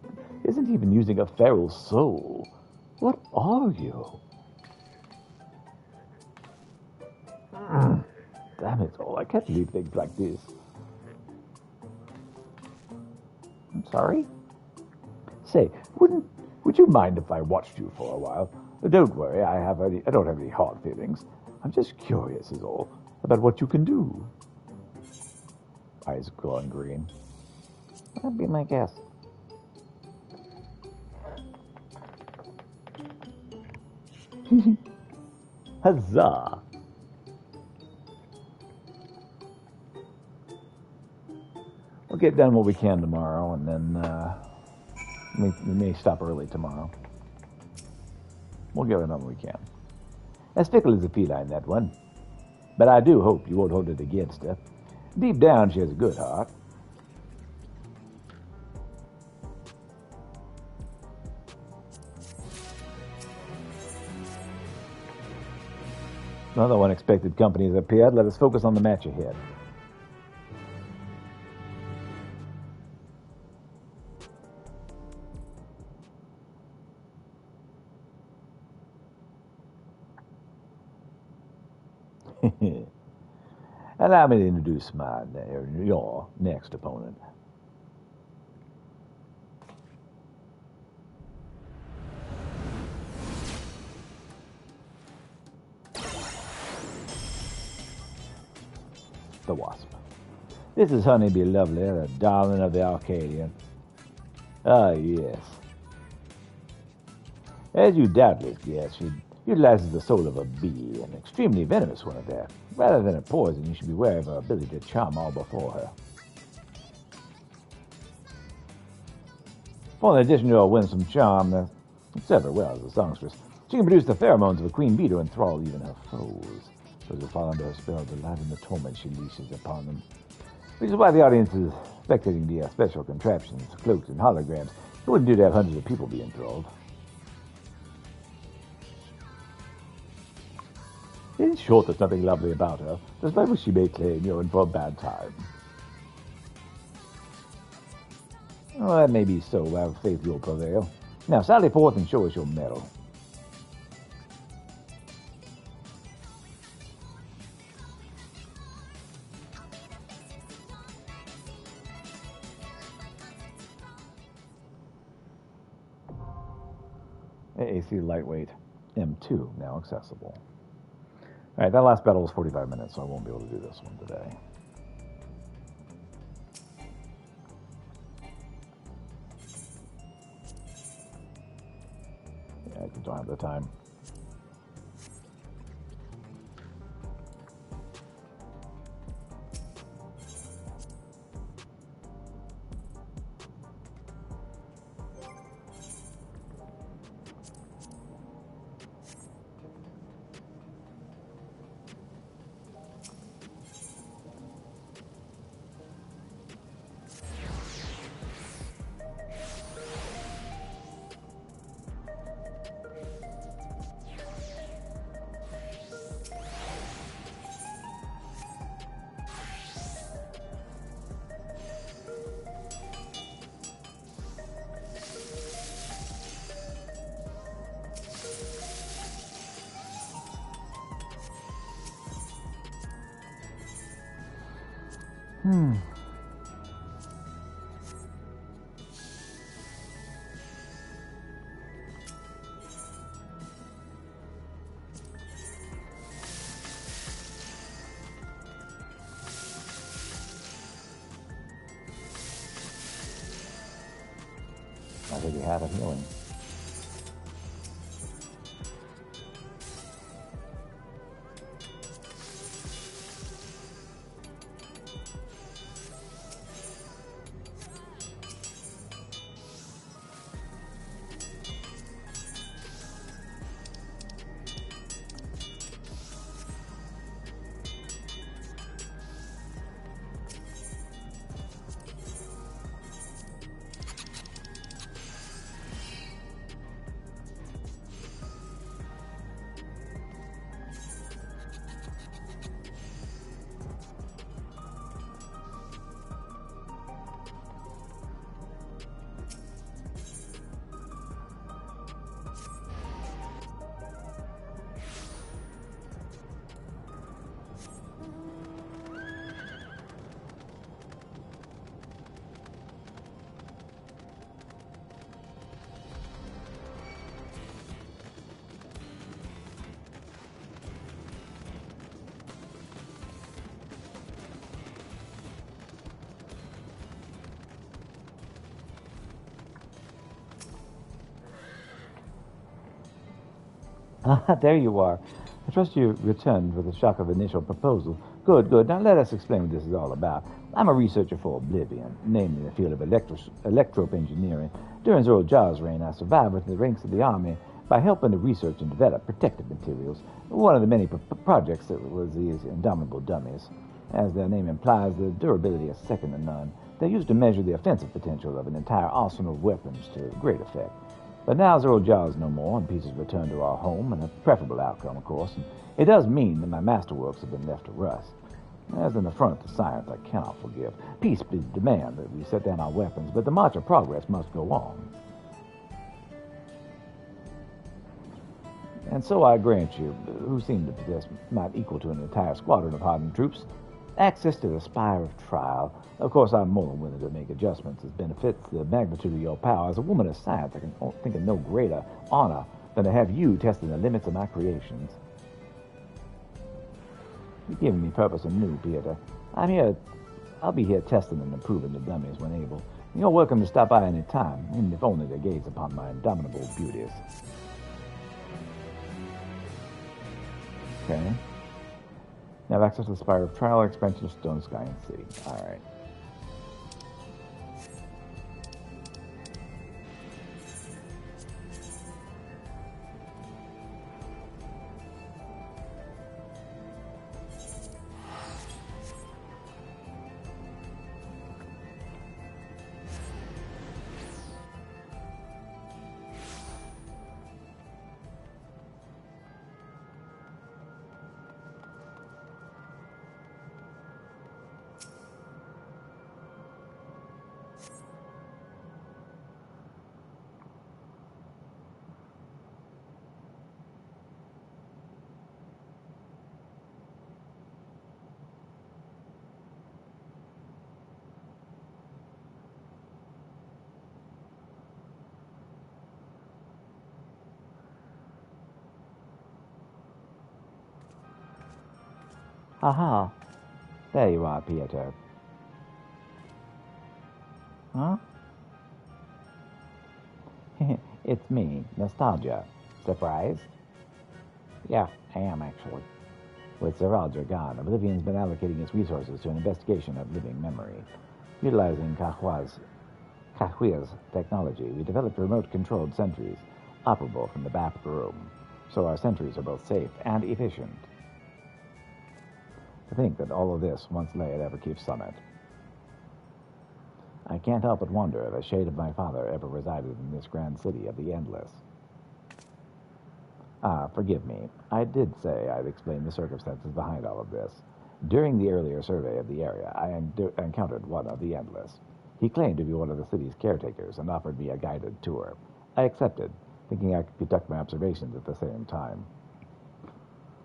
isn't even using a feral soul. What are you? Damn it all, I can't believe things like this. I'm sorry? Say, would you mind if I watched you for a while? Don't worry, I don't have any hard feelings. I'm just curious is all, about what you can do. Eyes glowing green. That'd be my guess. Huzzah! We'll get done what we can tomorrow, and then we may stop early tomorrow. We'll get it done what we can. As fickle as a feline, that one. But I do hope you won't hold it against her. Deep down, she has a good heart. Another unexpected company has appeared. Let us focus on the match ahead. Allow me to introduce your next opponent. The Wasp. This is Honeybee Lovely, the darling of the Arcadian. Ah, yes. As you doubtless guess, she utilizes the soul of a bee, an extremely venomous one at that. Rather than a poison, you should be wary of her ability to charm all before her. For in addition to her winsome charm, several well as a songstress, she can produce the pheromones of a queen bee to enthrall even her foes. Those who fall under her spell delight in the torment she leashes upon them. Which is why the audience is spectating the special contraptions, cloaks, and holograms. It wouldn't do to have hundreds of people be enthralled. In short, there's nothing lovely about her, despite what she may claim you're in for a bad time. Well, that may be so. I have faith you'll prevail. Now, sally forth and show us your mettle. AAC Lightweight M2 now accessible. Alright, that last battle was 45 minutes, so I won't be able to do this one today. Yeah, I just don't have the time. I think he had a healing. Ah, there you are. I trust you returned with the shock of initial proposal. Good, good. Now let us explain what this is all about. I'm a researcher for Oblivion, namely in the field of electrope engineering. During Zoro Jar's reign, I survived within the ranks of the army by helping to research and develop protective materials. One of the many projects that was these indomitable dummies. As their name implies, the durability is second to none. They're used to measure the offensive potential of an entire arsenal of weapons to great effect. But now Zero Jaws no more, and peace is returned to our home, and a preferable outcome, of course. And it does mean that my masterworks have been left to rust. As an affront to science, I cannot forgive. Peace demands that we set down our weapons, but the march of progress must go on. And so I grant you, who seem to possess might equal to an entire squadron of hardened troops, access to the Spire of Trial. Of course, I'm more than willing to make adjustments as benefits the magnitude of your power. As a woman of science, I can think of no greater honor than to have you testing the limits of my creations. You've given me purpose anew, Peter. I'll be here testing and improving the dummies when able. You're welcome to stop by any time, even if only to gaze upon my indomitable beauties. Okay. Now have access to the Spire of Trial or expansion of Stone, Sky, and Sea. Alright. Aha. There you are, Pietro. Huh? It's me, Nostalgia. Surprised? Yeah, I am, actually. With Sir Roger gone, Oblivion's been allocating its resources to an investigation of living memory. Utilizing Kahua's technology, we developed remote-controlled sentries, operable from the back room, so our sentries are both safe and efficient. To think that all of this once lay at Everkeep Summit. I can't help but wonder if a shade of my father ever resided in this grand city of the Endless. Forgive me. I did say I'd explain the circumstances behind all of this. During the earlier survey of the area, I encountered one of the Endless. He claimed to be one of the city's caretakers and offered me a guided tour. I accepted, thinking I could conduct my observations at the same time.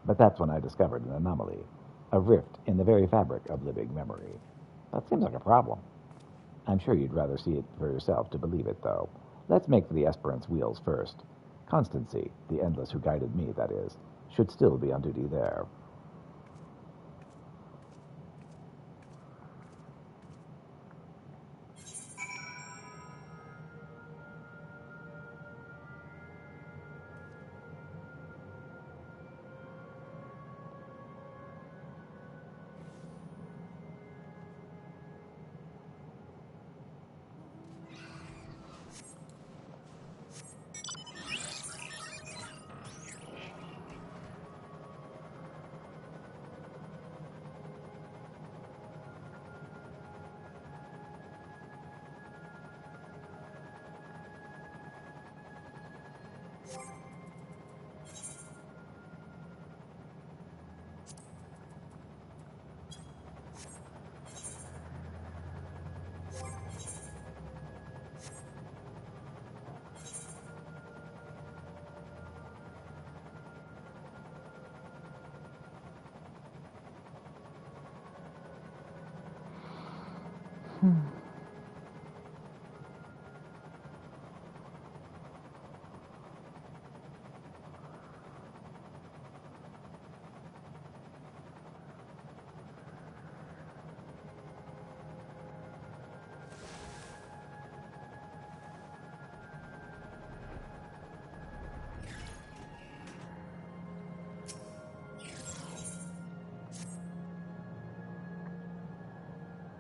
But that's when I discovered an anomaly. A rift in the very fabric of living memory. That seems like a problem. I'm sure you'd rather see it for yourself to believe it, though. Let's make for the Esperance wheels first. Constancy, the Endless who guided me, that is, should still be on duty there.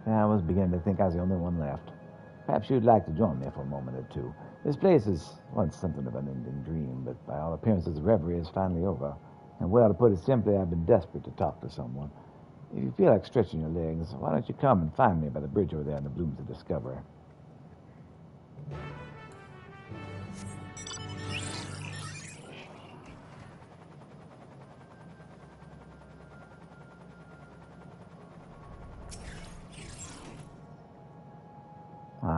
I was beginning to think I was the only one left. Perhaps you'd like to join me for a moment or two. This place is once something of an ending dream, but by all appearances the reverie is finally over. And well, to put it simply, I've been desperate to talk to someone. If you feel like stretching your legs, why don't you come and find me by the bridge over there in the Blooms of Discovery?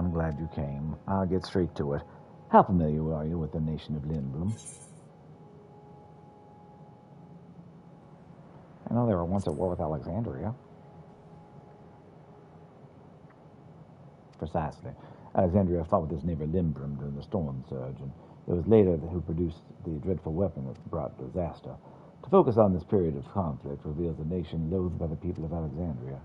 I'm glad you came. I'll get straight to it. How familiar are you with the nation of Lindblom? I know they were once at war with Alexandria. Precisely. Alexandria fought with his neighbor Lindblom during the storm surge, and it was later who produced the dreadful weapon that brought disaster. To focus on this period of conflict reveals a nation loathed by the people of Alexandria.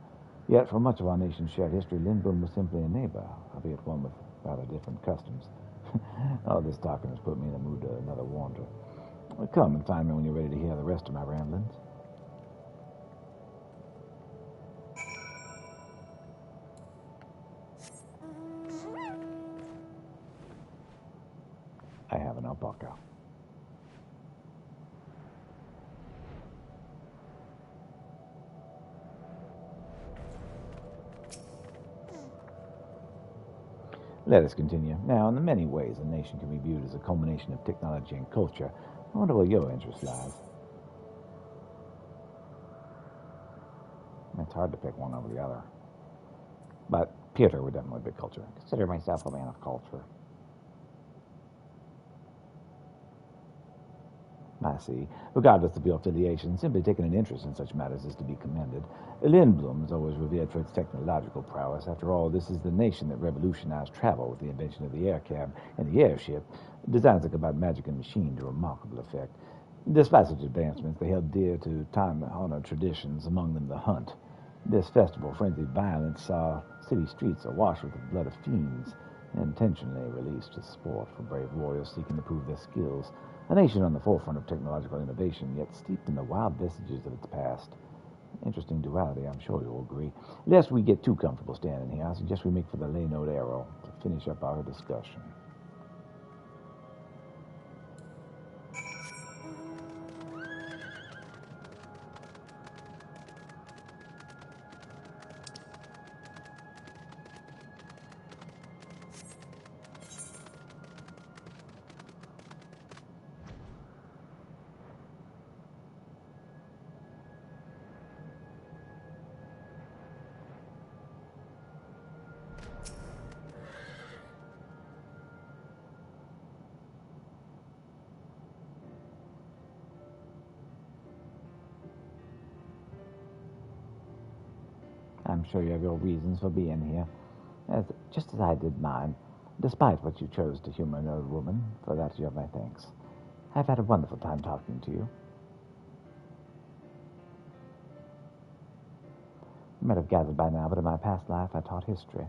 Yet, for much of our nation's shared history, Lindblom was simply a neighbor, albeit one with rather different customs. All this talking has put me in the mood to another wander. Come and find me when you're ready to hear the rest of my ramblings. I have an alpaca. Let us continue. Now, in many ways, a nation can be viewed as a combination of technology and culture. I wonder where your interest lies. It's hard to pick one over the other. But Peter would definitely be culture. I consider myself a man of culture. I see. Regardless of your affiliation, simply taking an interest in such matters is to be commended. Lindblom is always revered for its technological prowess. After all, this is the nation that revolutionized travel with the invention of the air cab and the airship, designs that combine magic and machine to remarkable effect. Despite such advancements, they held dear to time-honored traditions, among them the hunt. This festival, frenzied violence, saw city streets awash with the blood of fiends, intentionally released to sport for brave warriors seeking to prove their skills. A nation on the forefront of technological innovation, yet steeped in the wild vestiges of its past. Interesting duality, I'm sure you'll agree. Lest we get too comfortable standing here, I suggest we make for the Ley-Note Arrow to finish up our discussion. I'm sure you have your reasons for being here, just as I did mine, despite what you chose to humor an old woman. For that you have my thanks. I've had a wonderful time talking to you. You might have gathered by now, but in my past life I taught history.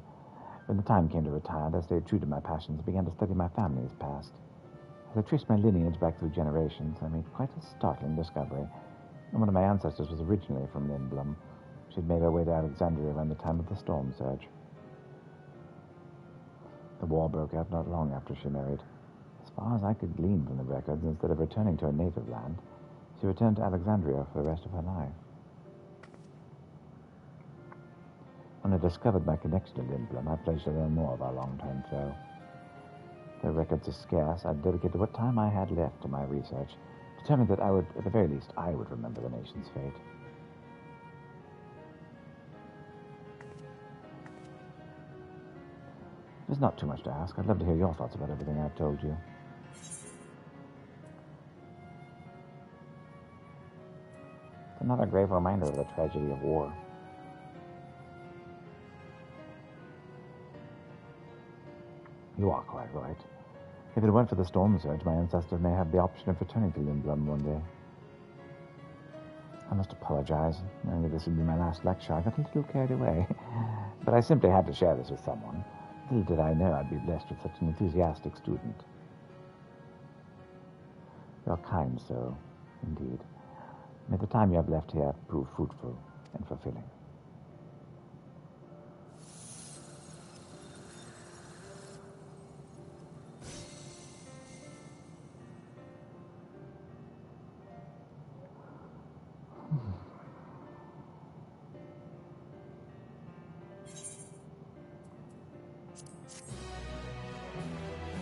When the time came to retire, I stayed true to my passions and began to study my family's past. As I traced my lineage back through generations, I made quite a startling discovery. One of my ancestors was originally from Lindblom. She'd made her way to Alexandria around the time of the storm surge. The war broke out not long after she married. As far as I could glean from the records, instead of returning to her native land, she returned to Alexandria for the rest of her life. When I discovered my connection to Lindblom, I pledged to learn more of our long-term foe. Though records are scarce, I dedicated what time I had left to my research, determined that at the very least, I would remember the nation's fate. There's not too much to ask. I'd love to hear your thoughts about everything I've told you. It's another grave reminder of the tragedy of war. You are quite right. If it weren't for the storm surge, my ancestors may have the option of returning to Lindblom one day. I must apologize. I knew this would be my last lecture. I got a little carried away. But I simply had to share this with someone. Little did I know I'd be blessed with such an enthusiastic student. You're kind, so, indeed. May the time you have left here prove fruitful and fulfilling.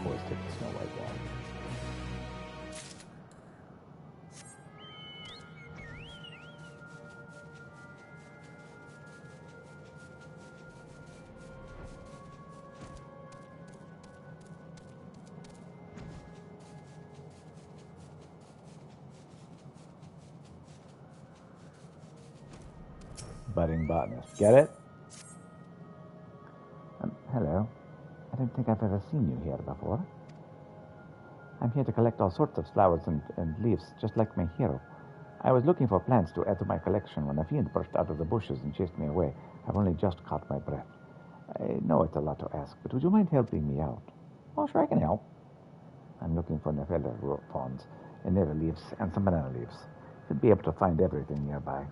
Always take the Snow White down. budding botanist. Get it? Hello. I don't think I've ever seen you here before. I'm here to collect all sorts of flowers and leaves, just like my hero. I was looking for plants to add to my collection when a fiend burst out of the bushes and chased me away. I've only just caught my breath. I know it's a lot to ask, but would you mind helping me out? Oh, sure, I can help. I'm looking for Nephila fawns, Enera leaves, and some banana leaves. Should be able to find everything nearby.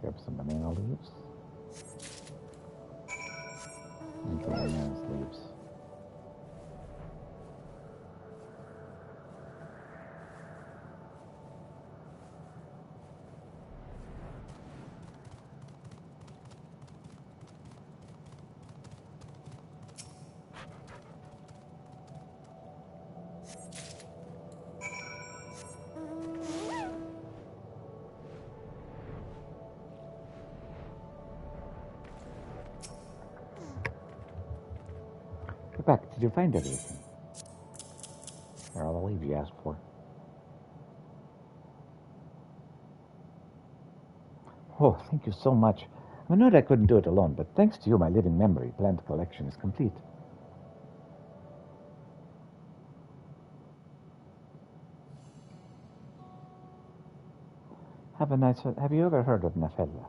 Grab some banana leaves. And banana leaves. Rebecca, did you find everything? Here are all the leaves you asked for. Oh, thank you so much. I know I couldn't do it alone, but thanks to you, my living memory plant collection is complete. Have you ever heard of Nephila?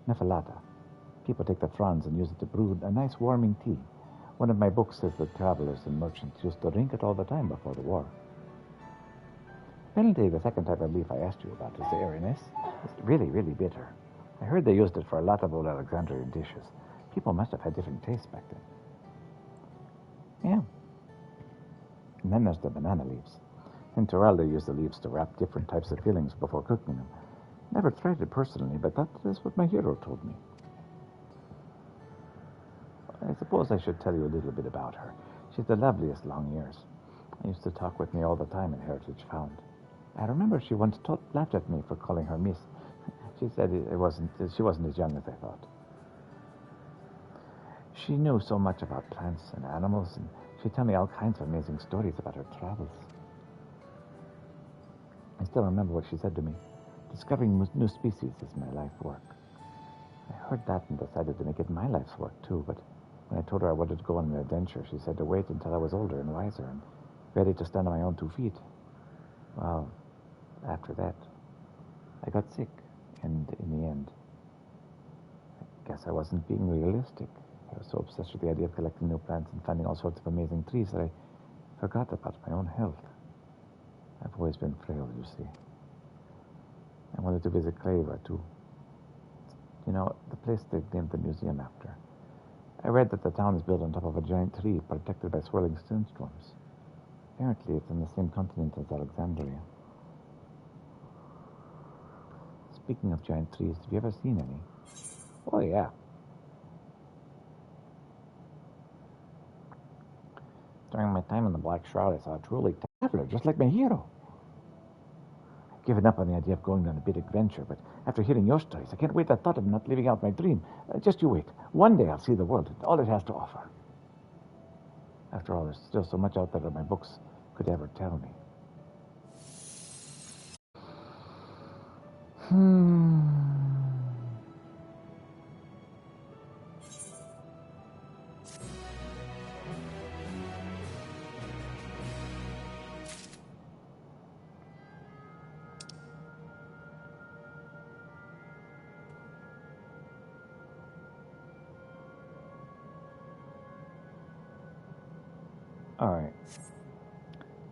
Nephilata. People take the fronds and use it to brew a nice warming tea. One of my books says that travelers and merchants used to drink it all the time before the war. Apparently, the second type of leaf I asked you about is the Erinus. It's really, really bitter. I heard they used it for a lot of old Alexandrian dishes. People must have had different tastes back then. Yeah. And then there's the banana leaves. In Tyrell, they use the leaves to wrap different types of fillings before cooking them. Never tried it personally, but that is what my hero told me. I suppose I should tell you a little bit about her. She's the loveliest long ears. I used to talk with me all the time in Heritage Found. I remember she once laughed at me for calling her Miss. She said she wasn't as young as I thought. She knew so much about plants and animals, and she'd tell me all kinds of amazing stories about her travels. I still remember what she said to me. Discovering new species is my life work. I heard that and decided to make it my life's work, too, but when I told her I wanted to go on an adventure, she said to wait until I was older and wiser and ready to stand on my own 2 feet. Well, after that, I got sick, and in the end, I guess I wasn't being realistic. I was so obsessed with the idea of collecting new plants and finding all sorts of amazing trees that I forgot about my own health. I've always been frail, you see. I wanted to visit Clayva, too. You know, the place they've named the museum after. I read that the town is built on top of a giant tree protected by swirling sandstorms. Apparently, it's on the same continent as Alexandria. Speaking of giant trees, have you ever seen any? Oh, yeah. During my time in the Black Shroud, I saw a truly traveler, just like my hero. I've given up on the idea of going on a big adventure, but after hearing your stories, I can't wait the thought of not living out my dream. Just you wait. One day I'll see the world, all it has to offer. After all, there's still so much out there that my books could ever tell me. All right.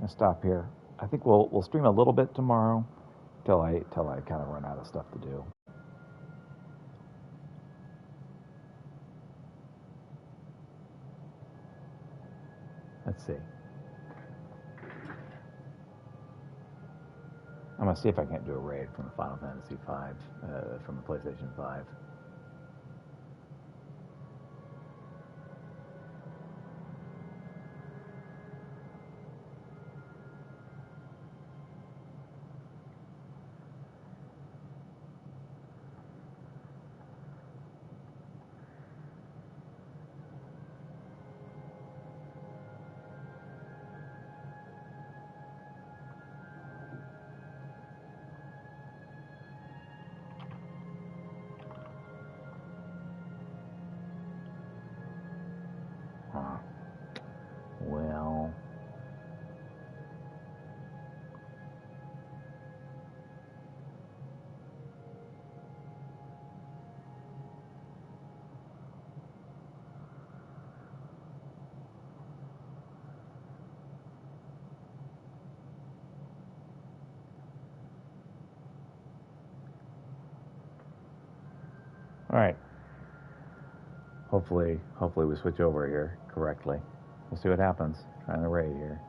I'll stop here. I think we'll stream a little bit tomorrow till I kind of run out of stuff to do. Let's see. I'm gonna see if I can't do a raid from Final Fantasy V from the PlayStation 5. Well, all right. Hopefully we switch over here correctly. We'll see what happens. Trying to raid here.